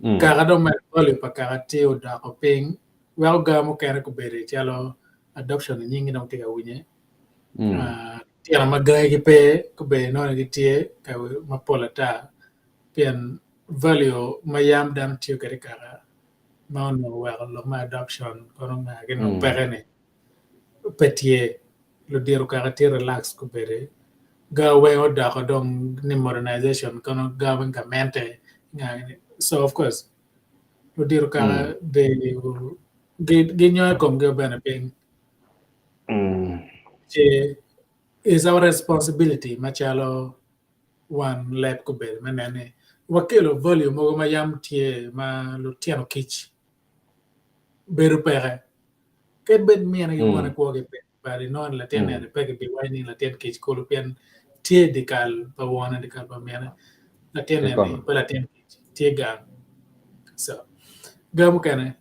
Mm. kara dong ma oli pa kara te o da ko ping wa gamo ke ko bere chalo adoption nyingi dong te ga winye Mm. tiara magay gi pe ko be no gi tie ka mapolata pian value mayam dam tio kare kara ma no wa lo ma adoption kono ma gi no Mm. perene petie lo diru ka ti relax ko bere ga we oda ko dong ni modernization kono government so of course lo diru ka de ge nyoy kom ge bana ping is our responsibility machalo one lab ko bere manene wakelo volume mo ma yam tie ma lo tiano kich beru pere ket ben mien yo wana ko ge pe bari non la ten ne pe be wani la ten kich ko lo pen tie de kal pa wana de kal pa mien la ten ne pa la ten kich tie ga so gam kana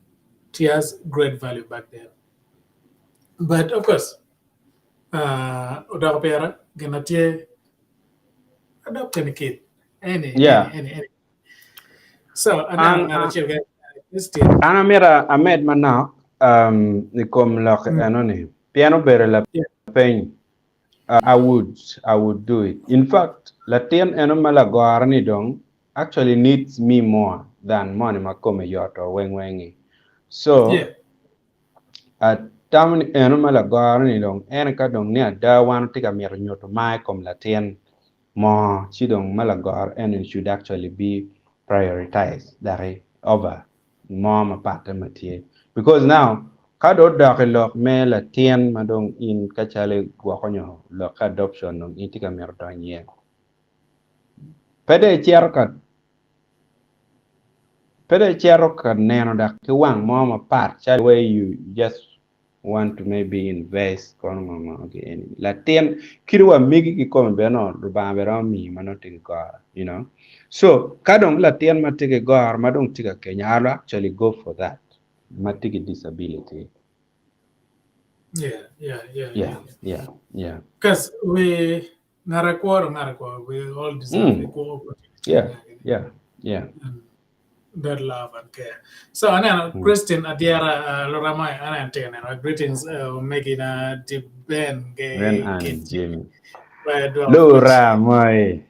it has great value back then but of course odar pera gana tie adopt any kid any so ana chirga Mira Ahmed mana ni kom lok anoni piano bere la pen I would do it. In fact, Latin enomala guarani dong actually needs me more than money makome yot or wengi. So tamun enomala guarani dong enka dong ne da wan tika mir nyoto mai kom Latin more chidong malagar and it should actually be prioritized that over more mapatamati because now kado dake lok me la tien madong in kachale guakonyo lok adoption ng itika merdanye pede cherokat neno dak kiwang mo mapat cha way you just want to maybe invest okay la tien kirwa migi ki kom beno ruba bero mi manotin gar you know so kadong la tien matike gar madong tika Kenya I'll actually go for that matike disability yeah because we narakwa we all deserve equal opportunity that love and care. So, Anna, Christine, Adiara, Loramai, Anna, and greetings, making a deep Ben, and Jimmy. Loramai,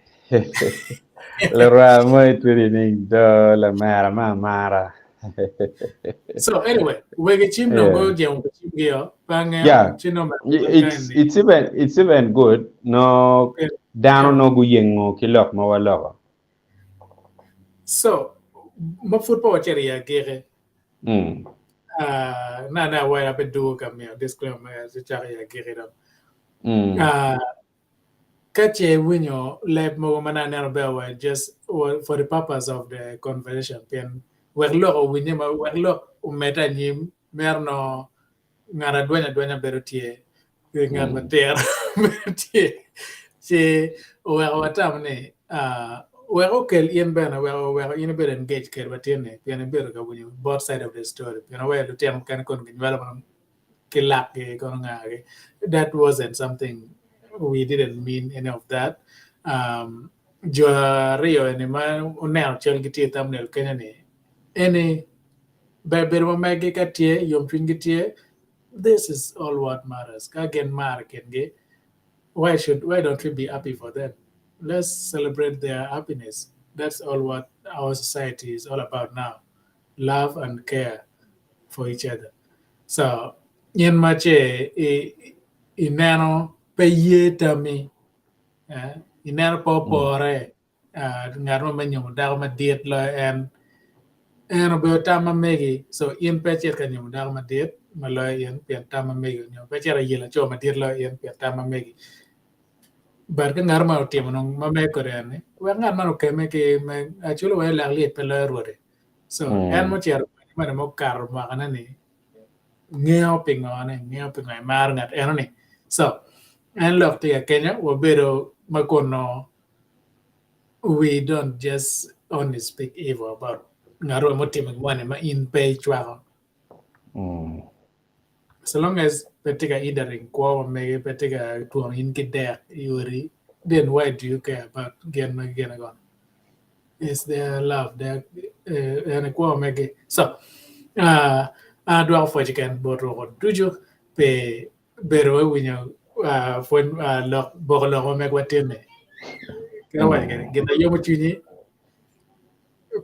Loramai, tweeting, la mara. So, anyway, we get him no it's even good. No, down no guyeng kilok mawalawa. So, my football cherry gere. Na why I do come here disclaimer as a cherry gere. Kache winyo lab mo manana bewa just for the purpose of the conversation. Pen werlo winyema werlo umeta nyim merno ngara duanya berutie ngar mater berutie si watamne kel yen bena yen better engage ker batene yen better ka winyo both side of the story where the term kan kon ginwala kilak ke kon ngare that wasn't something we didn't mean any of that Rio and man now chel giti thumbnail kenene any beber magi katie yom twingitie this is all what matters again mark and why don't we be happy for them let's celebrate their happiness that's all what our society is all about now love and care for each other so yen mache inano payetami inano popore ngaro manyum daw madiet lo en obetama megi so in pechet kanyum daw madiet malo yen piantama megi no pechera yela cho madiet lo yen piantama megi bar ka ngar ma timo no ma me ko rene we ngar ma ke me ke me achulo we la liet pe lo rode so en mo chero ma mo kar ma kana ni ngeo pingone mar ngat en ni so en lok te Kenya wo bero makono we don't just only speak evil about ngaro mo timo ngwane ma in pe chwa so long as petika idering kwa me petika tuon in kidek yuri then why do you care about again is their love their and kwa me so do for chicken botro tuju pe bero winyo fon lo boglo me kwatene kawa gena yomo chuni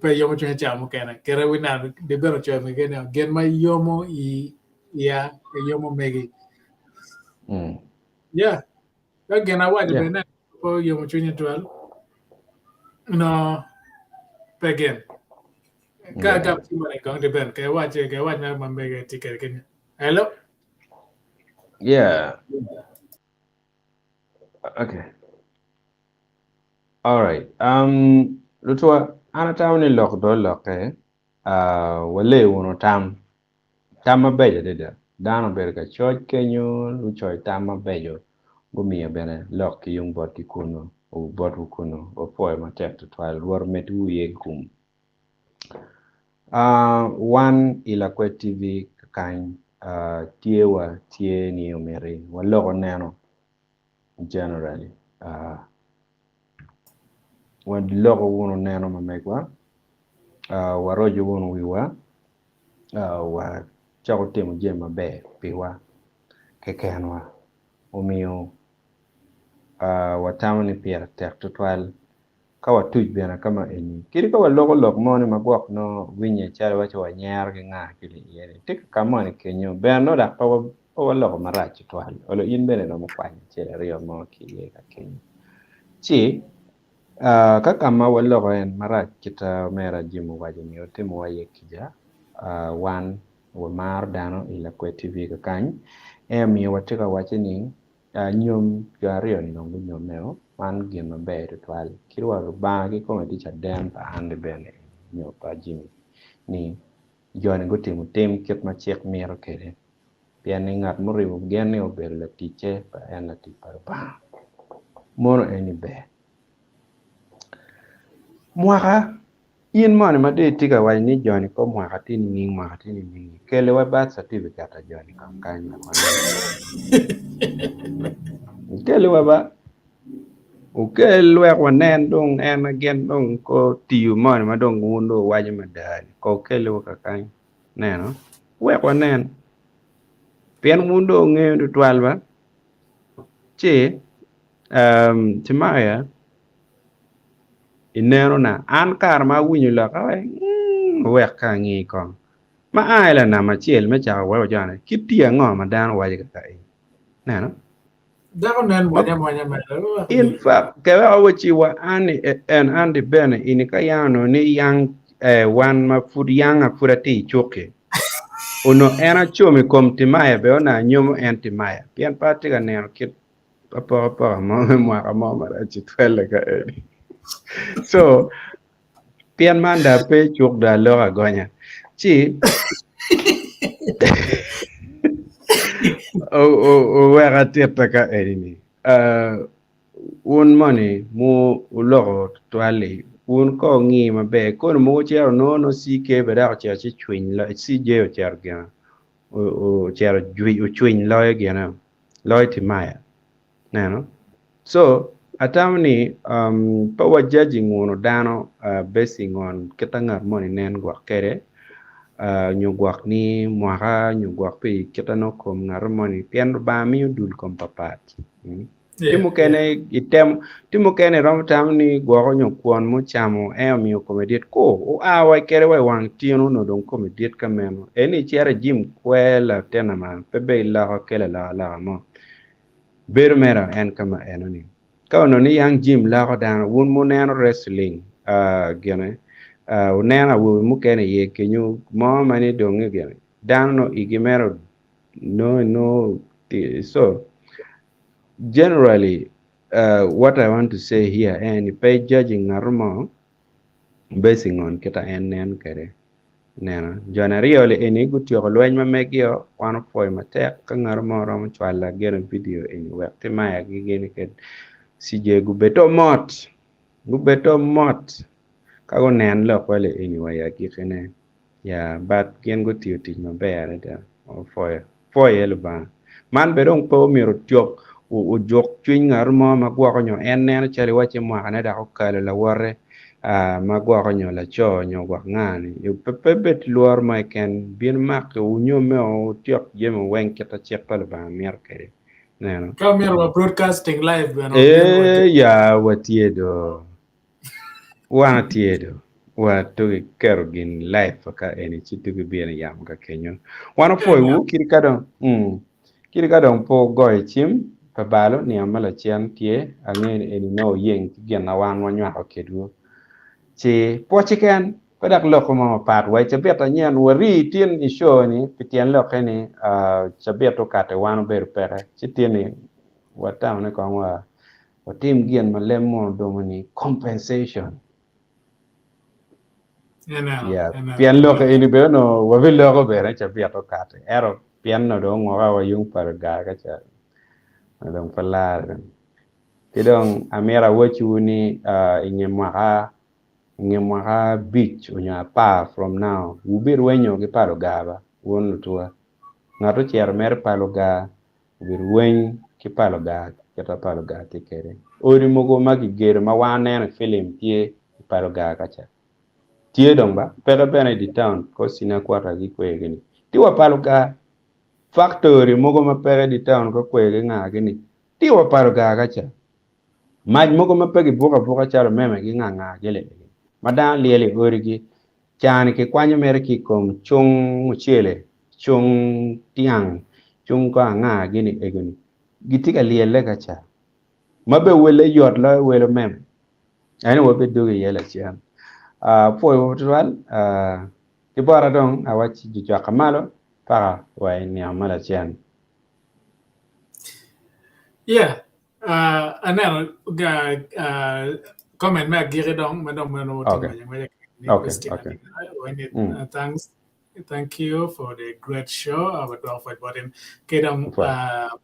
pe yomo chuni chamu kana kera wina de bero chome gena gen ma yomo ya yomo megi Yeah, again, I watch Yeah. Ben for you 12. No, again. Yeah. Gap si mo kang Ben. Kaya watch na mambega ticket kanya. Hello? Yeah. Okay. All right. Lutwa anatawni lok do loke. Wale wono tam bejo dida. Dano berga choj kenyo luchoy tam bejo. Gumia bene lok yung bot ki kuno. O bot kuno. O poe ma tek to twal. War metu ye kum. One Lakwed TV kakany tie ni omeri waloko neno generally waloko wuno neno mamegwa warojo wuno wiwa wa chako timo je maber piwa kekenwa omiyo watamo ni piera tek tutwal ka watuj bena kama eni kiri ka walok mone magwak no winye chale wacho wanyer gi nga kili yene tik kama ni kenyo ben no da pa walok marach twal olo in bene no mkwany chele rio mo ki ye ka kenyo chi ka kama walok en marach kita mera jimu wajo ni otimo waye kija wan wa mar dano Lakwed TV ka kany miyo watika wacho ni nyom gario ni nongo nyomeo man gin maber twal kirwa bangi kome ticha dem pa hande bene nyo pa jimi ni jone go timo tem ket ma chek mero kede pian ni ngat moriwo gene ober la tiche pa en la ti pa ba mono eni be mwaka yin mane ma de tiga wa ni jone ko mwaka tin nging mwaka tin nging kele wa birth certificate a jone kam kan na kele wa ba ukel we wanen dong en again dong ko tiu man ma dong wundo waje madali ko kele ka kan neno we wanen pien wundo nge do twalba che timaya inero na an kar ma winyo la ka we ka ngi ko ma ai la na ma chiel me cha wa jana kitia ngo ma dan waje ka kai neno Dako nen mwanya in fact kawa wachi wa ani en andi bene ini ka yano ni yang wan ma fud yanga furati choke uno era chomi kom timaya be ona nyomo en timaya pian pati ka neno kit apa mo mara chitwele ka edi so pian manda pe chok da loga gonya chi o wera teta ka edi ni un money mu ulogo twali un ko ngi mabe ko mo chero no si ke bera cha chi chwin la si je o cher ga o cher jui o chwin la ga na lo ti maya no so atamni power judging wono dano basing on ketangar money nen gwa kere nyugwak ni mwaka nyugwak pe ketano kom ngar money pian ba mi dul kom papat timu kene rom tam ni goro nyo kwon mo chamo mi komediet ko o awa kere we wang tieno no don komediet kameno eni chere jim kwela tena ma pebe la kele la mo ber mera en kama enoni ka no ni yang jim la ko dan won mo neno wrestling gene unena wo mo kene ye kenyu mo mani donge gene dan no igimero no so generally what I want to say here and pay judging narmo basing on kita en kere nena jonario le eni gutio lwen ma megio one point mate ka narmo rom chwala gere video eni wekte maya gi gene ke sije gubeto mot ka go nen lo kwale eni waya gi kene ya bat gen gutio ti maber da foye le ba man bedong po miro tiok u jok chwin ngar mo magwa ko nyo en ne chali wache mo kana da ko kale la wore magwa ko nyo la cho nyo gwa ngani yu pepet luor ma ken bin mak u nyo me o tiok je mo wen keta chek pal ba mer kere neno come here we're broadcasting live ya watiedo wana tiedo wa to kero gin live ka eni chitu bi yam ka kenyo wana po wu kiri kado kiri ka dong po goy chim pa balo ni amala chian tie angin eni no yeng gen na wan wan nya okedu chi po chicken ko dak lo ko ma pat wai che bet anyen wari tin isho ni pitien lo ke ni che bet to kate wan ber pere chi tin ni wata ne ko wa tim gen ma lemo domini compensation yeah pian lo ke ini be no wa vil lo ko be che bet to kate ero pian no do ngo wa yung par ga ka cha dong pala kidong amera wachu ni inyemwa beach onya pa from now ubir wenyo gi palo gaba won tua ngato chier mer palo ga ubir wen ki palo ga kata palo ga tikere ori mogo magi gere ma wane film tie palo ga kacha tie dong ba pero bene di town ko sina kwata gi kwegini tiwa palo ga factory mogo ma pere di town ko kwege nga gini tiwa palo ga kacha maj mogo ma pegi buka charo meme gi nga gele madan lieli origi chan ke kwanyo mere ki kom chung muchele chung tiang chung ko nga gini egini gitika liele kacha mabe wele yot la wele mem ani wobe dogi yele chan po wotwal ke bara dong awachi ju kamalo para wa ni amala chan yeah ana comment ma gire dong ma dong no thanks thank you for the great show about but in kedong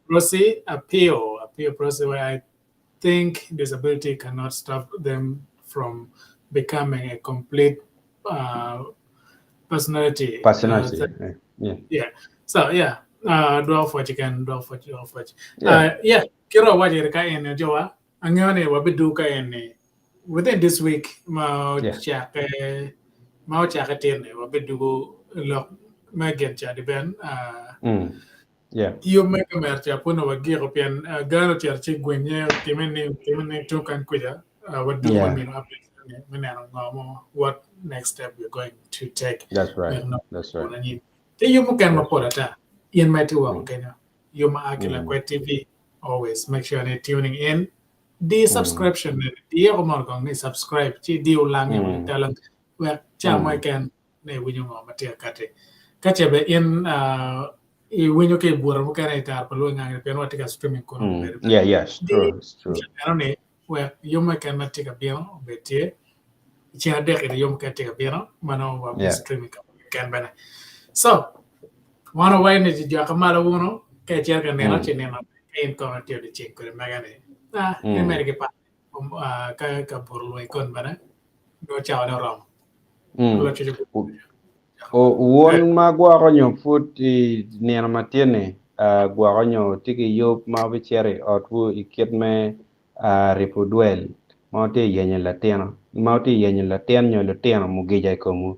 Prosi appeal Prosi where I think disability cannot stop them from becoming a complete personality. Yeah. So yeah, dwarf what you can dwarf what. Yeah, kiro what you ka in jowa angone wa biduka in within this week mau check tin wa bidu lock magen cha di ben yeah you make a mercha puno wa giro pian gano cha chi gwenye timene to kan kuja what do you mean what next step we're going to take. That's right. You can report in my two Kenya. You Lakwed TV. Always make sure you're tuning in. The subscription, the Omar subscribe. The lang talang where Chama can ne win you Matia Kate. Catch be in when you can Bura Mukanita, Palunga, Pianotica streaming. Yeah, yes, true. Where you can take a bill, but yeah. China dek yom ka take a piano mano wa streaming kan bana so one way ne ji kamala uno ke cher kan ne no chine no in ko ti de check ko magane America pa ka burlo ikon bana do chao no rom o won ma gwa ko nyo futi ne na matiene gwa ko nyo tiki yop ma bi chere otu iketme repoduel Mauti yenye la tena, mauti yenye la tena nyo la tena mugija komu.